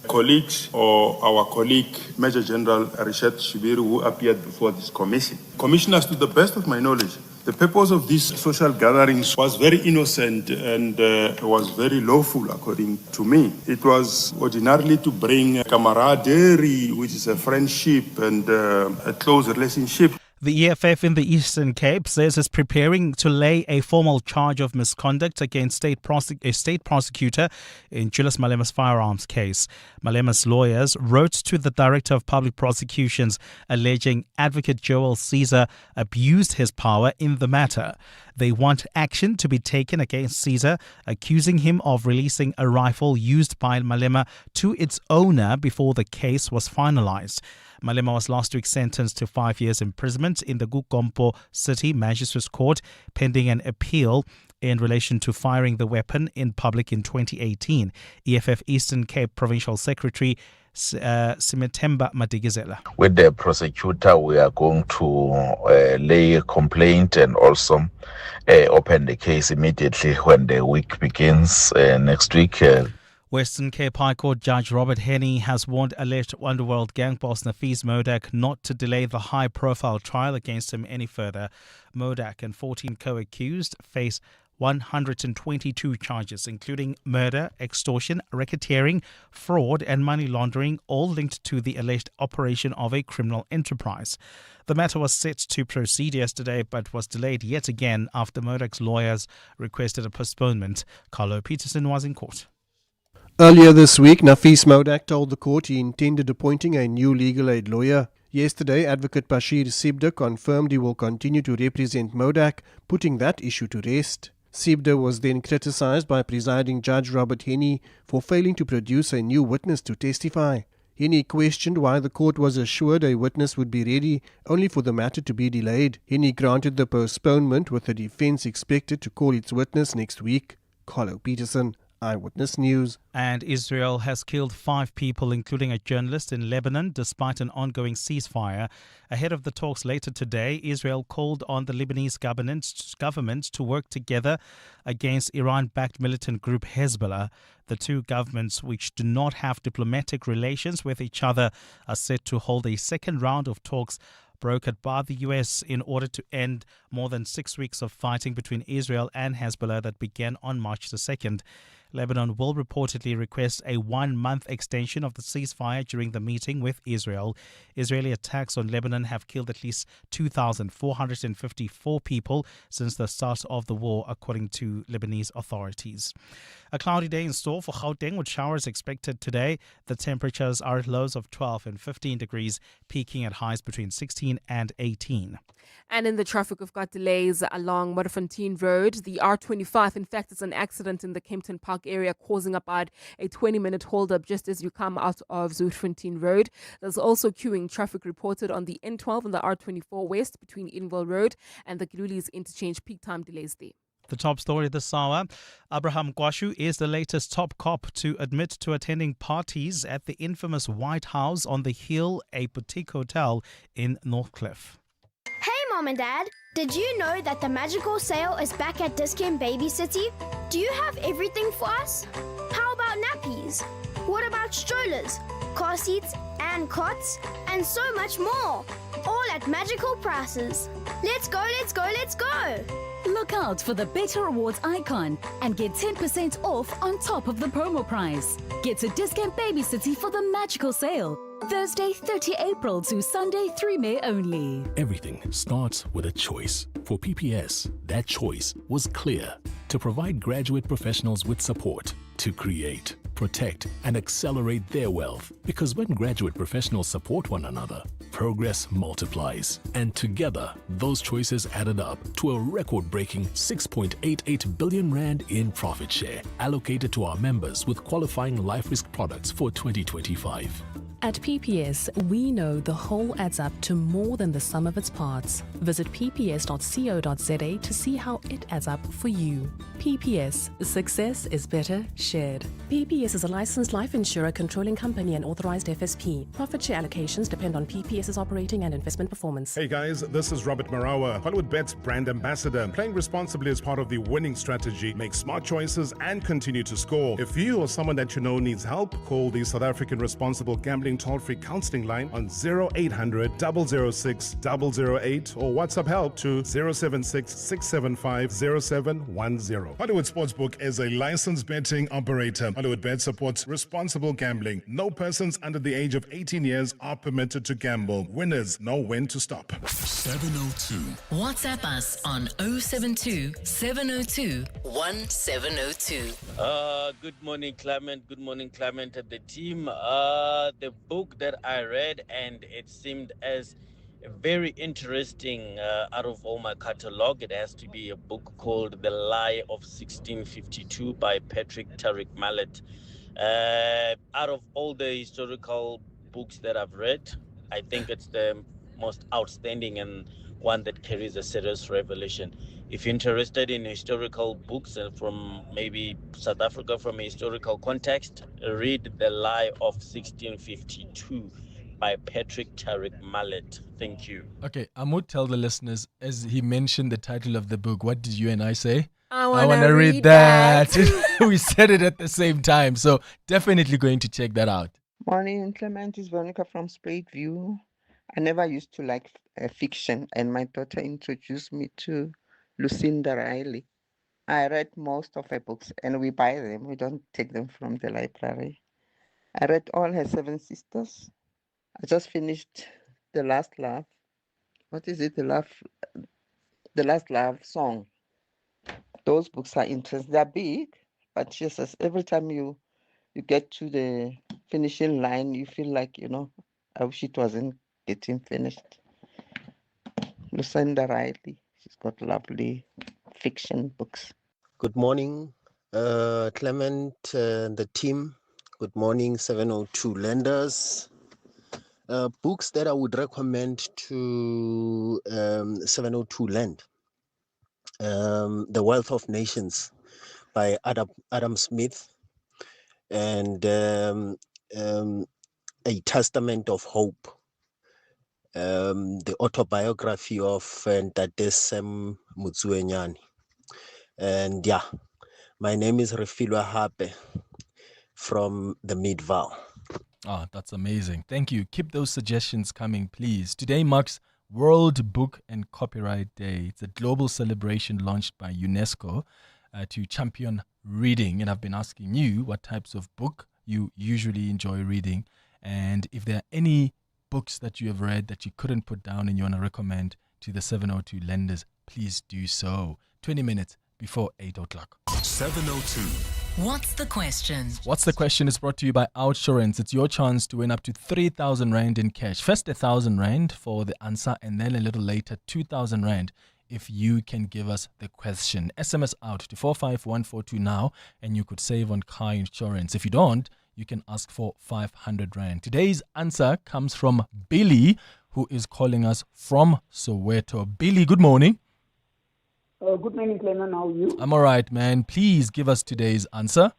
colleagues or our colleague, Major General Richard Shibiru, who appeared before this commission. Commissioners, to the best of my knowledge, the purpose of these social gatherings was very innocent and was very lawful, according to me. It was ordinarily to bring camaraderie, which is a friendship and a close relationship. The EFF in the Eastern Cape says it's preparing to lay a formal charge of misconduct against a state prosecutor in Julius Malema's firearms case. Malema's lawyers wrote to the Director of Public Prosecutions alleging Advocate Joel Caesar abused his power in the matter. They want action to be taken against Caesar, accusing him of releasing a rifle used by Malema to its owner before the case was finalized. Malema was last week sentenced to 5 years imprisonment in the Gukompo City Magistrates Court, pending an appeal in relation to firing the weapon in public in 2018. EFF Eastern Cape Provincial Secretary Simetemba Madigizela. With the prosecutor, we are going to lay a complaint and also open the case immediately when the week begins next week. Western Cape High Court Judge Robert Henney has warned alleged Underworld gang boss Nafis Modak not to delay the high-profile trial against him any further. Modak and 14 co-accused face 122 charges, including murder, extortion, racketeering, fraud and money laundering, all linked to the alleged operation of a criminal enterprise. The matter was set to proceed yesterday but was delayed yet again after Modak's lawyers requested a postponement. Carlo Peterson was in court. Earlier this week, Nafis Modak told the court he intended appointing a new legal aid lawyer. Yesterday, Advocate Bashir Sibda confirmed he will continue to represent Modak, putting that issue to rest. Sibda was then criticised by presiding Judge Robert Henney for failing to produce a new witness to testify. Henney questioned why the court was assured a witness would be ready, only for the matter to be delayed. Henney granted the postponement, with the defence expected to call its witness next week. Carlo Peterson, Eyewitness News. And Israel has killed 5 people, including a journalist, in Lebanon, despite an ongoing ceasefire. Ahead of the talks later today, Israel called on the Lebanese government to work together against Iran-backed militant group Hezbollah. The two governments, which do not have diplomatic relations with each other, are set to hold a second round of talks brokered by the U.S. in order to end more than 6 weeks of fighting between Israel and Hezbollah that began on March the 2nd. Lebanon will reportedly request a 1-month extension of the ceasefire during the meeting with Israel. Israeli attacks on Lebanon have killed at least 2,454 people since the start of the war, according to Lebanese authorities. A cloudy day in store for Gauteng, with showers expected today. The temperatures are at lows of 12 and 15 degrees, peaking at highs between 16 and 18. And in the traffic, we've got delays along Modderfontein Road. The R25, in fact, it's an accident in the Kempton Park area, causing about a 20-minute hold-up just as you come out of Zoutfontein Road. There's also queuing traffic reported on the N12 and the R24 West between Inville Road and the Giluli's interchange. Peak time delays there. The top story this hour: Abraham Kwashu is the latest top cop to admit to attending parties at the infamous White House on the Hill, a boutique hotel in Northcliffe. Hey Mom and Dad, did you know that the magical sale is back at Discount Baby City? Do you have everything for us? How about nappies? What about strollers, car seats and cots, and so much more? All at magical prices. Let's go, let's go, let's go! Look out for the Better Rewards icon and get 10% off on top of the promo price. Get to Discount Baby City for the magical sale. Thursday 30 April to Sunday 3 May only. Everything starts with a choice. For PPS, that choice was clear: to provide graduate professionals with support to create, protect, and accelerate their wealth. Because when graduate professionals support one another, progress multiplies. And together, those choices added up to a record-breaking 6.88 billion rand in profit share allocated to our members with qualifying life risk products for 2025. At PPS, we know the whole adds up to more than the sum of its parts. Visit pps.co.za to see how it adds up for you. PPS, success is better shared. PPS is a licensed life insurer, controlling company and authorized FSP. Profit share allocations depend on PPS's operating and investment performance. Hey guys, this is Robert Marawa, Hollywood Bet's brand ambassador. Playing responsibly is part of the winning strategy. Make smart choices and continue to score. If you or someone that you know needs help, call the South African Responsible Gambling toll-free counseling line on 0800 006 008 or WhatsApp help to 076 675 0710. Hollywood Sportsbook is a licensed betting operator. Hollywood Bet supports responsible gambling. No persons under the age of 18 years are permitted to gamble. Winners know when to stop. 702. WhatsApp us on 072 702 1702. Good morning, Clement. Good morning, Clement and the team. The book that I read, and it seemed as very interesting out of all my catalog. It has to be a book called The Lie of 1652 by Patrick Tariq Mallet. Out of all the historical books that I've read, I think it's the most outstanding and one that carries a serious revelation. If you're interested in historical books and from maybe South Africa from a historical context, read The Lie of 1652 by Patrick Tariq Mallet. Thank you. Okay, I would tell the listeners, as he mentioned the title of the book, what did you and I say? I want to read that. We said it at the same time, so definitely going to check that out. Morning, Clement. Is Veronica from Spruit View. I never used to like fiction, and my daughter introduced me to Lucinda Riley. I read most of her books, and we buy them. We don't take them from the library. I read all her 7 sisters. I just finished The Last Love. What is it? The Last Love song. Those books are interesting. They're big, but Jesus, every time you get to the finishing line, you feel like, I wish it wasn't getting finished. Lucinda Riley, she's got lovely fiction books. Good morning, Clement and the team. Good morning, 702 lenders. Books that I would recommend to 702 Lend. The Wealth of Nations by Adam Smith, and A Testament of Hope, the autobiography of Ntate Sam Mutsuenyane. And yeah, my name is Refilwa Hape from the Midval. Ah, that's amazing. Thank you. Keep those suggestions coming, please. Today marks World Book and Copyright Day. It's a global celebration launched by UNESCO to champion reading. And I've been asking you what types of book you usually enjoy reading. And if there are any books that you have read that you couldn't put down and you want to recommend to the 702 lenders, please do so. 20 minutes before 8 o'clock. 702. What's the question? What's the question is brought to you by Outsurance. It's your chance to win up to 3,000 Rand in cash. First 1,000 Rand for the answer, and then a little later 2,000 Rand if you can give us the question. SMS out to 45142 now, and you could save on car insurance. If you don't, you can ask for 500 Rand. Today's answer comes from Billy, who is calling us from Soweto. Billy, good morning. Good morning, Clement. How are you? I'm all right, man. Please give us today's answer.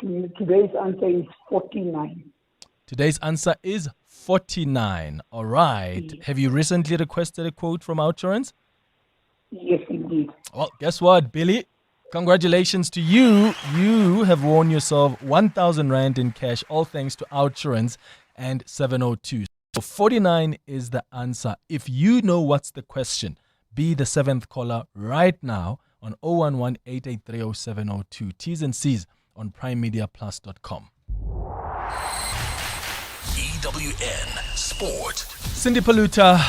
Today's answer is 49. Today's answer is 49. All right. Yes. Have you recently requested a quote from Outsurance? Yes, indeed. Well, guess what, Billy? Congratulations to you. You have won yourself 1,000 Rand in cash, all thanks to Outsurance and 702. So 49 is the answer. If you know what's the question, be the seventh caller right now on 011-883-0702. T's and C's on primemediaplus.com. EWN Sport. Cindy Paluta,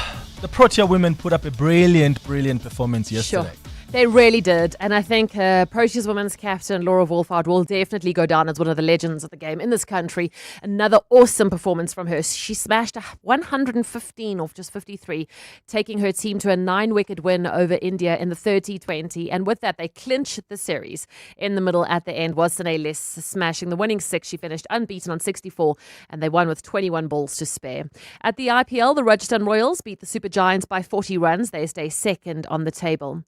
the Protea women put up a brilliant performance yesterday. Sure. They really did. And I think Proteas women's captain Laura Wolfhard will definitely go down as one of the legends of the game in this country. Another awesome performance from her. She smashed 115 off just 53, taking her team to a 9-wicket win over India in the 30-20. And with that, they clinched the series. In the middle at the end was Sine Les smashing the winning 6. She finished unbeaten on 64, and they won with 21 balls to spare. At the IPL, the Rajasthan Royals beat the Super Giants by 40 runs. They stay second on the table.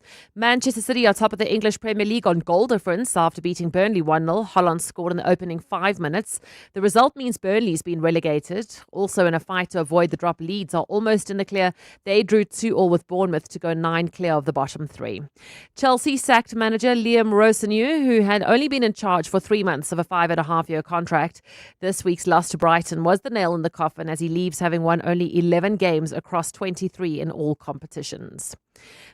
Manchester City are top of the English Premier League on goal difference after beating Burnley 1-0. Holland scored in the opening 5 minutes. The result means Burnley's been relegated. Also in a fight to avoid the drop, Leeds are almost in the clear. They drew 2-2 with Bournemouth to go 9 clear of the bottom 3. Chelsea sacked manager Liam Rossinier, who had only been in charge for 3 months of a 5.5-year contract. This week's loss to Brighton was the nail in the coffin as he leaves having won only 11 games across 23 in all competitions.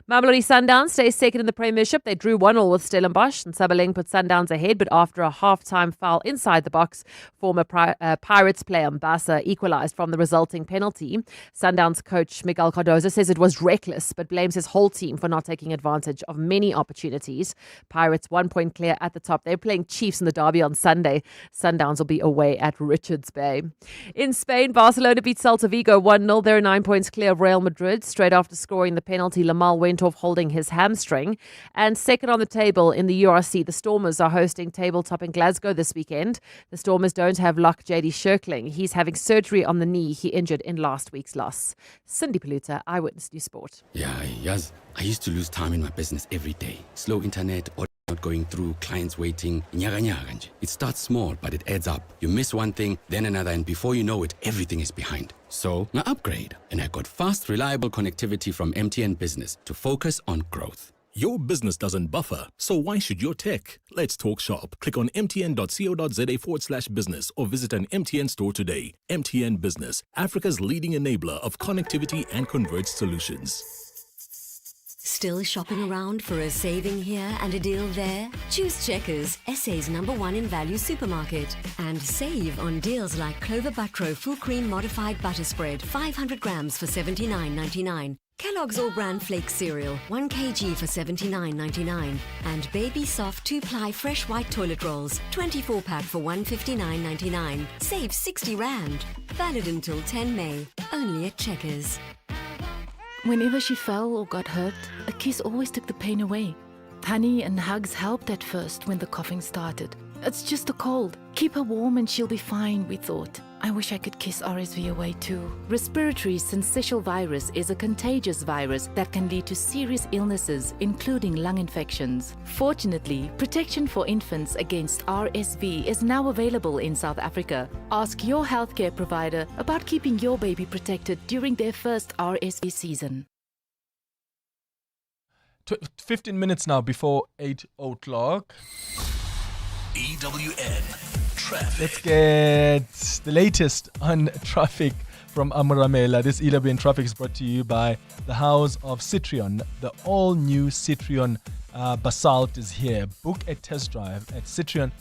Mamelodi Sundowns stay second in the Premiership. They drew 1-1 with Stellenbosch, and Sabaleng put Sundowns ahead, but after a half-time foul inside the box, former Pirates player Mbasa equalised from the resulting penalty. Sundowns coach Miguel Cardozo says it was reckless, but blames his whole team for not taking advantage of many opportunities. Pirates 1 point clear at the top. They're playing Chiefs in the derby on Sunday. Sundowns will be away at Richards Bay. In Spain, Barcelona beat Celta Vigo 1-0. They're 9 points clear of Real Madrid. Straight after scoring the penalty, Lamal went off holding his hamstring. And second on the table in the URC, the Stormers are hosting tabletop in Glasgow this weekend. The Stormers don't have lock JD Shirkling. He's having surgery on the knee he injured in last week's loss. Cindy Paluta, Eyewitness News Sport. Yeah, yes. I used to lose time in my business every day. Slow internet, or not going through, clients waiting. It starts small, but it adds up. You miss one thing, then another, and before you know it, everything is behind. So, now upgrade. And I got fast, reliable connectivity from MTN Business to focus on growth. Your business doesn't buffer, so why should your tech? Let's talk shop. Click on mtn.co.za/business or visit an MTN store today. MTN Business, Africa's leading enabler of connectivity and converged solutions. Still shopping around for a saving here and a deal there? Choose Checkers, SA's #1 in value supermarket. And save on deals like Clover Butro Full Cream Modified Butter Spread, 500 grams for $79.99. Kellogg's All Bran Flake Cereal, 1 kg for $79.99. And Baby Soft 2-ply fresh white toilet rolls, 24-pack for $159.99. Save 60 Rand. Valid until 10 May. Only at Checkers. Whenever she fell or got hurt, a kiss always took the pain away. Honey and hugs helped at first when the coughing started. It's just a cold. Keep her warm and she'll be fine, we thought. I wish I could kiss RSV away too. Respiratory syncytial virus is a contagious virus that can lead to serious illnesses, including lung infections. Fortunately, protection for infants against RSV is now available in South Africa. Ask your healthcare provider about keeping your baby protected during their first RSV season. 15 minutes now before 8 o'clock. EWN Traffic. Let's get the latest on traffic from Amuramela. This EWN Traffic is brought to you by the House of Citrion. The all-new Citrion Basalt is here. Book a test drive at citrion.co.za.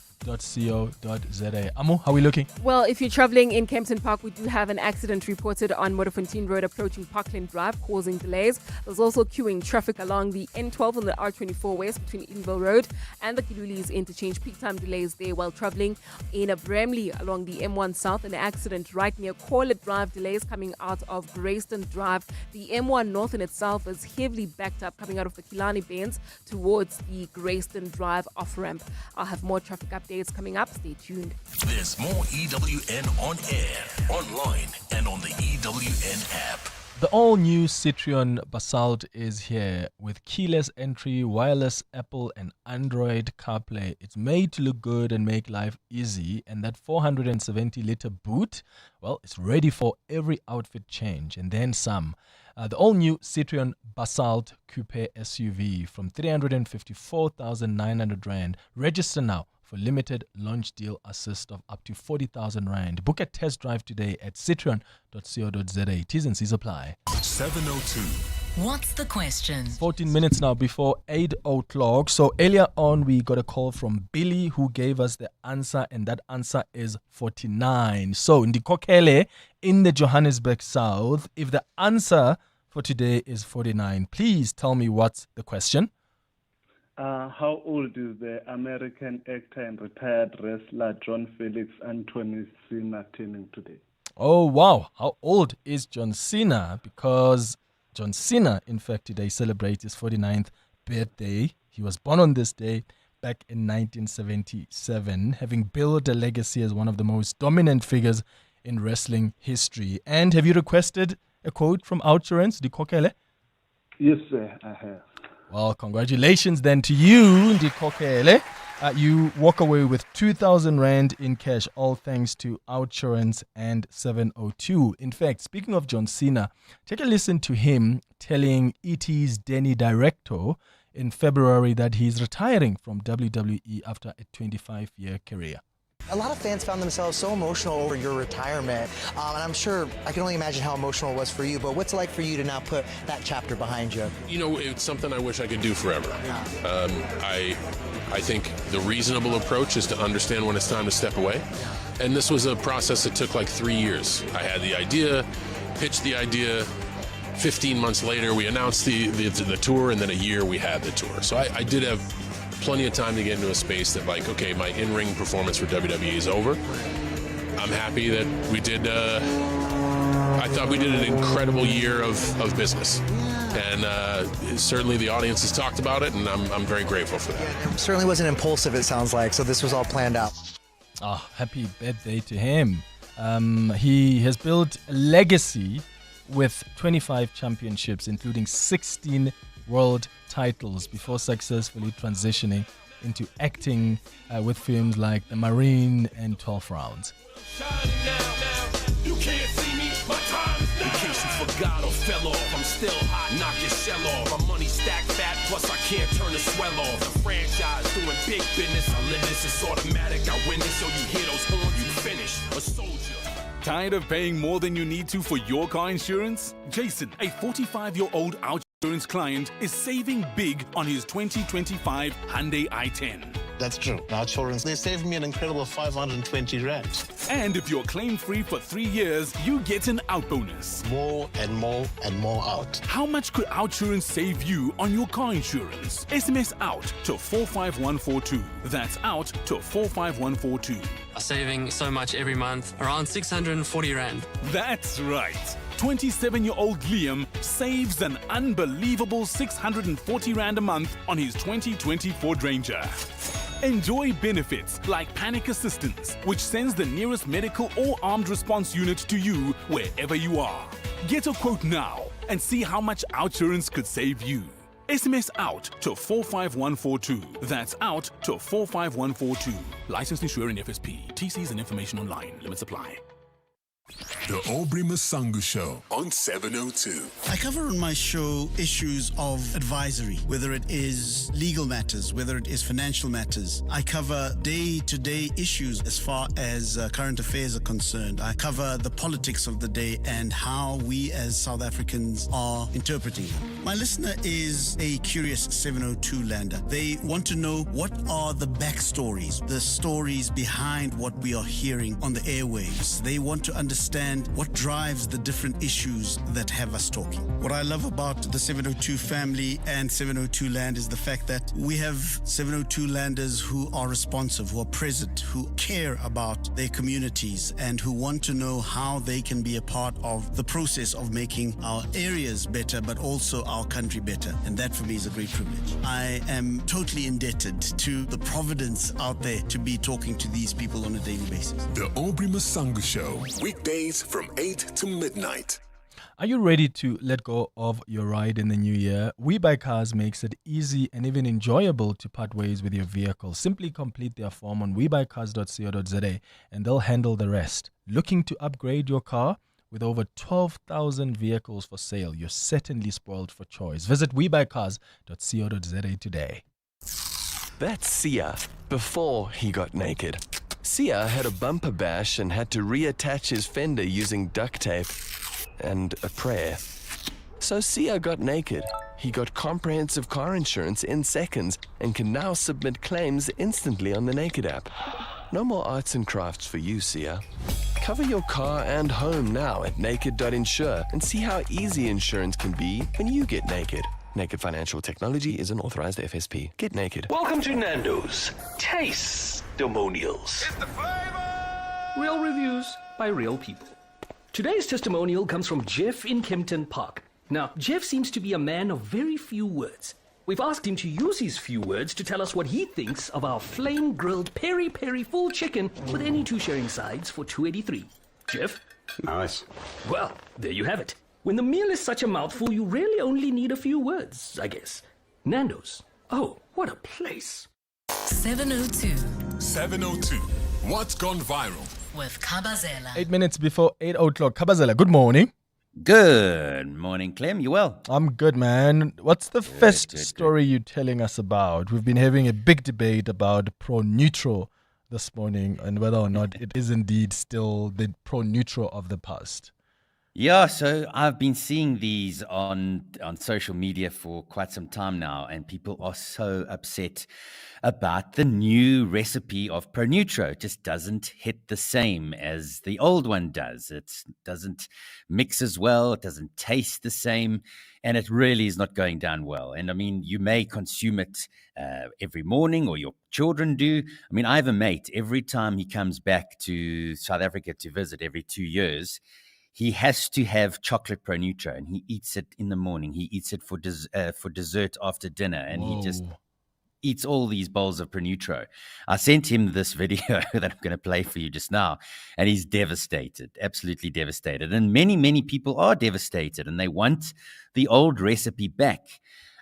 Amu, how are we looking? Well, if you're traveling in Kempton Park, we do have an accident reported on Motorfontein Road approaching Parkland Drive, causing delays. There's also queuing traffic along the N12 and the R74 West between Edenville Road and the Kilulis interchange. Peak time delays there while traveling in Bramley along the M1 South. An accident right near Corlett Drive. Delays coming out of Grayston Drive. The M1 North in itself is heavily backed up coming out of the Kilani Bends towards the Grayston Drive off-ramp. I'll have more traffic updates coming up. Stay tuned. There's more EWN on air, online, and on the EWN app. The all-new Citrion Basalt is here with keyless entry, wireless Apple and Android CarPlay. It's made to look good and make life easy. And that 470-litre boot, well, it's ready for every outfit change and then some. The all-new Citrion Basalt Coupe SUV from 354,900 Rand. Register now for limited launch deal assist of up to 40,000 Rand. Book a test drive today at citrion.co.za. T's and C's apply. 702. What's the question? 14 minutes now before 8 o'clock. So earlier on, we got a call from Billy who gave us the answer, and that answer is 49. So in the Kokele, in the Johannesburg South, if the answer for today is 49, please tell me what's the question. How old is the American actor and retired wrestler John Felix Anthony Cena turning today? Oh, wow. How old is John Cena? Because John Cena, in fact, today celebrates his 49th birthday. He was born on this day back in 1977, having built a legacy as one of the most dominant figures in wrestling history. And have you requested a quote from Outsurance, Dikokele? Yes, sir, I have. Well, congratulations then to you, Ndikokele. You walk away with 2,000 Rand in cash, all thanks to Outsurance and 702. In fact, speaking of John Cena, take a listen to him telling ET's Danny Director in February that he's retiring from WWE after a 25-year career. A lot of fans found themselves so emotional over your retirement, and I'm sure, I can only imagine how emotional it was for you, but what's it like for you to now put that chapter behind you? You know, it's something I wish I could do forever. I think the reasonable approach is to understand when it's time to step away, and this was a process that took like 3 years. I had the idea, pitched the idea, 15 months later we announced the tour, and then a year we had the tour. So I did have plenty of time to get into a space that, like, okay, my in-ring performance for WWE is over. I'm happy that we did, I thought we did an incredible year of business. And certainly the audience has talked about it, and I'm very grateful for that. Yeah, it certainly wasn't impulsive, it sounds like, so this was all planned out. Oh, happy birthday to him. He has built a legacy with 25 championships, including 16 world titles before successfully transitioning into acting with films like The Marine and 12 Rounds. You can't see me, my time is now. In case you forgot or fell off, I'm still hot, knock your shell off. My money stacked fat, plus I can't turn the swell off. The franchise doing big business, I live this, it's automatic. I win this, so you hear those horns, you finish. A soldier. Tired of paying more than you need to for your car insurance? Jason, a 45-year-old insurance client, is saving big on his 2025 Hyundai i10. That's true. Now, children, they saved me an incredible 520 rand. And if you're claim-free for 3 years, you get an out bonus. More and more and more out. How much could OutSurance save you on your car insurance? SMS out to 45142. That's out to 45142. Saving so much every month, around 640 Rand. That's right. 27-year-old Liam saves an unbelievable 640 Rand a month on his 2020 Ford Ranger. Enjoy benefits like panic assistance, which sends the nearest medical or armed response unit to you wherever you are. Get a quote now and see how much OutSurance could save you. SMS out to 45142. That's out to 45142. Licensed insurer in FSP. TCs and information online. Limits apply. The Aubrey Masangu Show on 702. I cover on my show issues of advisory, whether it is legal matters, whether it is financial matters. I cover day-to-day issues as far as current affairs are concerned. I cover the politics of the day and how we as South Africans are interpreting them. My listener is a curious 702 lander. They want to know what are the backstories, the stories behind what we are hearing on the airwaves. They want to understand what drives the different issues that have us talking. What I love about the 702 family and 702 Land is the fact that we have 702 landers who are responsive, who are present, who care about their communities and who want to know how they can be a part of the process of making our areas better, but also our country better. And that for me is a great privilege. I am totally indebted to the providence out there to be talking to these people on a daily basis. The Aubrey Masangu Show, weekdays from 8 to midnight. Are you ready to let go of your ride in the new year? We Buy Cars makes it easy and even enjoyable to part ways with your vehicle. Simply complete their form on webuycars.co.za and they'll handle the rest. Looking to upgrade your car? With over 12,000 vehicles for sale, you're certainly spoiled for choice. Visit webuycars.co.za today. That's Sia before he got naked. Sia had a bumper bash and had to reattach his fender using duct tape and a prayer. So Sia got naked. He got comprehensive car insurance in seconds and can now submit claims instantly on the Naked app. No more arts and crafts for you, Sia. Cover your car and home now at naked.insure and see how easy insurance can be when you get naked. Naked Financial Technology is an authorized FSP. Get naked. Welcome to Nando's Testimonials. Real reviews by real people. Today's testimonial comes from Jeff in Kempton Park. Now, Jeff seems to be a man of very few words. We've asked him to use his few words to tell us what he thinks of our flame-grilled peri-peri full chicken with any two sharing sides for $2.83. Jeff? Nice. Well, there you have it. When the meal is such a mouthful, you really only need a few words, I guess. Nando's. Oh, what a place. 702. 702. What's gone viral? With Kabazela. 8 minutes before 8 o'clock. Kabazela, good morning. Good morning, Clem. You well? I'm good, man. What's the first story you're telling us about? We've been having a big debate about pro-neutral this morning and whether or not it is indeed still the pro-neutral of the past. Yeah, so I've been seeing these on social media for quite some time now, and people are so upset about the new recipe of Pro-Nutro. It just doesn't hit the same as the old one does. It doesn't mix as well. It doesn't taste the same, and it really is not going down well. And I mean, you may consume it every morning, or your children do. I mean, I have a mate, every time he comes back to South Africa to visit every 2 years, he has to have chocolate Pro-Nutro, and he eats it in the morning. He eats it for dessert after dinner, and he just eats all these bowls of Pro-Nutro. I sent him this video that I'm going to play for you just now, and he's devastated, absolutely devastated. And many, many people are devastated, and they want the old recipe back.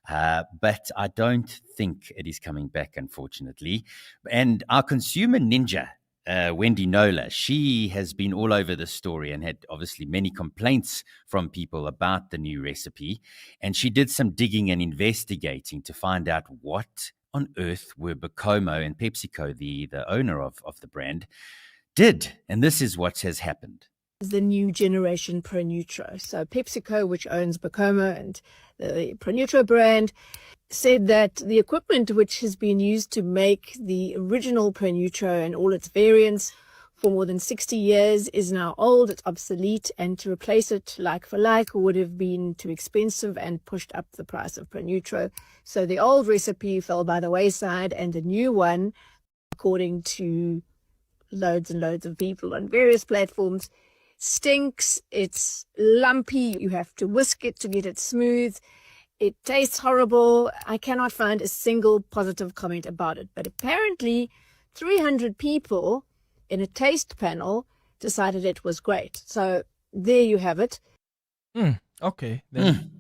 But I don't think it is coming back, unfortunately. And our consumer ninja, Wendy Nola, she has been all over the story and had obviously many complaints from people about the new recipe. And she did some digging and investigating to find out what on earth were Bacomo and PepsiCo, the owner of the brand, did. And this is what has happened. the new generation ProNutro. So PepsiCo, which owns Bacoma and the ProNutro brand, said that the equipment which has been used to make the original ProNutro and all its variants for more than 60 years is now old, it's obsolete, and to replace it like for like would have been too expensive and pushed up the price of ProNutro. So the old recipe fell by the wayside, and the new one, according to loads and loads of people on various platforms, stinks, it's lumpy, you have to whisk it to get it smooth, it tastes horrible. I cannot find a single positive comment about it. But apparently 300 people in a taste panel decided it was great. So there you have it. Okay. Then.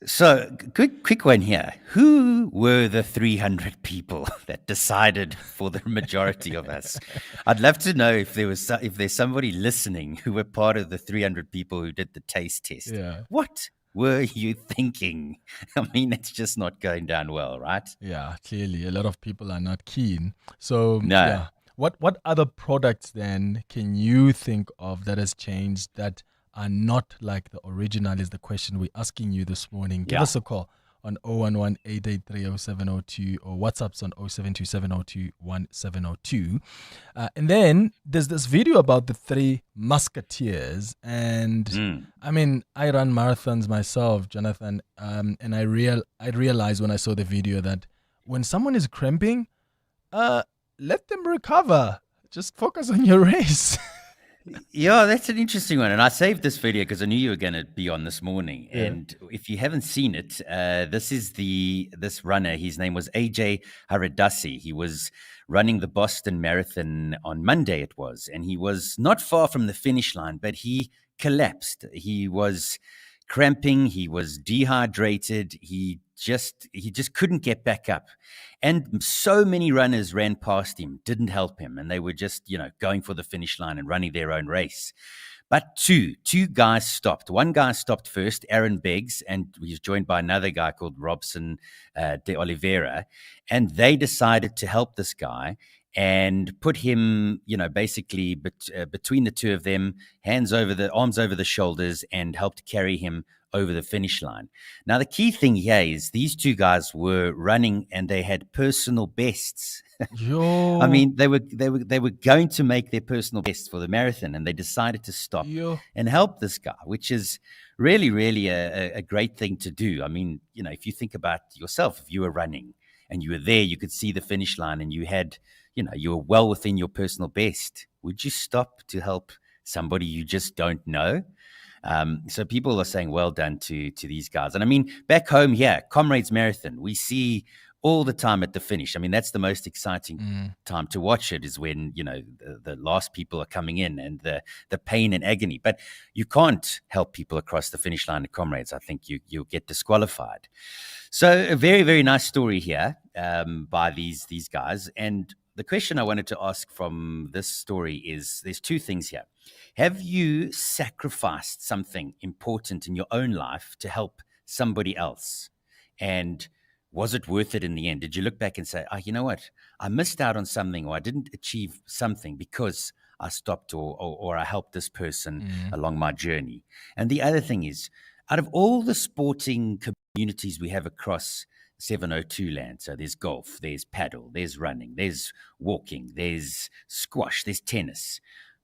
So, quick one here. Who were the 300 people that decided for the majority of us? I'd love to know if there's somebody listening who were part of the 300 people who did the taste test. Yeah. What were you thinking? I mean, it's just not going down well, right? Yeah, clearly a lot of people are not keen. So, No. yeah. What other products then can you think of that has changed that are not like the original is the question we're asking you this morning. Give us a call on 011-883-0702 or WhatsApp's on 0727021702. And then there's this video about the three musketeers. And I mean, I run marathons myself, Jonathan, and I realized when I saw the video that when someone is cramping, let them recover. Just focus on your race. Yeah, that's an interesting one. And I saved this video because I knew you were going to be on this morning. Yeah. And if you haven't seen it, this is this runner. His name was AJ Haradasi. He was running the Boston Marathon on Monday, it was. And he was not far from the finish line, but he collapsed. He was cramping. He was dehydrated. He just couldn't get back up. And so many runners ran past him, didn't help him. And they were just, going for the finish line and running their own race. But two guys stopped. One guy stopped first, Aaron Beggs, and he was joined by another guy called Robson de Oliveira. And they decided to help this guy and put him, basically between the two of them, arms over the shoulders, and helped carry him over the finish line. Now, the key thing here is these two guys were running and they had personal bests. Yo. I mean, they were going to make their personal bests for the marathon, and they decided to stop and help this guy, which is really, really a great thing to do. I mean, if you think about yourself, if you were running and you were there, you could see the finish line and you had, you were well within your personal best. Would you stop to help somebody you just don't know? So people are saying well done to these guys. And I mean, back home here, Comrades Marathon, we see all the time at the finish. I mean, that's the most exciting time to watch it, is when, the last people are coming in and the pain and agony. But you can't help people across the finish line at Comrades. I think you'll get disqualified. So a very, very nice story here by these guys. And the question I wanted to ask from this story is, there's two things here. Have you sacrificed something important in your own life to help somebody else? And was it worth it in the end? Did you look back and say, you know what? I missed out on something, or I didn't achieve something because I stopped or I helped this person along my journey. And the other thing is, out of all the sporting communities we have across 702 land, so there's golf, there's paddle, there's running, there's walking, there's squash, there's tennis.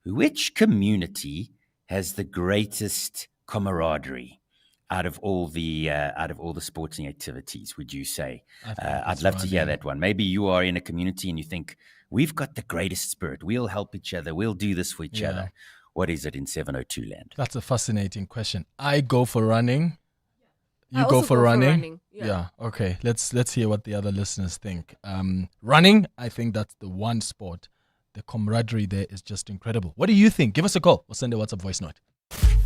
Which community has the greatest camaraderie out of all the sporting activities, would you say? I'd love to hear that one. Maybe you are in a community and you think, we've got the greatest spirit. We'll help each other. We'll do this for each other. What is it in 702 land? That's a fascinating question. I go for running. You I go also for go for running? running, yeah. Okay. Let's hear what the other listeners think. Running, I think that's the one sport. The camaraderie there is just incredible. What do you think? Give us a call or send a WhatsApp voice note.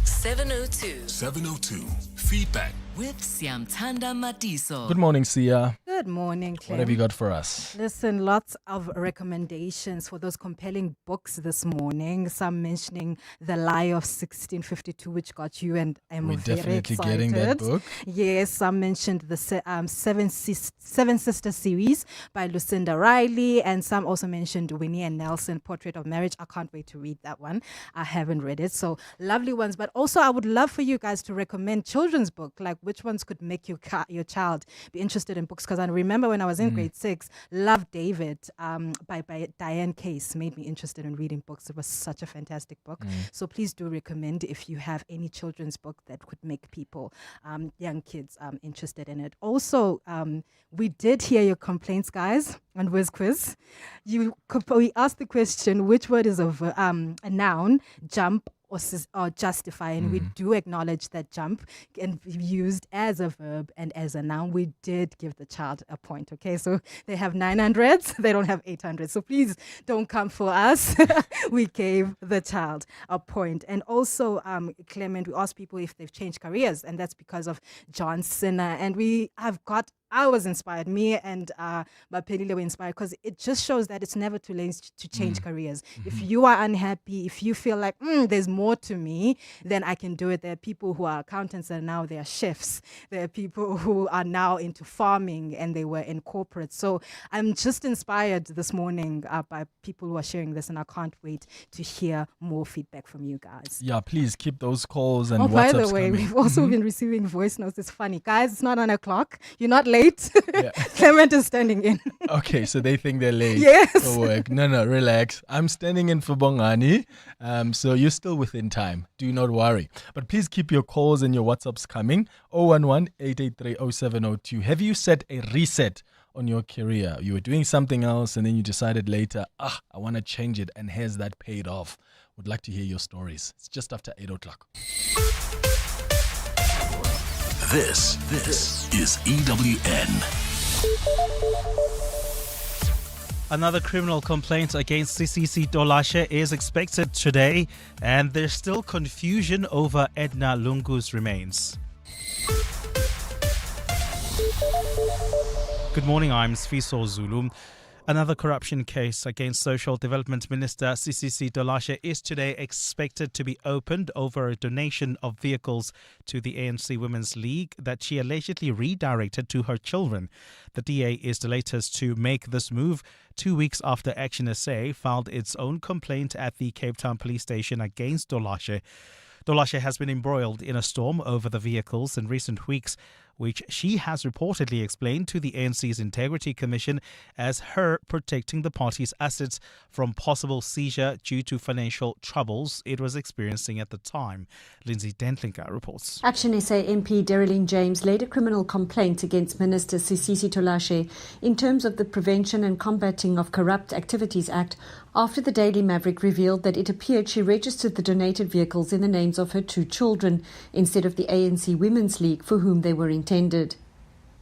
702. 702. Feedback. With Siamtanda Matiso. Good morning, Sia. Good Good morning, Clem. What have you got for us? Listen, lots of recommendations for those compelling books this morning. Some mentioning The Lie of 1652, which got you and I'm We're very definitely excited. getting that book. Yes, some mentioned the Seven Sisters series by Lucinda Riley, and some also mentioned Winnie and Nelson, Portrait of Marriage. I can't wait to read that one. I haven't read it. So lovely ones. But also I would love for you guys to recommend children's book, like which ones could make your child be interested in books. Because I remember when I was in grade 6, Love David by Diane Case made me interested in reading books. It was such a fantastic book. So please do recommend if you have any children's book that could make people, young kids, interested in it. Also, we did hear your complaints, guys, on Whiz Quiz. We asked the question, which word is a noun, jump, or justify, and we do acknowledge that jump can be used as a verb and as a noun. We did give the child a point, okay? So they have 900s, they don't have 800. So please don't come for us. We gave the child a point. And also, Clement, we asked people if they've changed careers, and that's because of John Cena. And I was inspired. Me and Bapelile were inspired because it just shows that it's never too late to change careers. If you are unhappy, if you feel like there's more to me, then I can do it. There are people who are accountants and now they are chefs. There are people who are now into farming and they were in corporate. So I'm just inspired this morning by people who are sharing this, and I can't wait to hear more feedback from you guys. Yeah, please keep those calls and WhatsApps by the way, coming. we've also been receiving voice notes. It's funny. Guys, it's not 9 o'clock. You're not late. Clement is standing in. Okay, so they think they're late Yes. for work. No, relax. I'm standing in for Bongani, so you're still within time. Do not worry. But please keep your calls and your WhatsApps coming. 011-883-0702. Have you set a reset on your career? You were doing something else and then you decided later, I want to change it, and has that paid off? Would like to hear your stories. It's just after 8 o'clock. This is EWN. Another criminal complaint against CCC Dolashe is expected today, and there's still confusion over Edna Lungu's remains. Good morning, I'm Sfiso Zulu. Another corruption case against Social Development Minister CCC Dolashe is today expected to be opened over a donation of vehicles to the ANC Women's League that she allegedly redirected to her children. The DA is the latest to make this move 2 weeks after Action SA filed its own complaint at the Cape Town police station against Dolashe. Dolashe has been embroiled in a storm over the vehicles in recent weeks, which she has reportedly explained to the ANC's Integrity Commission as her protecting the party's assets from possible seizure due to financial troubles it was experiencing at the time. Lindsay Dentlinga reports. Action SA MP Derrylene James laid a criminal complaint against Minister Sisisi Dolashe in terms of the Prevention and Combating of Corrupt Activities Act after the Daily Maverick revealed that it appeared she registered the donated vehicles in the names of her 2 children instead of the ANC Women's League for whom they were intended.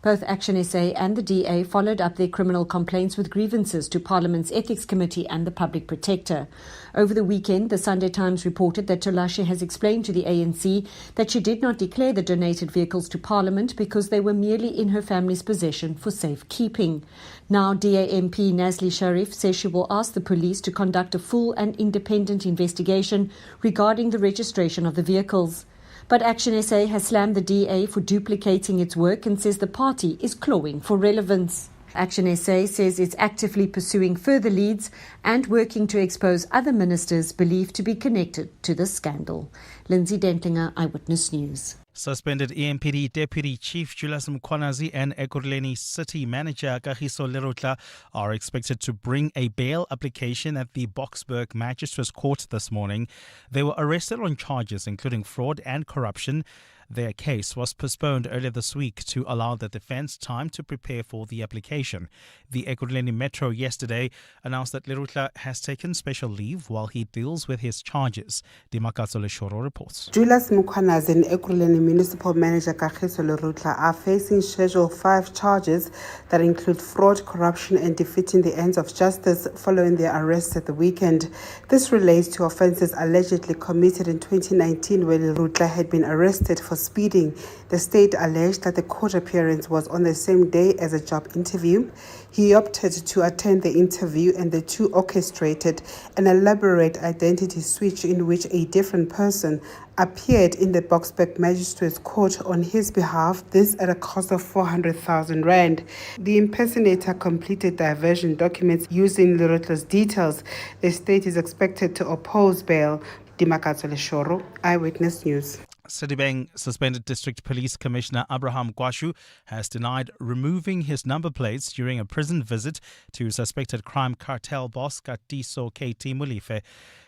Both Action SA and the DA followed up their criminal complaints with grievances to Parliament's Ethics Committee and the Public Protector. Over the weekend, the Sunday Times reported that Dolashe has explained to the ANC that she did not declare the donated vehicles to Parliament because they were merely in her family's possession for safekeeping. Now, DA MP Nazli Sharif says she will ask the police to conduct a full and independent investigation regarding the registration of the vehicles. But Action SA has slammed the DA for duplicating its work and says the party is clawing for relevance. Action SA says it's actively pursuing further leads and working to expose other ministers believed to be connected to the scandal. Lindsay Dentlinger, Eyewitness News. Suspended EMPD Deputy Chief Julius Mkhwanazi and Ekurhuleni City Manager Kagiso Lerutla are expected to bring a bail application at the Boksburg Magistrates Court this morning. They were arrested on charges including fraud and corruption. Their case was postponed earlier this week to allow the defense time to prepare for the application. The Ekurhuleni Metro yesterday announced that Lerutla has taken special leave while he deals with his charges. Dimakatso Leshoro reports. Julius Mkhwanazi and Ekurhuleni Municipal Manager Kagiso Lerutla are facing Schedule 5 charges that include fraud, corruption and defeating the ends of justice following their arrests at the weekend. This relates to offences allegedly committed in 2019 when Lerutla had been arrested for speeding. The state alleged that the court appearance was on the same day as a job interview. He opted to attend the interview, and the two orchestrated an elaborate identity switch in which a different person appeared in the Boksburg Magistrates Court on his behalf, this at a cost of 400,000 rand. The impersonator completed diversion documents using Lorotlo's details. The state is expected to oppose bail. Dimakatso Leshoro, Eyewitness News. Sedibeng Suspended District Police Commissioner Abraham Kwashu has denied removing his number plates during a prison visit to suspected crime cartel boss Katiso KT Molefe.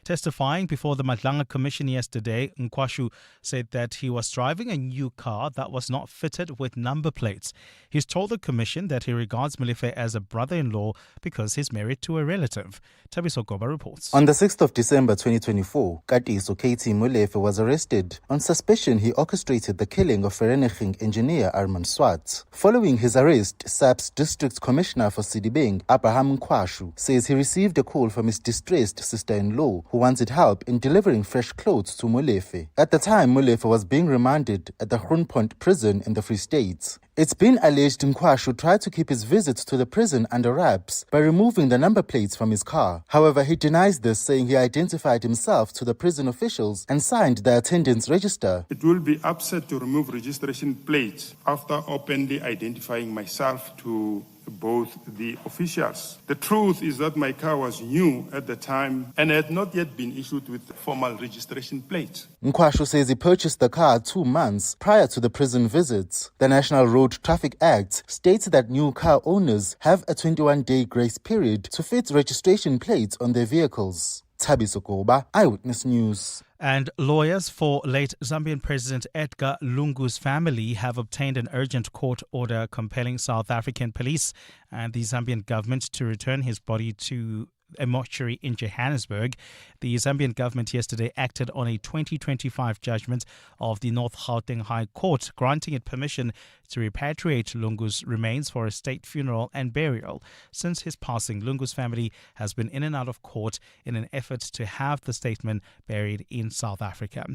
Testifying before the Madlanga Commission yesterday, Nkwashu said that he was driving a new car that was not fitted with number plates. He's told the commission that he regards Molefe as a brother-in-law because he's married to a relative. Tabiso Goba reports. On the 6th of December 2024, Katiso KT Molefe was arrested on suspicion he orchestrated the killing of Vereniging engineer Armand Swart. Following his arrest, SAP's District Commissioner for Sedibeng, Abraham Nkwashu, says he received a call from his distressed sister-in-law who wanted help in delivering fresh clothes to Molefe. At the time, Molefe was being remanded at the Groenpoint prison in the Free State. It's been alleged Nkwashu tried to keep his visits to the prison under wraps by removing the number plates from his car. However, he denies this, saying he identified himself to the prison officials and signed the attendance register. It will be upset to remove registration plates after openly identifying myself to both the officials. The truth is that my car was new at the time and had not yet been issued with formal registration plates. Nkwashu says he purchased the car 2 months prior to the prison visits. The National Road Traffic Act states that new car owners have a 21-day grace period to fit registration plates on their vehicles. Tabiso Goba, Eyewitness News. And lawyers for late Zambian President Edgar Lungu's family have obtained an urgent court order compelling South African police and the Zambian government to return his body to a mortuary in Johannesburg. The Zambian government yesterday acted on a 2025 judgment of the North Gauteng High Court, granting it permission to repatriate Lungu's remains for a state funeral and burial. Since his passing, Lungu's family has been in and out of court in an effort to have the statesman buried in South Africa.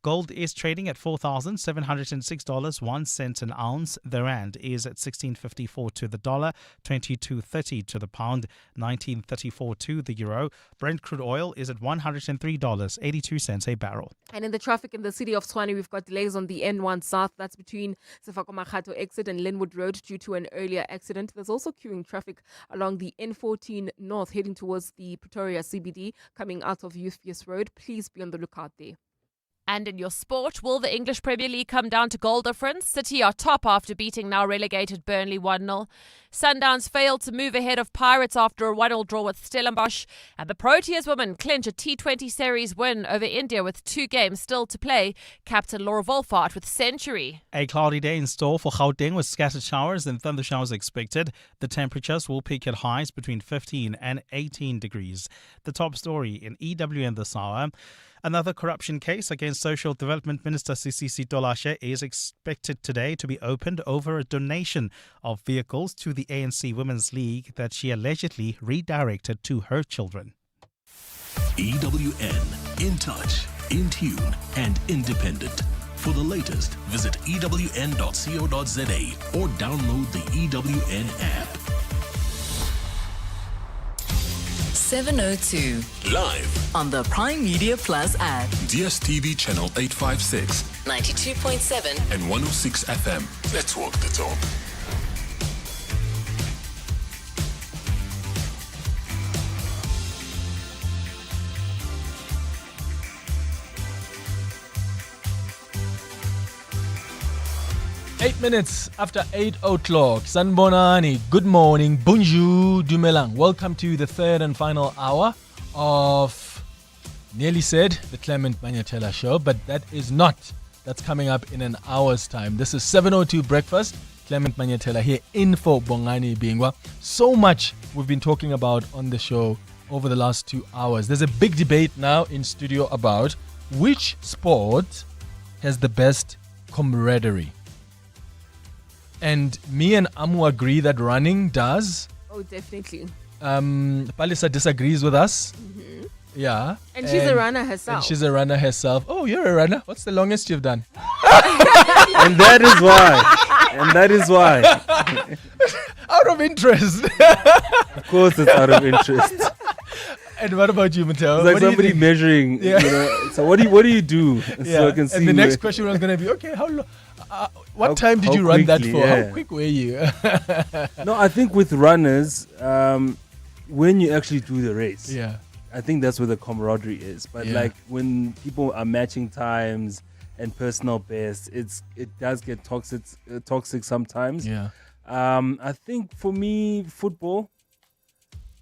Gold is trading at $4,706, 1 cent an ounce. The rand is at 16.54 to the dollar, 22.30 to the pound, 19.34 to the euro. Brent crude oil is at $103.82 a barrel. And in the traffic in the city of Tshwane, we've got delays on the N1 South. That's between Sefako-Makgato exit and Linwood Road due to an earlier accident. There's also queuing traffic along the N14 North heading towards the Pretoria CBD coming out of Youthfius Road. Please be on the lookout there. And in your sport, will the English Premier League come down to goal difference? City are top after beating now relegated Burnley 1-0. Sundowns failed to move ahead of Pirates after a 1-1 draw with Stellenbosch. And the Proteas women clinch a T20 series win over India with 2 games still to play. Captain Laura Wolfart with century. A cloudy day in store for Gauteng with scattered showers and thunder showers expected. The temperatures will peak at highs between 15 and 18 degrees. The top story in EWN this hour. Another corruption case against Social Development Minister Sisisi Tolashe is expected today to be opened over a donation of vehicles to the ANC Women's League that she allegedly redirected to her children. EWN, in touch, in tune, and independent. For the latest, visit ewn.co.za or download the EWN app. 702. Live on the Prime Media Plus app. DSTV channel 856. 92.7. And 106 FM. Let's walk the talk. Eight minutes after 8 o'clock. Sanbonani, good morning. Bonjour, dumelang. Welcome to the third and final hour of, nearly said, the Clement Manyatela Show, but that is not. That's coming up in an hour's time. This is 7:02 Breakfast. Clement Manyatela here in for Bongani Bingwa. So much we've been talking about on the show over the last 2 hours. There's a big debate now in studio about which sport has the best camaraderie. And me and Amu agree that running does. Oh, definitely. Palisa disagrees with us. Mm-hmm. Yeah. And she's a runner herself. Oh, you're a runner. What's the longest you've done? And that is why. And that is why. Out of interest. Of course, it's out of interest. And what about you, Mateo? It's like What do you somebody think? measuring. Yeah. You know, so what do you do? So I can see. And the next question was going to be, okay, what time did you run that for? Yeah. How quick were you? No, I think with runners, when you actually do the race, Yeah. I think that's where the camaraderie is. But Yeah. like when people are matching times and personal best, it does get toxic sometimes. Yeah. I think for me, football,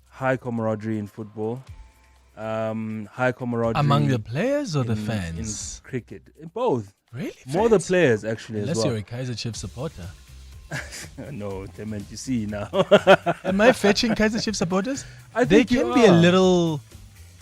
high camaraderie in football. High camaraderie Among the players or the in fans? cricket, in both. Really? More the players actually Unless as well. you're a Kaiser Chiefs supporter. No, damn it, you see now. Am I fetching Kaiser Chiefs supporters? I They think you can be a are. little...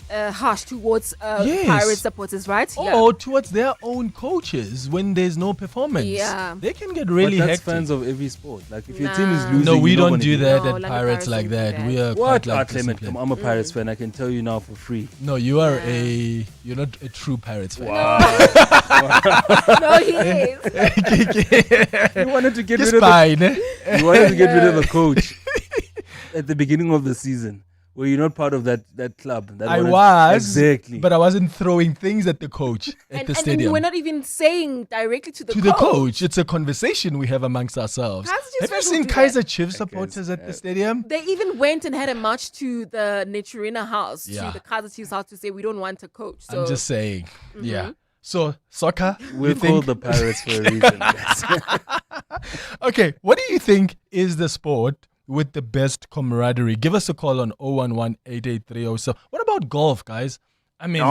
Harsh towards Yes. Pirate supporters, right? Or towards their own coaches when there's no performance. Yeah. They can get really But that's hectic. fans of every sport. Like if your team is losing, No, we you're not don't gonna do that No, at London Pirates Pirates like don't do that. that. We are What? quite like Clement, disciplined. I'm a Pirates fan. I can tell you now for free. No, you are you're not a true Pirates fan. Wow. No, he is. You wanted to get Just rid of fine, you wanted to get rid of a coach at the beginning of the season. Were you not part of that club? That I wanted- was, exactly. but I wasn't throwing things at the coach at the And stadium. we're not even saying directly to the to the coach, it's a conversation we have amongst ourselves. Kaiser Chiefs Have you fans will seen do that. Kaiser Chiefs supporters at the stadium? They even went and had a march to the Neturina house, Yeah. to the Kaiser Chiefs house to say we don't want a coach. So I'm just saying, yeah. So soccer, We're you think? called the Pirates for a reason. Yes. Okay, what do you think is the sport with the best camaraderie? Give us a call on 011-883-0. So what about golf, guys? I mean,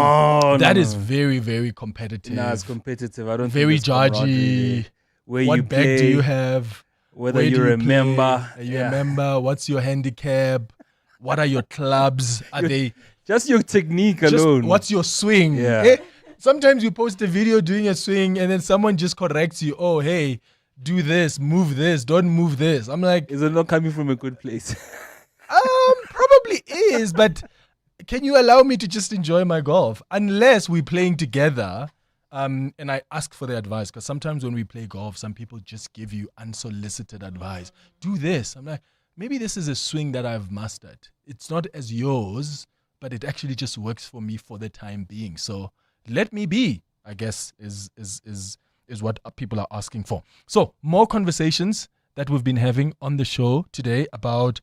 that is very, very competitive. Nah, it's competitive. I don't very think there's camaraderie judgy. there. Where What you bag do play, you have? whether Where do you're you a play? member. Are you a member? What's your handicap? What are your clubs? Are they just your technique just alone? what's your swing? Yeah. Eh? Sometimes you post a video doing a swing and then someone just corrects you. Oh, hey, do this, move this, don't move this. I'm like, is it not coming from a good place? Probably is, but can you allow me to just enjoy my golf? Unless we're playing together, and I ask for their advice, because sometimes when we play golf, some people just give you unsolicited advice. Do this. I'm like, maybe this is a swing that I've mastered. It's not as yours, but it actually just works for me for the time being. So let me be, I guess, is what people are asking for. So more conversations that we've been having on the show today about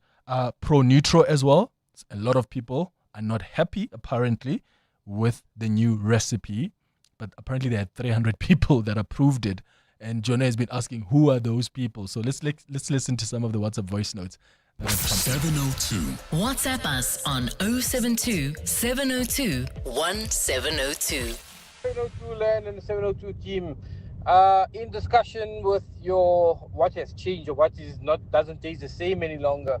pro-neutral as well. A lot of people are not happy, apparently, with the new recipe. But apparently there are 300 people that approved it. And Jonah has been asking, who are those people? So let's listen to some of the WhatsApp voice notes that have come. 702. WhatsApp us on 072 702 1702. 702 land and the 702 team. In discussion with what has changed or what is not doesn't taste the same any longer.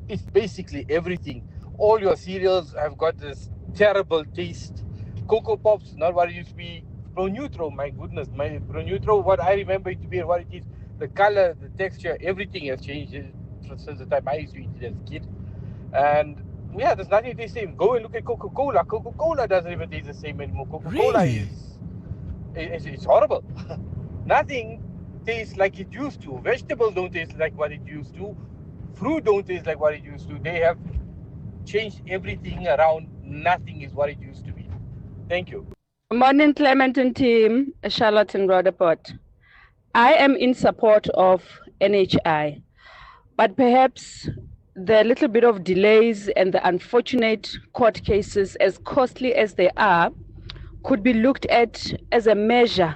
It's basically everything. All your cereals have got this terrible taste. Cocoa Pops, not what it used to be. Pro Neutral, my goodness, Pro Neutral, what I remember it to be and what it is, the color, the texture, everything has changed since the time I used to eat it as a kid. And yeah, there's nothing tastes the same. Go and look at Coca-Cola. Coca-Cola doesn't even taste the same anymore. Coca-Cola it's horrible. Nothing tastes like it used to. Vegetables don't taste like what it used to. Fruit don't taste like what it used to. They have changed everything around. Nothing is what it used to be. Thank you. Morning, Clementon team, Charlotte and Rutherford. I am in support of NHI, but perhaps the little bit of delays and the unfortunate court cases, as costly as they are, could be looked at as a measure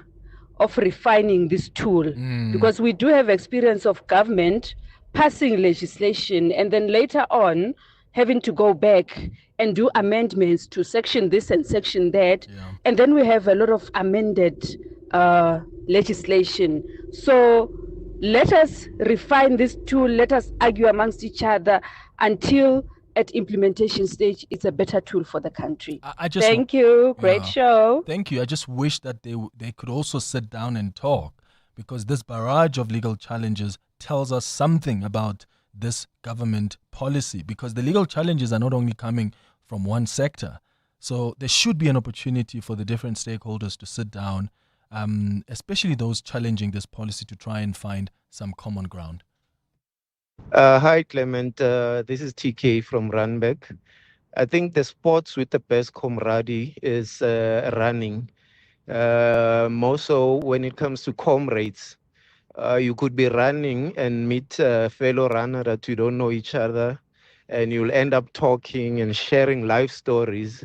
of refining this tool. Because we do have experience of government passing legislation and then later on having to go back and do amendments to section this and section that. And then we have a lot of amended legislation. So let us refine this tool, let us argue amongst each other until at implementation stage, it's a better tool for the country. Thank you. Great show. Thank you. I just wish that they could also sit down and talk, because this barrage of legal challenges tells us something about this government policy, because the legal challenges are not only coming from one sector. So there should be an opportunity for the different stakeholders to sit down especially those challenging this policy, to try and find some common ground? Hi, Clement. This is TK from Randburg. I think the sports with the best camaraderie is running. More so when it comes to comrades. You could be running and meet a fellow runner that you don't know each other, and you'll end up talking and sharing life stories.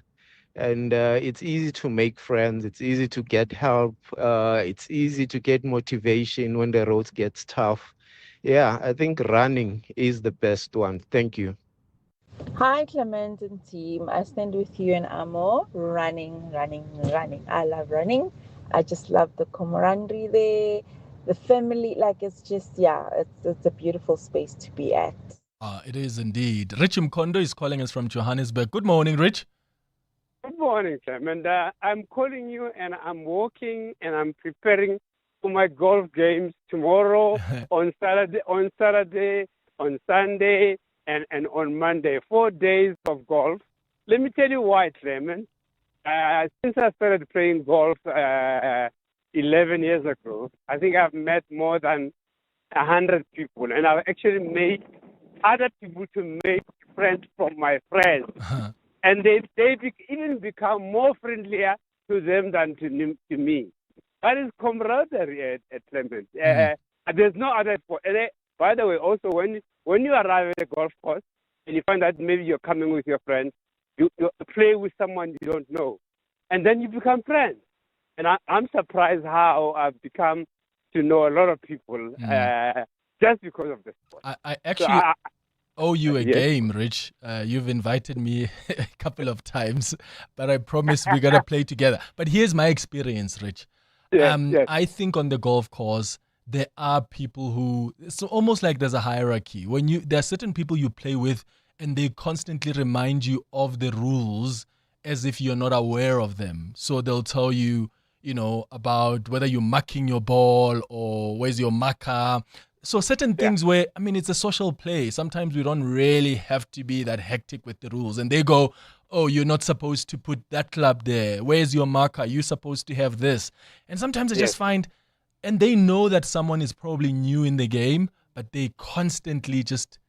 And it's easy to make friends. It's easy to get help. It's easy to get motivation when the road gets tough. Yeah, I think running is the best one. Thank you. Hi, Clement and team. I stand with you and Amo. Running, running, running. I love running. I just love the camaraderie there, the family. Like, it's just, yeah, it's a beautiful space to be at. It is indeed. Rich Mkondo is calling us from Johannesburg. Good morning, Rich. Good morning, Clement. I'm calling you, and I'm walking, and I'm preparing for my golf games tomorrow, on Saturday, on Sunday, and on Monday. 4 days of golf. Let me tell you why, Clement. Since I started playing golf 11 years ago, I think I've met more than 100 people, and I've actually made other people to make friends from my friends. And they even become more friendlier to them than to me. That is camaraderie at Clement. There's no other sport. And by the way, also when you arrive at a golf course and you find that maybe you're coming with your friends, you play with someone you don't know, and then you become friends. And I'm surprised how I've become to know a lot of people just because of the sport. I actually owe you a game, Rich. You've invited me a couple of times, but I promise we're going to play together. But here's my experience, Rich. I think on the golf course, there are people who, it's almost like there's a hierarchy. There are certain people you play with, and they constantly remind you of the rules as if you're not aware of them. So they'll tell you, about whether you're marking your ball or where's your marker. So certain things where, it's a social play. Sometimes we don't really have to be that hectic with the rules. And they go, oh, you're not supposed to put that club there. Where's your marker? You're supposed to have this. And sometimes I just find, and they know that someone is probably new in the game, but they constantly just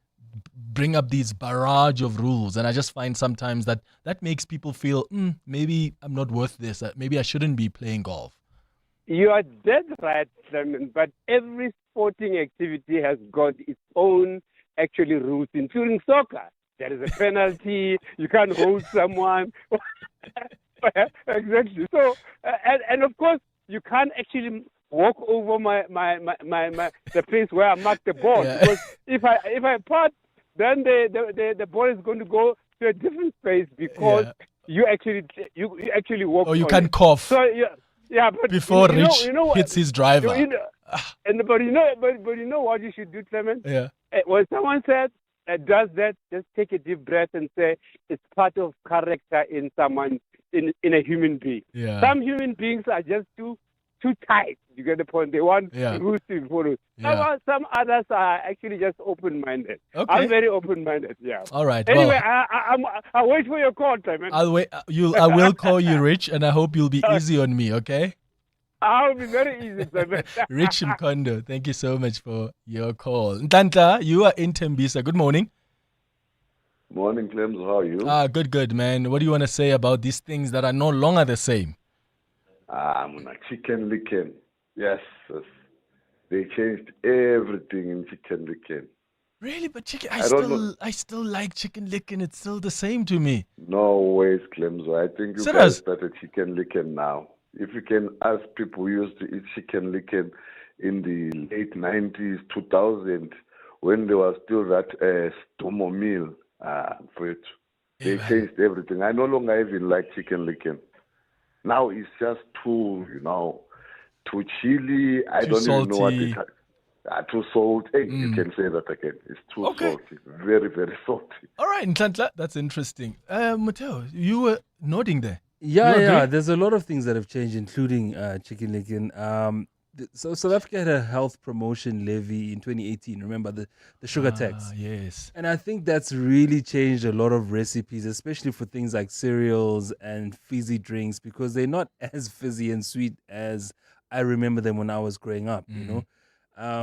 bring up these barrage of rules. And I just find sometimes that makes people feel, maybe I'm not worth this. Maybe I shouldn't be playing golf. You are dead right, Simon, but every sporting activity has got its own actually rules, including soccer. There is a penalty, you can't hold someone. Exactly. So, and of course, you can't actually walk over the place where I marked the ball. Because if I putt, then the ball is going to go to a different space because you actually walk. Or you can cough. So yeah, but before Rich hits his driver. But you know what you should do, Clement? Yeah. When someone said does that, just take a deep breath and say it's part of character in someone, in a human being. Yeah. Some human beings are just too tight. You get the point? They want rules to be followed. Some others are actually just open-minded. Okay. I'm very open-minded. Yeah. All right. Anyway, I'll wait for your call, Clement. I'll wait. I will call you, Rich, and I hope you'll be easy on me. Okay. I'll be very easy, Clement. Rich Mkondo, thank you so much for your call. Ntanta, you are in Tembisa. Good morning. Morning, Clems. How are you? Good, man. What do you want to say about these things that are no longer the same? Chicken licken. Yes. They changed everything in chicken licken. Really? But chicken, I still like chicken licken. It's still the same to me. No ways, Clems. I think you guys started chicken licken now. If you can ask people who used to eat chicken licken in the late 90s, 2000, when there was still that stomo meal for it. They changed everything. I no longer even like chicken licken. Now it's just too chilly. I don't even know what it is. Too salty. Hey, you can say that again. It's too salty. Very, very salty. All right, Ntantla, that's interesting. Mateo, you were nodding there. Yeah. There's a lot of things that have changed, including chicken licken. So South Africa had a health promotion levy in 2018. Remember the sugar tax? Yes. And I think that's really changed a lot of recipes, especially for things like cereals and fizzy drinks, because they're not as fizzy and sweet as I remember them when I was growing up, you know.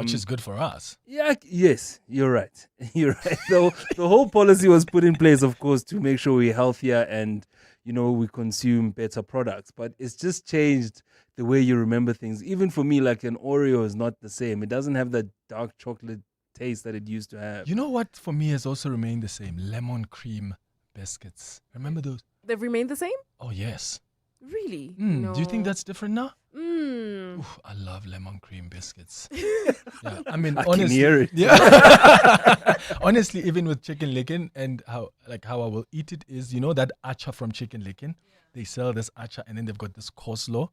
Which is good for us. Yeah, yes, you're right. You're right. So the whole policy was put in place, of course, to make sure we're healthier and, you know, we consume better products. But it's just changed the way you remember things. Even for me, like an Oreo is not the same. It doesn't have that dark chocolate taste that it used to have. You know what for me has also remained the same? Lemon cream biscuits. Remember those? They've remained the same? Oh, yes. Really? Do you think that's different now? Mm. I love lemon cream biscuits. Yeah, I mean, I honestly, can hear it. Yeah. Honestly, even with chicken licken and how I will eat it is, you know, that acha from chicken licken. They sell this acha and then they've got this coleslaw.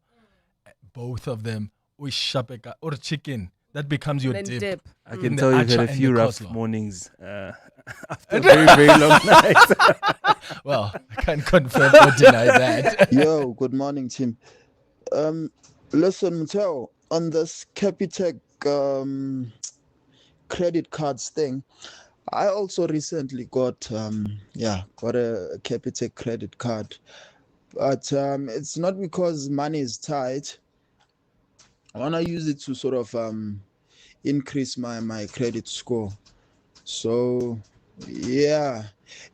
Both of them, or shapeka or chicken. That becomes your dip. I can tell you've had a few rough mornings after a very, very long night. Well, I can't confirm or deny that. Yo, good morning, team. Listen, Mateo, on this Capitec credit cards thing, I also recently got a Capitec credit card. But it's not because money is tight. I want to use it to sort of increase my credit score. So, yeah.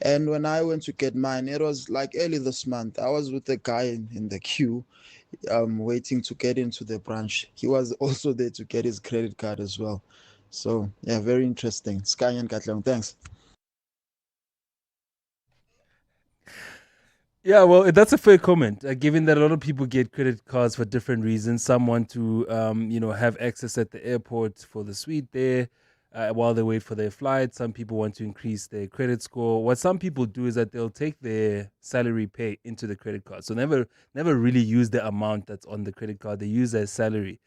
And when I went to get mine, it was like early this month. I was with a guy in the queue waiting to get into the branch. He was also there to get his credit card as well. So, yeah, very interesting. Sky and Katlong, thanks. Yeah, well, that's a fair comment. Given that a lot of people get credit cards for different reasons, some want to, have access at the airport for the suite there while they wait for their flight. Some people want to increase their credit score. What some people do is that they'll take their salary pay into the credit card, so never really use the amount that's on the credit card. They use their salary.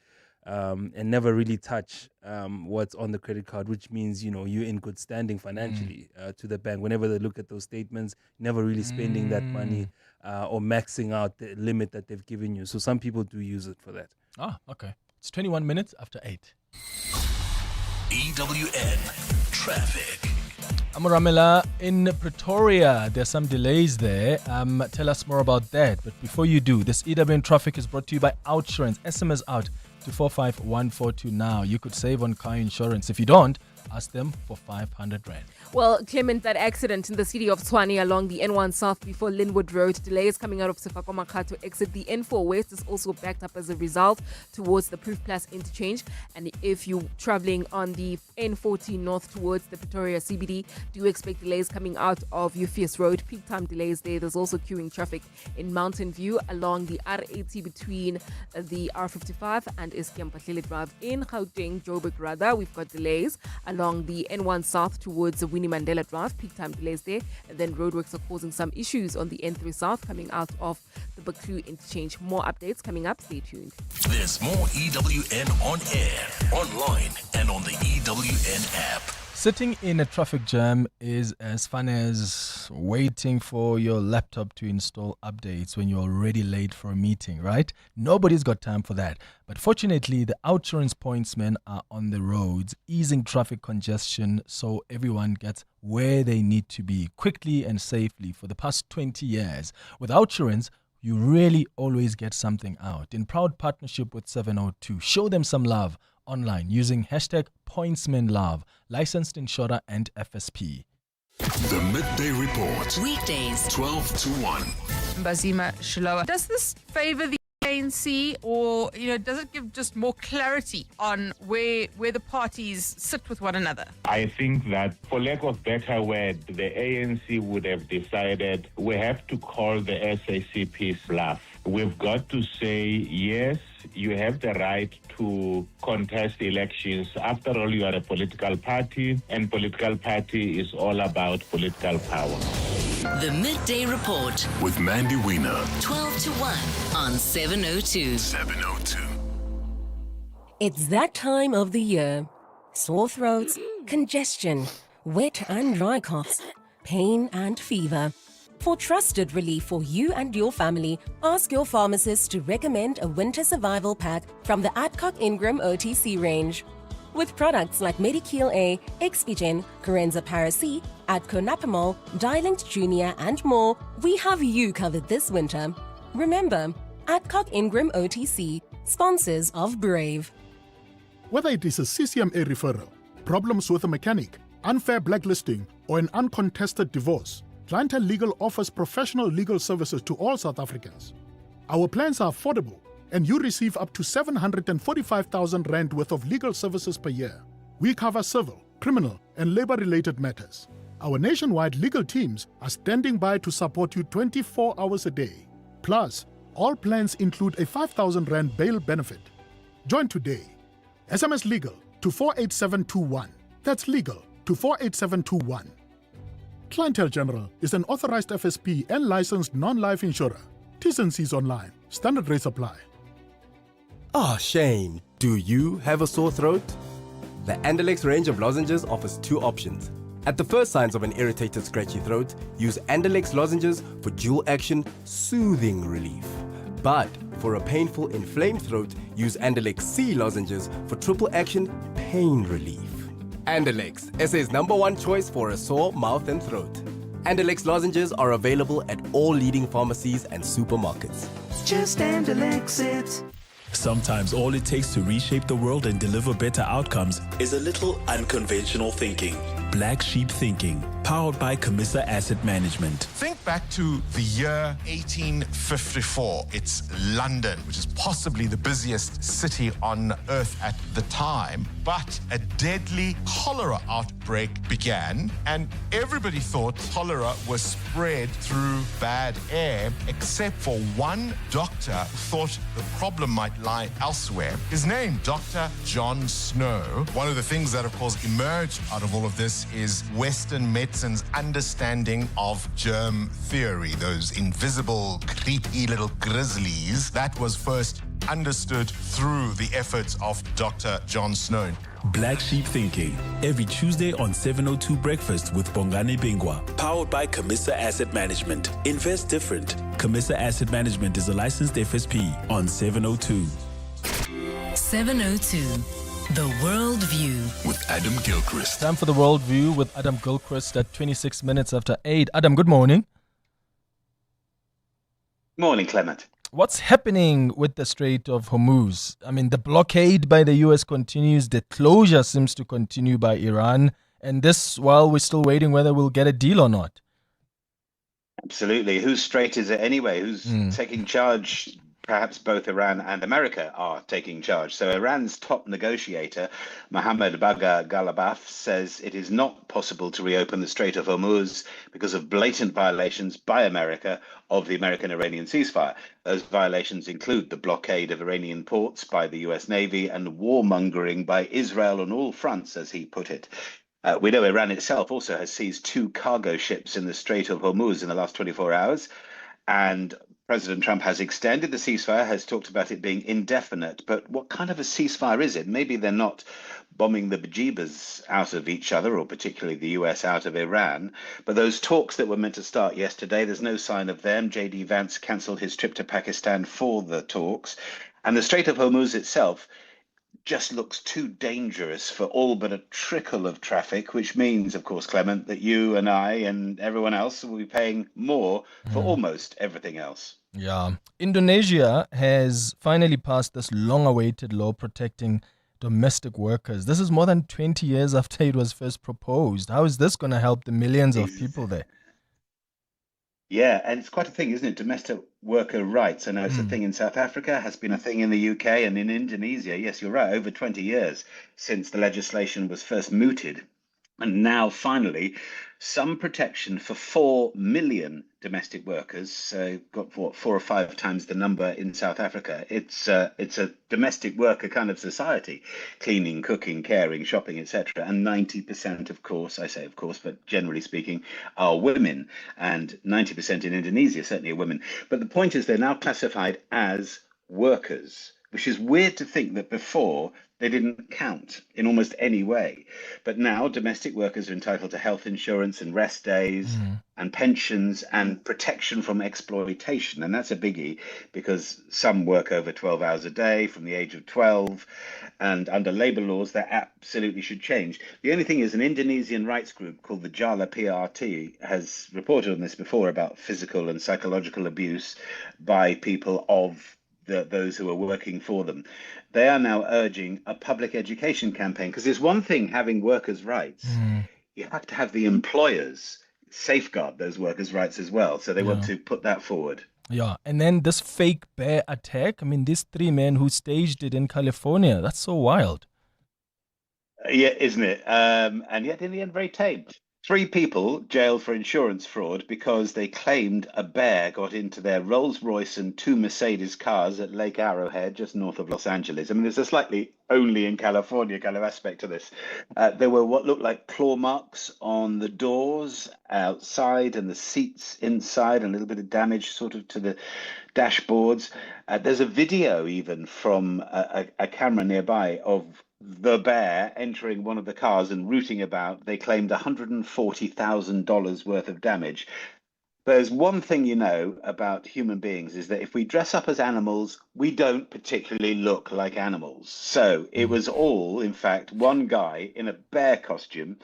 And never really touch what's on the credit card, which means, you're in good standing financially to the bank. Whenever they look at those statements, never really spending that money or maxing out the limit that they've given you. So some people do use it for that. Ah, okay. It's 21 minutes after 8. EWN Traffic. Amuramela, in Pretoria, there's some delays there. Tell us more about that. But before you do, this EWN Traffic is brought to you by Outsurance. SMS out to 45142 now. You could save on car insurance. If you don't, ask them for 500 Rand. Well, Clement, that accident in the city of Tshwane along the N1 South before Linwood Road, delays coming out of Sefako to exit the N4 West is also backed up as a result towards the Proof Plus interchange. And if you're traveling on the N14 North towards the Pretoria CBD, do expect delays coming out of Euphis Road. Peak time delays there. There's also queuing traffic in Mountain View along the R80 between the R55 and Eskom Drive. In Gauteng, Joburg rather, we've got delays along the N1 South towards the Winnie Mandela Drive, peak time delays there, and then roadworks are causing some issues on the N3 South coming out of the Baklu interchange. More updates coming up, stay tuned. There's more EWN on air, online, and on the EWN app. Sitting in a traffic jam is as fun as waiting for your laptop to install updates when you're already late for a meeting, right? Nobody's got time for that. But fortunately, the Outsurance pointsmen are on the roads, easing traffic congestion so everyone gets where they need to be quickly and safely for the past 20 years. With Outsurance, you really always get something out. In proud partnership with 702, show them some love online using hashtag pointsmenlove, licensed insurer and FSP. The Midday Report. Weekdays, 12 to 1. Mbazima Shilowa. Does this favor the ANC, or does it give just more clarity on where the parties sit with one another? I think that, for lack of better word, the ANC would have decided we have to call the SACP's bluff. We've got to say, yes, you have the right to contest elections. After all, you are a political party, and political party is all about political power. The Midday Report with Mandy Wiener. 12 to 1 on 702. 702. It's that time of the year. Sore throats, congestion, wet and dry coughs, pain and fever. For trusted relief for you and your family, ask your pharmacist to recommend a winter survival pack from the Adcock Ingram OTC range. With products like Medikil A, Expigen, Corenza Parac, Adconapamol, Dilinct Junior and more, we have you covered this winter. Remember, Adcock Ingram OTC, sponsors of Brave. Whether it is a CCMA referral, problems with a mechanic, unfair blacklisting, or an uncontested divorce, Clientele Legal offers professional legal services to all South Africans. Our plans are affordable, and you receive up to 745,000 rand worth of legal services per year. We cover civil, criminal, and labor-related matters. Our nationwide legal teams are standing by to support you 24 hours a day. Plus, all plans include a 5,000 rand bail benefit. Join today. SMS Legal to 48721. That's legal to 48721. Clientele General is an authorized FSP and licensed non-life insurer. T's and C's online. Standard rates apply. Shane, do you have a sore throat? The Andalex range of lozenges offers two options. At the first signs of an irritated, scratchy throat, use Andalex lozenges for dual-action, soothing relief. But for a painful, inflamed throat, use Andalex C lozenges for triple-action, pain relief. Andalex, SA's #1 choice for a sore mouth and throat. Andalex lozenges are available at all leading pharmacies and supermarkets. Just Andalex it. Sometimes all it takes to reshape the world and deliver better outcomes is a little unconventional thinking. Black Sheep Thinking, powered by Camissa Asset Management. Think back to the year 1854. It's London, which is possibly the busiest city on earth at the time. But a deadly cholera outbreak began, and everybody thought cholera was spread through bad air, except for one doctor who thought the problem might lie elsewhere. His name, Dr. John Snow. One of the things that, of course, emerged out of all of this is Western medicine's understanding of germ theory, those invisible, creepy little grizzlies. That was first understood through the efforts of Dr. John Snow. Black Sheep Thinking, every Tuesday on 702 Breakfast with Bongani Bingwa, powered by Camissa Asset Management. Invest different. Camissa Asset Management is a licensed FSP on 702. 702. The World View with Adam Gilchrist. Time for the World View with Adam Gilchrist at 26 minutes after 8. Adam, good morning. Morning, Clement. What's happening with the Strait of Hormuz? I mean, the blockade by the US continues. The closure seems to continue by Iran. And this while we're still waiting whether we'll get a deal or not. Absolutely. Whose strait is it anyway? Who's taking charge? Perhaps both Iran and America are taking charge. So Iran's top negotiator, Mohammad Bagher Ghalibaf, says it is not possible to reopen the Strait of Hormuz because of blatant violations by America of the American-Iranian ceasefire. Those violations include the blockade of Iranian ports by the US Navy and warmongering by Israel on all fronts, as he put it. We know Iran itself also has seized 2 cargo ships in the Strait of Hormuz in the last 24 hours. And President Trump has extended the ceasefire, has talked about it being indefinite. But what kind of a ceasefire is it? Maybe they're not bombing the bejeebers out of each other, or particularly the US out of Iran. But those talks that were meant to start yesterday, there's no sign of them. J.D. Vance cancelled his trip to Pakistan for the talks. And the Strait of Hormuz itself just looks too dangerous for all but a trickle of traffic, which means, of course, Clement, that you and I and everyone else will be paying more for almost everything else. Yeah. Indonesia has finally passed this long-awaited law protecting domestic workers. This is more than 20 years after it was first proposed. How is this going to help the millions of people there? Yeah, and it's quite a thing, isn't it? Domestic worker rights. I know it's a thing in South Africa, has been a thing in the UK and in Indonesia. Yes, you're right, over 20 years since the legislation was first mooted. And now, finally, some protection for 4 million domestic workers. So got 4 or 5 times the number in South Africa. It's a domestic worker kind of society, cleaning, cooking, caring, shopping, etc. And 90%, of course, I say of course, but generally speaking, are women. And 90% in Indonesia certainly are women. But the point is they're now classified as workers, which is weird to think that before they didn't count in almost any way. But now domestic workers are entitled to health insurance and rest days and pensions and protection from exploitation. And that's a biggie because some work over 12 hours a day from the age of 12. And under labor laws, that absolutely should change. The only thing is an Indonesian rights group called the Jala PRT has reported on this before about physical and psychological abuse by people of those who are working for them. They are now urging a public education campaign, because it's one thing having workers' rights. You have to have the employers safeguard those workers' rights as well. So they want to put that forward. Yeah, and then this fake bear attack. I mean, these 3 men who staged it in California. That's so wild. Yeah, isn't it? And yet in the end, very tame. 3 people jailed for insurance fraud because they claimed a bear got into their Rolls-Royce and 2 Mercedes cars at Lake Arrowhead, just north of Los Angeles. I mean, there's a slightly only in California kind of aspect to this. There were what looked like claw marks on the doors outside and the seats inside, and a little bit of damage sort of to the dashboards. There's a video even from a camera nearby of the bear entering one of the cars and rooting about. They claimed $140,000 worth of damage. There's one thing you know about human beings is that if we dress up as animals, we don't particularly look like animals. So it was all, in fact, one guy in a bear costume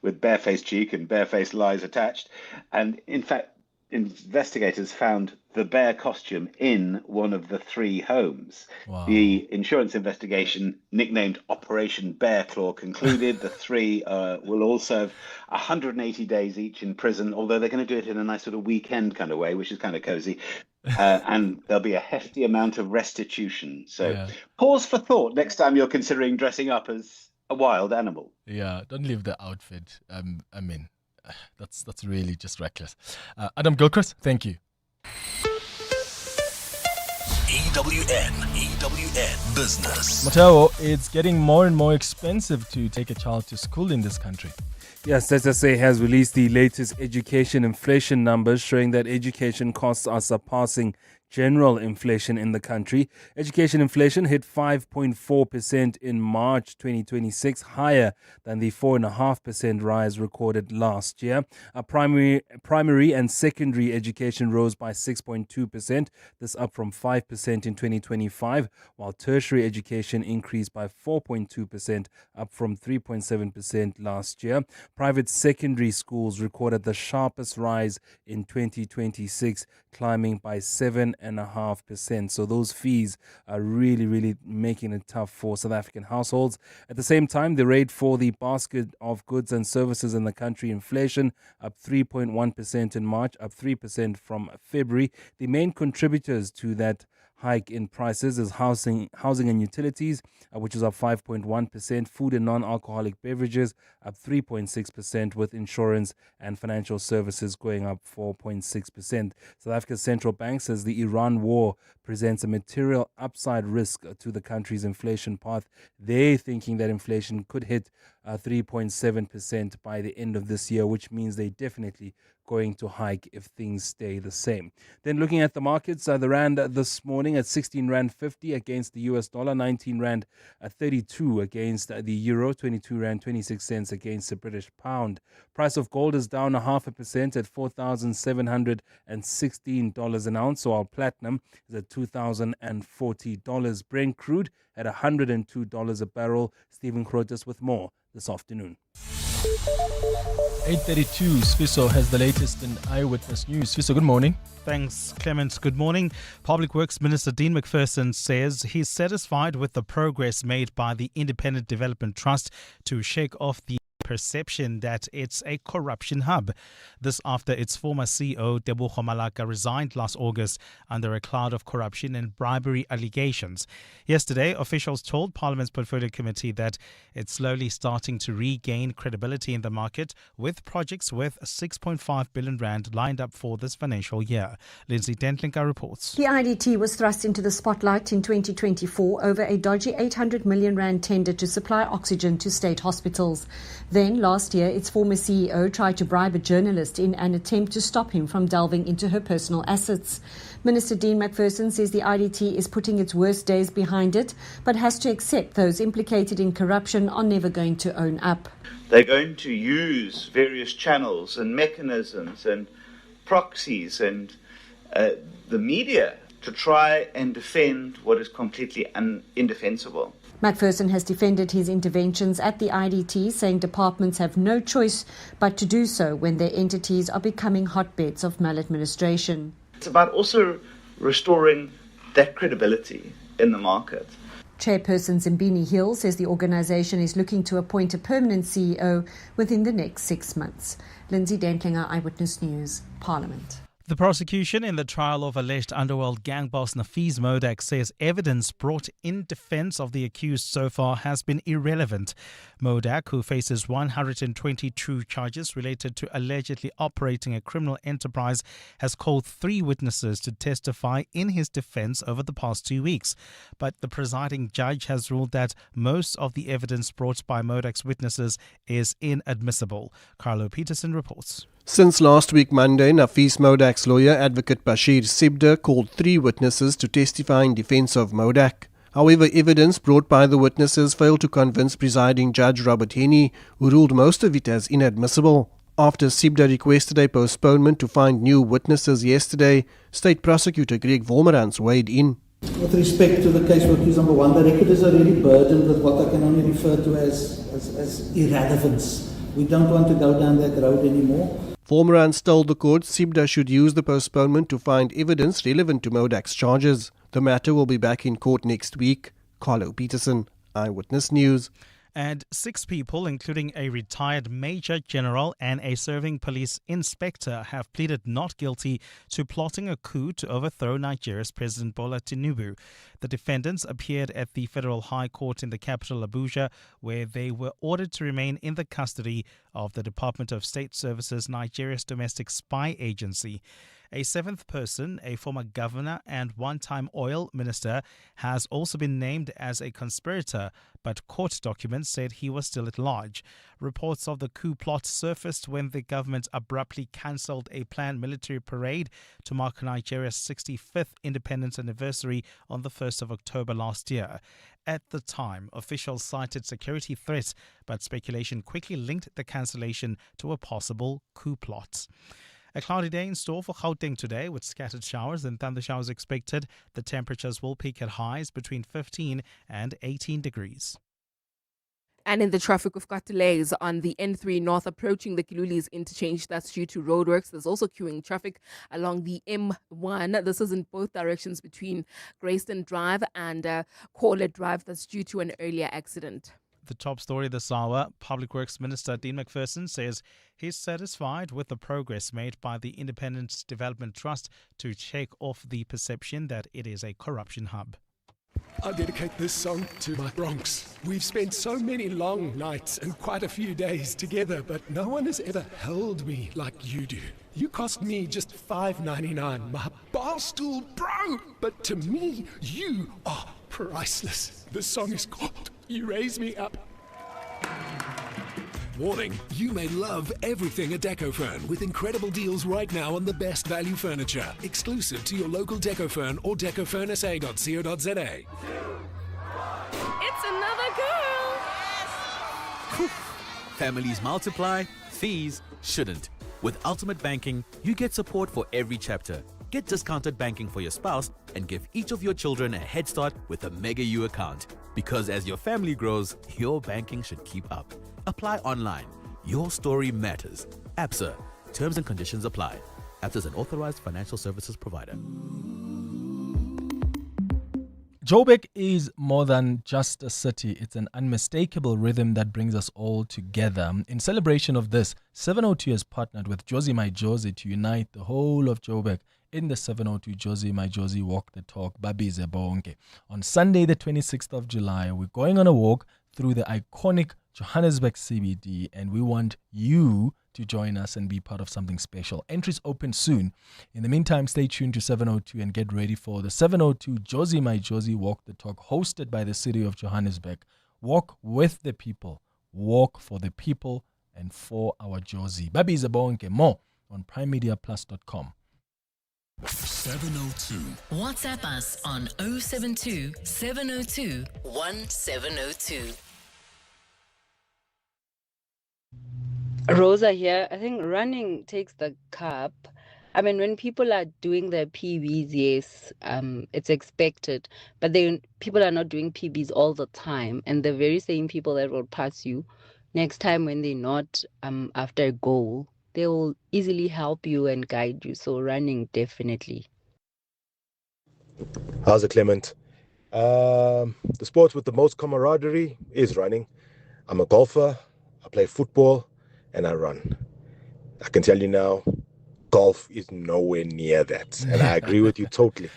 with barefaced cheek and barefaced lies attached. And in fact, investigators found the bear costume in one of the 3 homes. Wow. The insurance investigation, nicknamed Operation Bear Claw, concluded the 3 will all serve 180 days each in prison, although they're going to do it in a nice sort of weekend kind of way, which is kind of cozy. And there'll be a hefty amount of restitution. So pause for thought next time you're considering dressing up as a wild animal. Yeah, don't leave the outfit. I mean, that's really just reckless. Adam Gilchrist, thank you. EWN Business. Mateo, it's getting more and more expensive to take a child to school in this country. Yes, SSA has released the latest education inflation numbers showing that education costs are surpassing general inflation in the country. Education inflation hit 5.4% in March 2026, higher than the 4.5% rise recorded last year. Primary and secondary education rose by 6.2%, this up from 5% in 2025, while tertiary education increased by 4.2%, up from 3.7% last year. Private secondary schools recorded the sharpest rise in 2026, climbing by 7.5%. So those fees are really making it tough for South African households. At the same time, the rate for the basket of goods and services in the country, inflation, up 3.1% in March, up 3% from February. The main contributors to that hike in prices is housing and utilities, which is up 5.1%, food and non-alcoholic beverages up 3.6%, with insurance and financial services going up 4.6%. South Africa's central bank says the Iran war presents a material upside risk to the country's inflation path. They're thinking that inflation could hit 3.7% by the end of this year, which means they definitely going to hike if things stay the same. Then looking at the markets, the rand this morning at 16 rand 50 against the US dollar, 19 rand 32 against the euro, 22 rand 26 cents against the British pound. Price of gold is down 0.5% at $4,716 an ounce, while platinum is at $2,040. Brent crude at $102 a barrel. Stephen Crotus with more this afternoon. 8:32, Sfiso has the latest in Eyewitness News. Sfiso, good morning. Thanks, Clement. Good morning. Public Works Minister Dean McPherson says he's satisfied with the progress made by the Independent Development Trust to shake off the perception that it's a corruption hub. This after its former CEO, Tebogo Malaka, resigned last August under a cloud of corruption and bribery allegations. Yesterday, officials told Parliament's Portfolio Committee that it's slowly starting to regain credibility in the market, with projects worth 6.5 billion rand lined up for this financial year. Lindsay Dentlinker reports. The IDT was thrust into the spotlight in 2024 over a dodgy 800 million rand tender to supply oxygen to state hospitals. Then, last year, its former CEO tried to bribe a journalist in an attempt to stop him from delving into her personal assets. Minister Dean McPherson says the IDT is putting its worst days behind it, but has to accept those implicated in corruption are never going to own up. They're going to use various channels and mechanisms and proxies and the media to try and defend what is completely indefensible. McPherson has defended his interventions at the IDT, saying departments have no choice but to do so when their entities are becoming hotbeds of maladministration. It's about also restoring that credibility in the market. Chairperson Zimbini Hill says the organisation is looking to appoint a permanent CEO within the next 6 months. Lindsay Dentlinger, Eyewitness News, Parliament. The prosecution in the trial of alleged underworld gang boss Nafees Modak says evidence brought in defense of the accused so far has been irrelevant. Modak, who faces 122 charges related to allegedly operating a criminal enterprise, has called 3 witnesses to testify in his defense over the past 2 weeks. But the presiding judge has ruled that most of the evidence brought by Modak's witnesses is inadmissible. Carlo Peterson reports. Since last week Monday, Nafees Modak's lawyer, Advocate Bashir Sibda, called 3 witnesses to testify in defense of Modak. However, evidence brought by the witnesses failed to convince presiding judge Robert Henney, who ruled most of it as inadmissible. After Sibda requested a postponement to find new witnesses yesterday, State Prosecutor Greg Vormerans weighed in. With respect to the case for accused number 1, the record is already burdened with what I can only refer to as irrelevance. We don't want to go down that road anymore. Vormerans told the court Sibda should use the postponement to find evidence relevant to Modak's charges. The matter will be back in court next week. Carlo Peterson, Eyewitness News. And 6 people, including a retired Major General and a serving police inspector, have pleaded not guilty to plotting a coup to overthrow Nigeria's President Bola Tinubu. The defendants appeared at the Federal High Court in the capital Abuja, where they were ordered to remain in the custody of the Department of State Services, Nigeria's domestic spy agency. A 7th person, a former governor and one-time oil minister, has also been named as a conspirator, but court documents said he was still at large. Reports of the coup plot surfaced when the government abruptly cancelled a planned military parade to mark Nigeria's 65th independence anniversary on the 1st of October last year. At the time, officials cited security threats, but speculation quickly linked the cancellation to a possible coup plot. A cloudy day in store for Gauteng today with scattered showers and thunder showers expected. The temperatures will peak at highs between 15 and 18 degrees. And in the traffic, we've got delays on the N3 North approaching the Kilulis interchange. That's due to roadworks. There's also queuing traffic along the M1. This is in both directions between Grayston Drive and Corlett Drive. That's due to an earlier accident. The top story this hour, Public Works Minister Dean McPherson says he's satisfied with the progress made by the Independent Development Trust to shake off the perception that it is a corruption hub. I dedicate this song to my Bronx. We've spent so many long nights and quite a few days together, but no one has ever held me like you do. You cost me just $5.99, my barstool bro, but to me, you are priceless. This song is called You Raise Me Up. Warning, you may love everything at Decofurn with incredible deals right now on the best value furniture. Exclusive to your local Decofurn or decofurnsa.co.za. It's another girl! Families multiply, fees shouldn't. With Ultimate Banking, you get support for every chapter. Get discounted banking for your spouse and give each of your children a head start with a Mega U account. Because as your family grows, your banking should keep up. Apply online. Your story matters. ABSA. Terms and conditions apply. ABSA is an authorized financial services provider. Joburg is more than just a city. It's an unmistakable rhythm that brings us all together. In celebration of this, 702 has partnered with Josie My Josie to unite the whole of Joburg in the 702 Josie My Josie Walk the Talk, Babize Bonke. On Sunday, the 26th of July, we're going on a walk through the iconic Johannesburg CBD, and we want you to join us and be part of something special. Entries open soon. In the meantime, stay tuned to 702 and get ready for the 702 Josie My Josie Walk the Talk, hosted by the city of Johannesburg. Walk with the people, walk for the people, and for our Josie. Babize Bonke, more on primemediaplus.com. 702. WhatsApp us on 072 702 1702. Rosa here. I think running takes the cup. I mean, when people are doing their PBs, yes, it's expected. But people are not doing PBs all the time. And the very same people that will pass you next time when they're not after a goal, they will easily help you and guide you. So running, definitely. How's it, Clement? The sport with the most camaraderie is running. I'm a golfer, I play football, and I run. I can tell you now, golf is nowhere near that. And I agree with you totally.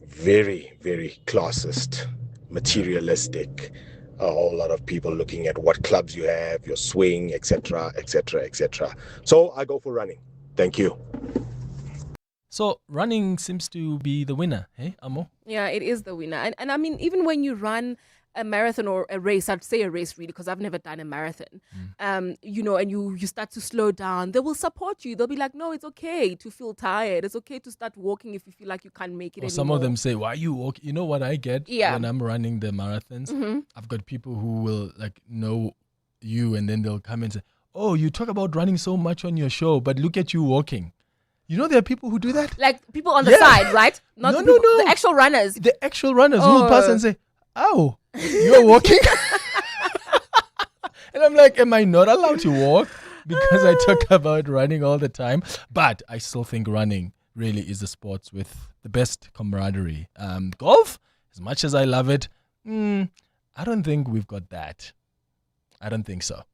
Very, very classist, materialistic. A whole lot of people looking at what clubs you have, your swing, etc., etc., etc. So I go for running. Thank you. So running seems to be the winner, hey, Amo? Yeah, it is the winner. And I mean, even when you run a marathon or a race, I'd say a race really, because I've never done a marathon, you know, and you start to slow down, they will support you. They'll be like, no, it's okay to feel tired. It's okay to start walking if you feel like you can't make it Or anymore. some of them say, why you walk? You know what I get when I'm running the marathons? I've got people who will like know you and then they'll come and say, oh, you talk about running so much on your show, but look at you walking. You know there are people who do that? Like people on the side, right? Not No. the actual runners. The actual runners who will pass and say, oh, you're walking? And I'm like, am I not allowed to walk? Because I talk about running all the time. But I still think running really is a sport with the best camaraderie. Golf, as much as I love it, I don't think we've got that. I don't think so.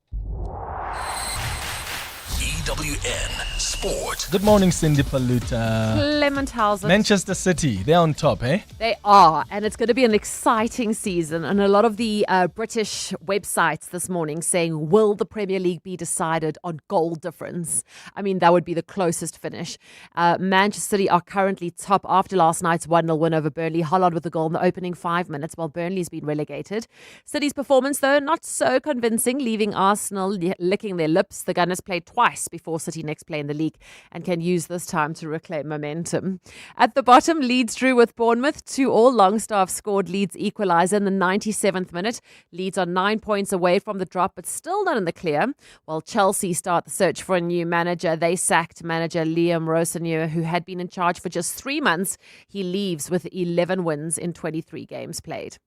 EWN Sport. Good morning, Cindy Paluta. Clement House. Manchester City, they're on top, eh? They are, and it's going to be an exciting season. And a lot of the British websites this morning saying, will the Premier League be decided on goal difference? I mean, that would be the closest finish. Manchester City are currently top after last night's 1-0 win over Burnley. Holland with the goal in the opening 5 minutes, while Burnley's been relegated. City's performance, though, not so convincing, leaving Arsenal licking their lips. The Gunners played twice before City next play in the league and can use this time to reclaim momentum. At the bottom, Leeds drew with Bournemouth. 2-2. Longstaff scored Leeds' equaliser in the 97th minute. Leeds are 9 points away from the drop, but still not in the clear. While Chelsea start the search for a new manager, they sacked manager Liam Rossinier, who had been in charge for just 3 months. He leaves with 11 wins in 23 games played.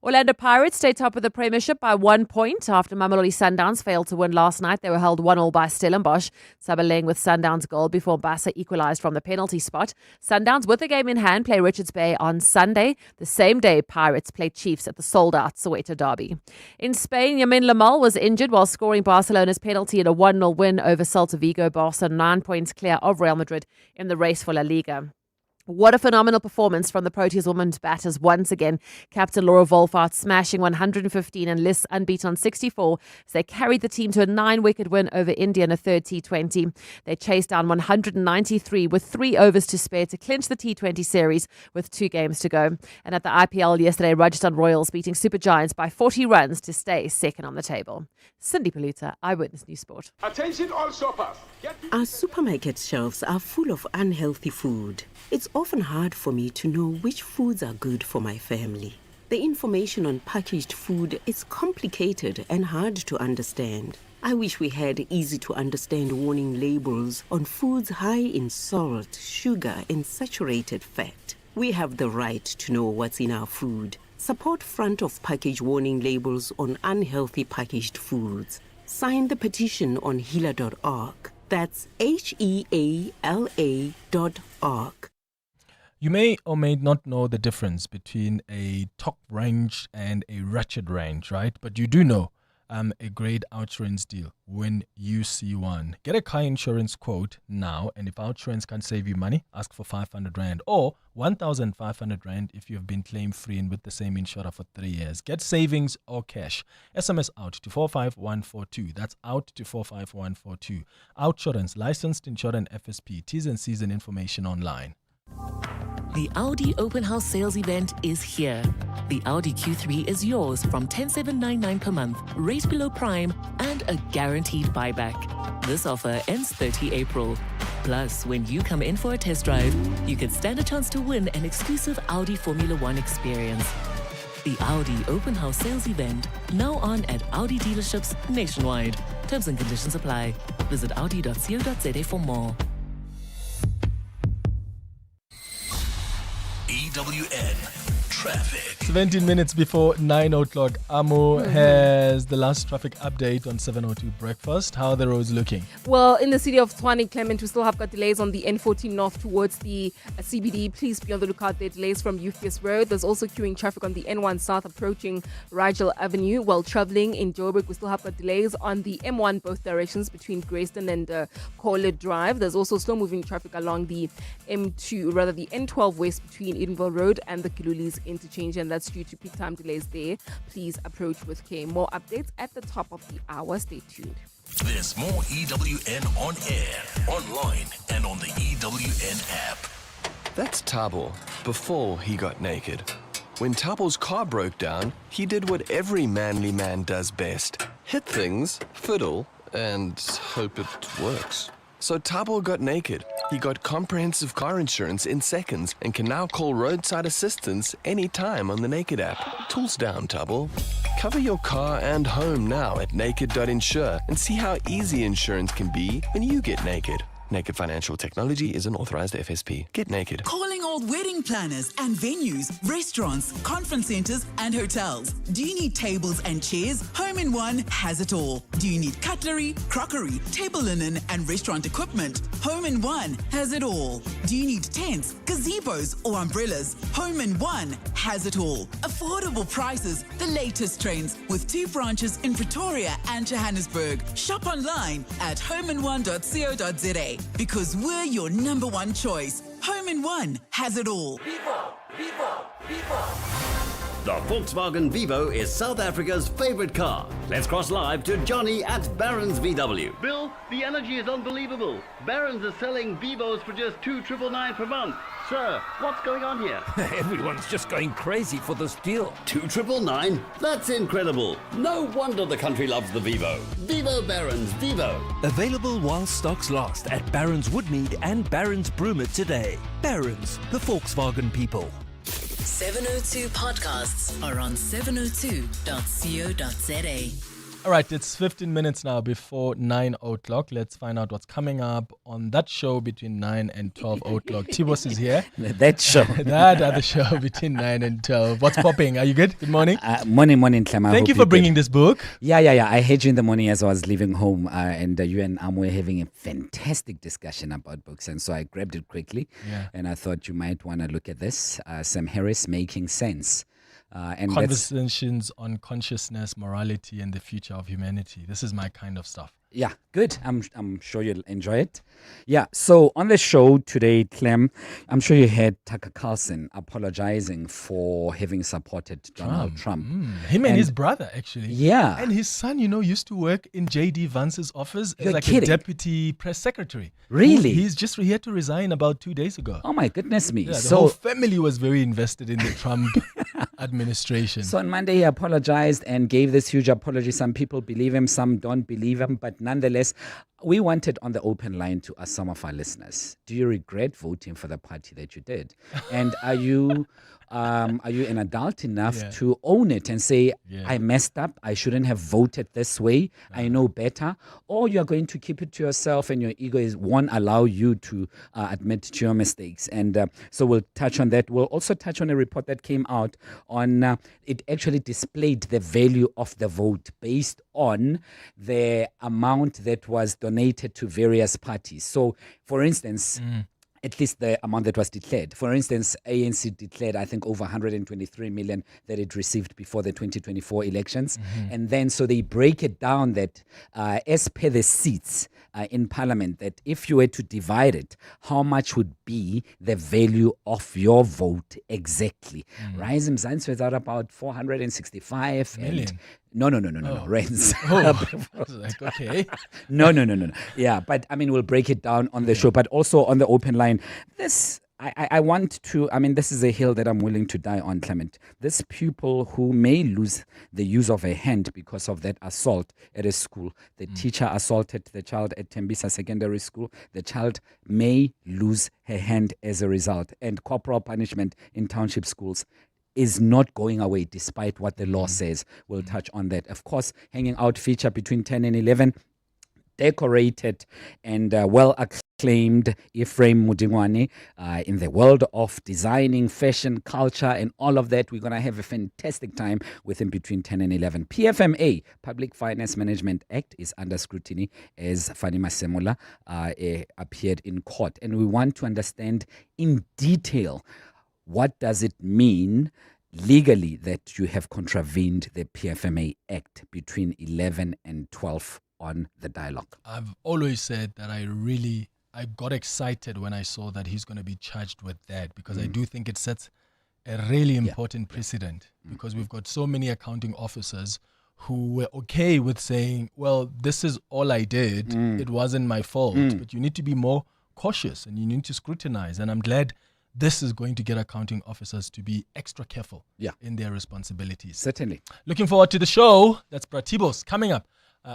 Orlando Pirates stay top of the Premiership by 1 point after Mamelodi Sundowns failed to win last night. They were held 1-1 by Stellenbosch. Sabaleng with Sundowns' goal before Bassa equalised from the penalty spot. Sundowns, with the game in hand, play Richards Bay on Sunday. The same day, Pirates play Chiefs at the sold-out Soweto derby. In Spain, Yamin Lamal was injured while scoring Barcelona's penalty in a 1-0 win over Celta Vigo. Barca 9 points clear of Real Madrid in the race for La Liga. What a phenomenal performance from the Proteas women's batters once again. Captain Laura Wolfart smashing 115 and Liz unbeaten on 64 as they carried the team to a 9-wicket win over India in a third T20. They chased down 193 with 3 overs to spare to clinch the T20 series with 2 games to go. And at the IPL yesterday, Rajasthan Royals beating Super Giants by 40 runs to stay second on the table. Cindy Paluta, Eyewitness News Sport. Attention all shoppers. Our supermarket shelves are full of unhealthy food. It's often hard for me to know which foods are good for my family. The information on packaged food is complicated and hard to understand. I wish we had easy-to-understand warning labels on foods high in salt, sugar, and saturated fat. We have the right to know what's in our food. Support front-of-package warning labels on unhealthy packaged foods. Sign the petition on healer.org. That's HEALA.org. You may or may not know the difference between a top range and a ratchet range, right? But you do know a great OUTsurance deal when you see one. Get a car insurance quote now, and if OUTsurance can save you money, ask for 500 Rand or 1,500 Rand if you have been claim free and with the same insurer for 3 years. Get savings or cash. SMS out to 45142. That's out to 45142. OUTsurance, licensed insurer and FSP. T's and C's and information online. The Audi Open House sales event is here. The Audi Q3 is yours from 10,799 per month, rate below prime, and a guaranteed buyback. This offer ends 30 April. Plus, when you come in for a test drive, you can stand a chance to win an exclusive Audi Formula One experience. The Audi Open House sales event, now on at Audi dealerships nationwide. Terms and conditions apply. Visit audi.co.za for more. EWN Traffic. 17 minutes before 9 o'clock. Amo has the last traffic update on 702 Breakfast. How are the roads looking? Well, in the city of Tshwane, Clement, we still have got delays on the N14 north towards the CBD. Please be on the lookout there. Delays from Euphrates Road. There's also queuing traffic on the N1 south approaching Rigel Avenue. While traveling in Joburg, we still have got delays on the M1 both directions between Grayston and Corlett Drive. There's also slow-moving traffic along the the N12 west between Edenville Road and the Kilulis interchange, and that's due to peak time delays there. Please approach with care. More updates at the top of the hour. Stay tuned. There's more EWN on air, online, and on the EWN app. That's Tabo before he got naked. When Tabo's car broke down, he did what every manly man does best: hit things, fiddle, and hope it works. So Tabo got naked. He got comprehensive car insurance in seconds and can now call roadside assistance anytime on the Naked app. Tools down, Tabo. Cover your car and home now at naked.insure and see how easy insurance can be when you get naked. Naked Financial Technology is an authorized FSP. Get naked. Calling all wedding planners and venues, restaurants, conference centers, and hotels. Do you need tables and chairs? Home in One has it all. Do you need cutlery, crockery, table linen, and restaurant equipment? Home in One has it all. Do you need tents, gazebos, or umbrellas? Home in One has it all. Affordable prices, the latest trends, with 2 branches in Pretoria and Johannesburg. Shop online at homein1.co.za. Because we're your number one choice. Home in One has it all. The Volkswagen Vivo is South Africa's favorite car. Let's cross live to Johnny at Barron's VW. Bill, the energy is unbelievable. Barron's is selling Vivos for just $2,999 per month. Sir, what's going on here? Everyone's just going crazy for this deal. $2,999? That's incredible. No wonder the country loves the Vivo. Vivo Barron's Vivo. Available while stocks last at Barron's Woodmead and Barron's Broomer today. Barron's, the Volkswagen people. 702 podcasts are on 702.co.za. All right, it's 15 minutes now before 9 o'clock. Let's find out what's coming up on that show between 9 and 12 o'clock. Tibos is here. That show. That other show between 9 and 12. What's popping? Are you good? Good morning. Morning, Clem. Thank you for bringing this book. Yeah. I heard you in the morning as I was leaving home, and you and Amo were having a fantastic discussion about books, and so I grabbed it quickly, and I thought you might want to look at this. Sam Harris, Making Sense. And Conversations on consciousness, morality, and the future of humanity. This is my kind of stuff. Yeah, good. I'm sure you'll enjoy it. Yeah, so on the show today, Clem, I'm sure you heard Tucker Carlson apologizing for having supported Donald Trump. Him and his brother, actually. Yeah. And his son, used to work in J.D. Vance's office as a deputy press secretary. Really? He had to resign about 2 days ago. Oh, my goodness me. Yeah, the whole family was very invested in the Trump administration. So on Monday, he apologized and gave this huge apology. Some people believe him, some don't believe him, but nonetheless, we wanted on the open line to ask some of our listeners, do you regret voting for the party that you did? And are you an adult enough to own it and say, I messed up, I shouldn't have voted this way, I know better? Or you're going to keep it to yourself and your ego won't allow you to admit to your mistakes. And so we'll touch on that. We'll also touch on a report that came out on, it actually displayed the value of the vote based on the amount that was donated to various parties. So, for instance, at least the amount that was declared. For instance, ANC declared, I think, over 123 million that it received before the 2024 elections. And then so they break it down that as per the seats in Parliament, that if you were to divide it, how much would be the value of your vote exactly? Rise Mzansi was out about 465 million. No, rands. Like, okay. No. Yeah, but I mean, we'll break it down on the show, but also on the open line. I want to, this is a hill that I'm willing to die on, Clement. This pupil who may lose the use of a hand because of that assault at a school. The teacher assaulted the child at Tembisa Secondary School. The child may lose her hand as a result. And corporal punishment in township schools is not going away despite what the law says. We'll touch on that. Of course, hanging out feature between 10 and 11. decorated and well acclaimed Ephraim Mudingwane in the world of designing, fashion, culture, and all of that. We're going to have a fantastic time with him between 10 and 11. PFMA, Public Finance Management Act, is under scrutiny as Fanny Masemola appeared in court. And we want to understand in detail, what does it mean legally that you have contravened the PFMA Act between 11 and 12 on the dialogue? I've always said that I got excited when I saw that he's going to be charged with that, because I do think it sets a really important precedent, because we've got so many accounting officers who were okay with saying, well, this is all I did. It wasn't my fault. But you need to be more cautious and you need to scrutinize. And I'm glad this is going to get accounting officers to be extra careful in their responsibilities. Certainly. Looking forward to the show. That's Pratibos coming up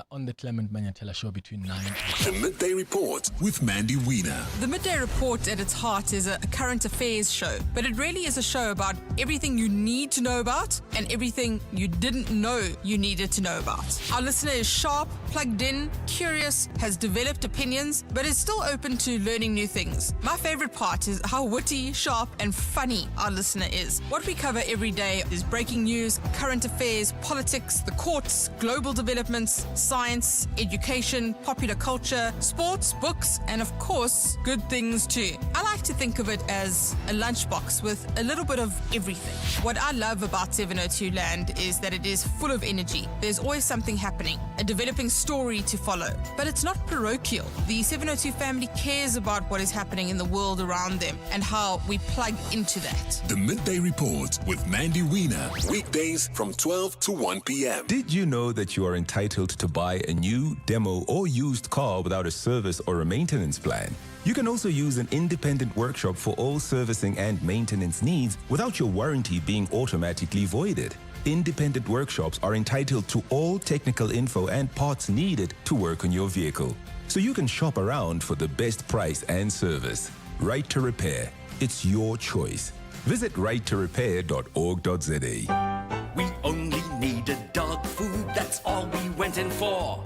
on the Clement Manyatela show between 9 and 12. The Midday Report with Mandy Wiener. The Midday Report at its heart is a current affairs show, but it really is a show about everything you need to know about and everything you didn't know you needed to know about. Our listener is sharp, plugged in, curious, has developed opinions, but is still open to learning new things. My favorite part is how witty, sharp, and funny our listener is. What we cover every day is breaking news, current affairs, politics, the courts, global developments, science, education, popular culture, sports, books, and of course, good things too. I like to think of it as a lunchbox with a little bit of everything. What I love about 702 Land is that it is full of energy. There's always something happening, a developing story to follow. But it's not parochial. The 702 family cares about what is happening in the world around them and how we plug into that. The Midday Report with Mandy Wiener. Weekdays from 12 to 1 p.m. Did you know that you are entitled to buy a new, demo, or used car without a service or a maintenance plan? You can also use an independent workshop for all servicing and maintenance needs without your warranty being automatically voided. Independent workshops are entitled to all technical info and parts needed to work on your vehicle, so you can shop around for the best price and service. Right to Repair. It's your choice. Visit righttorepair.org.za. We only needed dog food, that's all we went in for.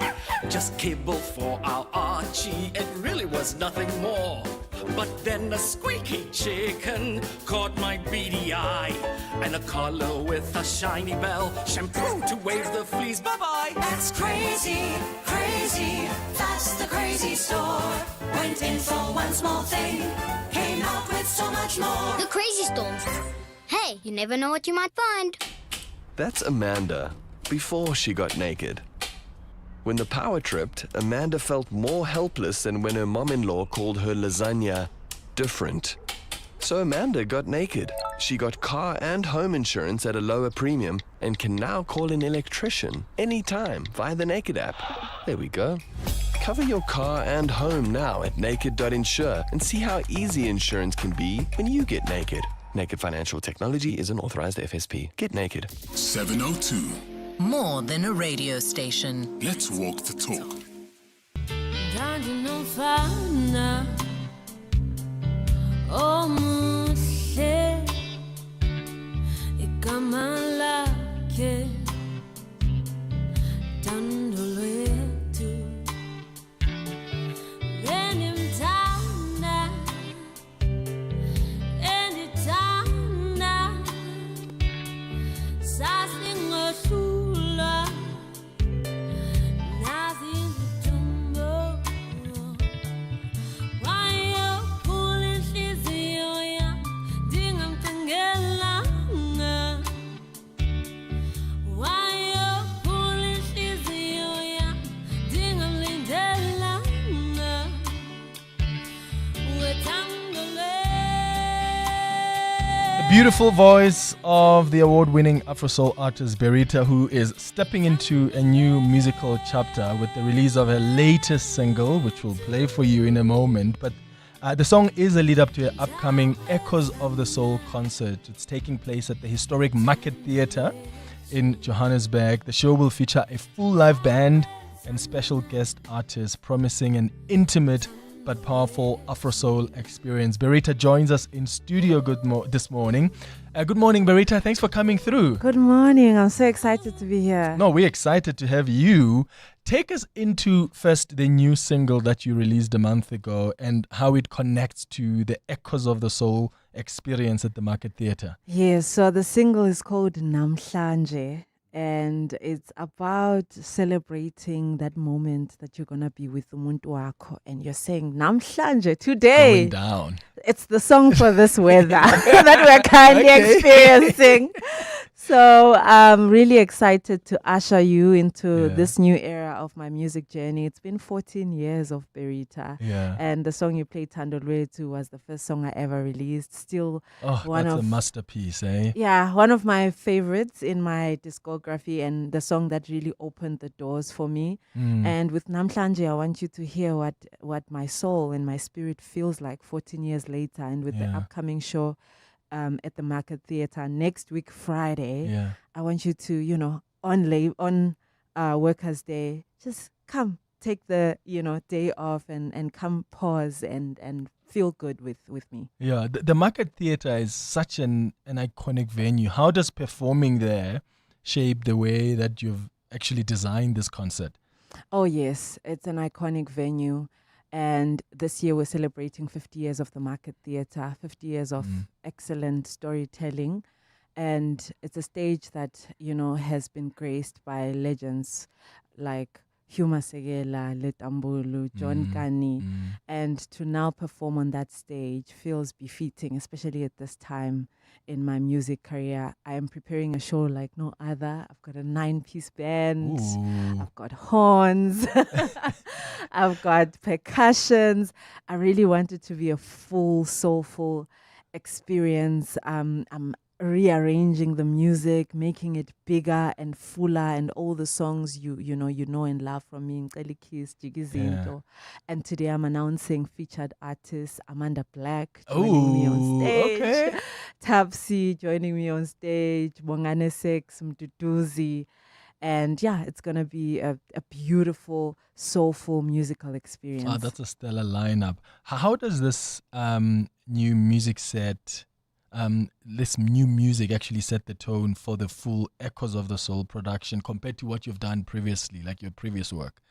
Just kibble for our Archie, it really was nothing more. But then a squeaky chicken caught my beady eye, and a collar with a shiny bell, shampoo to wave the fleas bye-bye. That's crazy, crazy, that's the crazy store. Went in for one small thing, came out with so much more. The crazy store. Hey, you never know what you might find. That's Amanda, before she got naked. When the power tripped, Amanda felt more helpless than when her mom-in-law called her lasagna different. So Amanda got naked. She got car and home insurance at a lower premium and can now call an electrician anytime via the Naked app. There we go. Cover your car and home now at naked.insure and see how easy insurance can be when you get naked. Naked Financial Technology is an authorized FSP. Get naked. 702. More than a radio station. Let's walk the talk. Beautiful voice of the award-winning Afro-Soul artist Berita, who is stepping into a new musical chapter with the release of her latest single, which we'll play for you in a moment. But the song is a lead-up to her upcoming Echoes of the Soul concert. It's taking place at the historic Market Theatre in Johannesburg. The show will feature a full live band and special guest artists, promising an intimate but powerful Afro Soul experience. Berita joins us in studio this morning. Good morning, Berita. Thanks for coming through. Good morning. I'm so excited to be here. No, we're excited to have you. Take us into first the new single that you released a month ago and how it connects to the Echoes of the Soul experience at the Market Theatre. Yes, so the single is called Namhlanje. And it's about celebrating that moment that you're going to be with umuntu wakho. And you're saying, Namhlanje, today. Going down. It's the song for this weather that we're currently experiencing. So I'm really excited to usher you into this new era of my music journey. It's been 14 years of Berita. Yeah. And the song you played, Thandolwethu, was the first song I ever released. Still that's a masterpiece, eh? Yeah, one of my favorites in my discography and the song that really opened the doors for me. And with Namhlanje, I want you to hear what my soul and my spirit feels like 14 years later. And with the upcoming show at the Market Theatre next week, Friday, I want you to, on Workers' Day, just come, take the, day off and come pause and feel good with me. Yeah, the Market Theatre is such an iconic venue. How does performing there shape the way that you've actually designed this concert? Oh, yes, it's an iconic venue. And this year we're celebrating 50 years of the Market Theatre, 50 years of excellent storytelling. And it's a stage that, has been graced by legends like Huma Segela, Letambulu, John Kani. And to now perform on that stage feels befitting, especially at this time in my music career. I am preparing a show like no other. I've got a 9-piece band. Ooh. I've got horns. I've got percussions. I really want it to be a full, soulful experience. I'm rearranging the music, making it bigger and fuller, and all the songs you know and love from me, Ngceli Kiss, Jigizinto. And today I'm announcing featured artist Amanda Black joining me on stage. Okay. Tapsi joining me on stage, Bongani Bingwa, and it's gonna be a beautiful, soulful musical experience. Ah, that's a stellar lineup. How does this new music set this new music actually set the tone for the full Echoes of the Soul production compared to what you've done previously, like your previous work?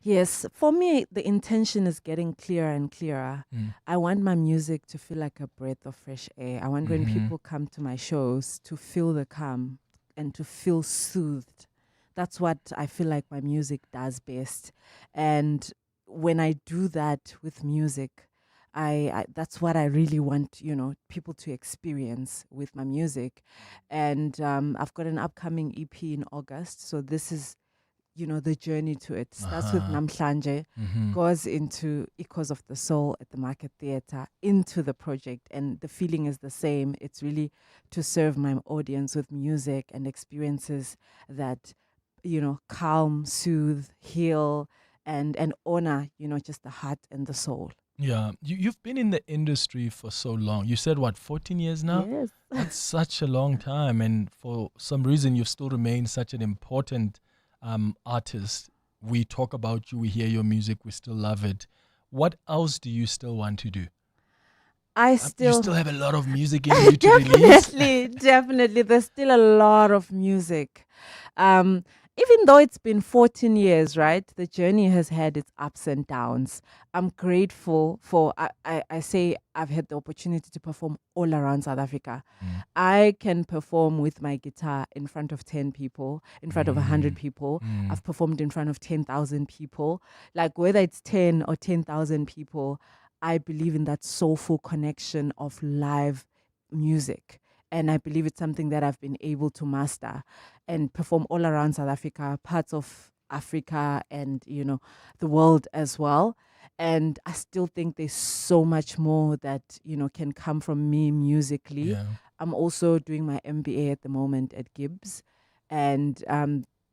Yes, for me, the intention is getting clearer and clearer. I want my music to feel like a breath of fresh air. I want when people come to my shows to feel the calm and to feel soothed. That's what I feel like my music does best. And when I do that with music, I that's what I really want, people to experience with my music. And I've got an upcoming EP in August. So this is, the journey to it. Starts with Namhlanje, goes into Echoes of the Soul at the Market Theatre, into the project. And the feeling is the same. It's really to serve my audience with music and experiences that, calm, soothe, heal, and honor, just the heart and the soul. Yeah, you've been in the industry for so long. You said, 14 years now? Yes. That's such a long time. And for some reason, you've still remained such an important artist. We talk about you, we hear your music, we still love it. What else do you still want to do? You still have a lot of music in you to release? Definitely. There's still a lot of music. Even though it's been 14 years, right, the journey has had its ups and downs. I'm grateful for, I say I've had the opportunity to perform all around South Africa. I can perform with my guitar in front of 10 people, in front of 100 people. I've performed in front of 10,000 people. Like whether it's 10 or 10,000 people, I believe in that soulful connection of live music. And I believe it's something that I've been able to master and perform all around South Africa, parts of Africa and, the world as well. And I still think there's so much more that, can come from me musically. Yeah. I'm also doing my MBA at the moment at Gibbs. And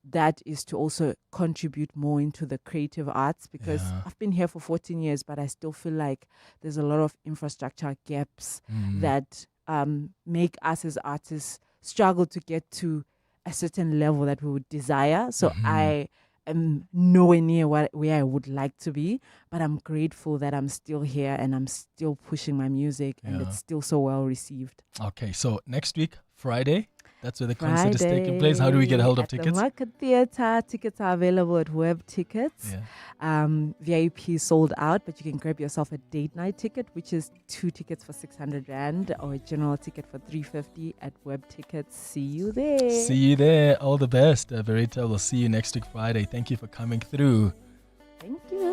that is to also contribute more into the creative arts because I've been here for 14 years, but I still feel like there's a lot of infrastructure gaps that make us as artists struggle to get to a certain level that we would desire. So I am nowhere near where I would like to be, but I'm grateful that I'm still here and I'm still pushing my music and it's still so well received. Okay, so next week, Friday, that's where the concert is taking place. How do we get hold of at tickets? The Market Theatre. Tickets are available at Web Tickets. VIP is sold out, but you can grab yourself a date night ticket, which is 2 tickets for 600 Rand or a general ticket for 350 at Web Tickets. See you there. See you there. All the best. Verita, we'll see you next week, Friday. Thank you for coming through. Thank you.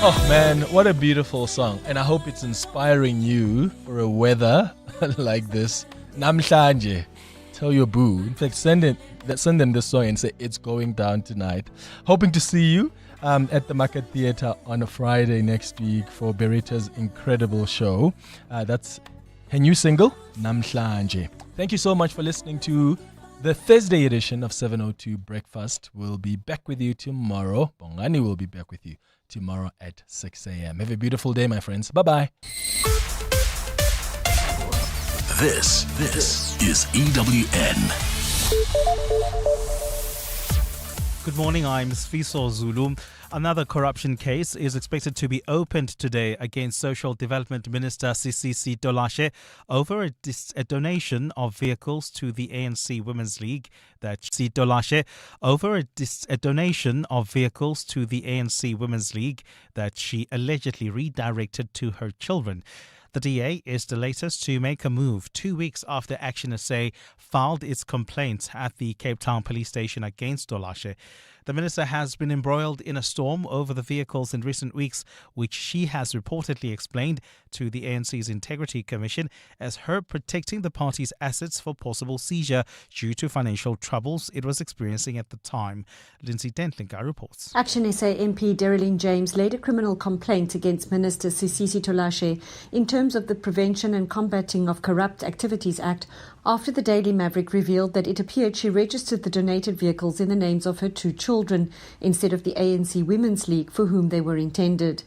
Oh man, what a beautiful song. And I hope it's inspiring you for a weather like this. Namhlanje. Tell your boo. In fact, send them this song and say it's going down tonight. Hoping to see you at the Market Theatre on a Friday next week for Berita's incredible show. That's her new single, Namhlanje. Thank you so much for listening to the Thursday edition of 702 Breakfast. We'll be back with you tomorrow. Bongani will be back with you tomorrow at 6 a.m. Have a beautiful day, my friends. Bye-bye. This is EWN. Good morning, I'm Sfiso Zulu. Another corruption case is expected to be opened today against Social Development Minister Sisisi Tolashe over a donation of vehicles to the ANC Women's League that she allegedly redirected to her children. The DA is the latest to make a move 2 weeks after Action SA filed its complaint at the Cape Town police station against Tolashe. The minister has been embroiled in a storm over the vehicles in recent weeks, which she has reportedly explained to the ANC's Integrity Commission as her protecting the party's assets for possible seizure due to financial troubles it was experiencing at the time. Lindsay Dentlinga reports. Action SA MP Derrylene James laid a criminal complaint against Minister Sisisi Tolashe in terms of the Prevention and Combating of Corrupt Activities Act after the Daily Maverick revealed that it appeared she registered the donated vehicles in the names of her 2 children instead of the ANC Women's League for whom they were intended.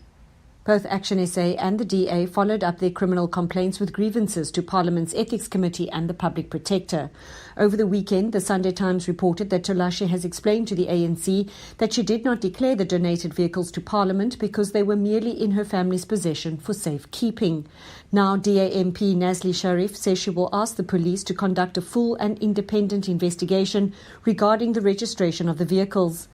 Both Action SA and the DA followed up their criminal complaints with grievances to Parliament's Ethics Committee and the Public Protector. Over the weekend, the Sunday Times reported that Tolashe has explained to the ANC that she did not declare the donated vehicles to Parliament because they were merely in her family's possession for safekeeping. Now, DA MP Nazli Sharif says she will ask the police to conduct a full and independent investigation regarding the registration of the vehicles.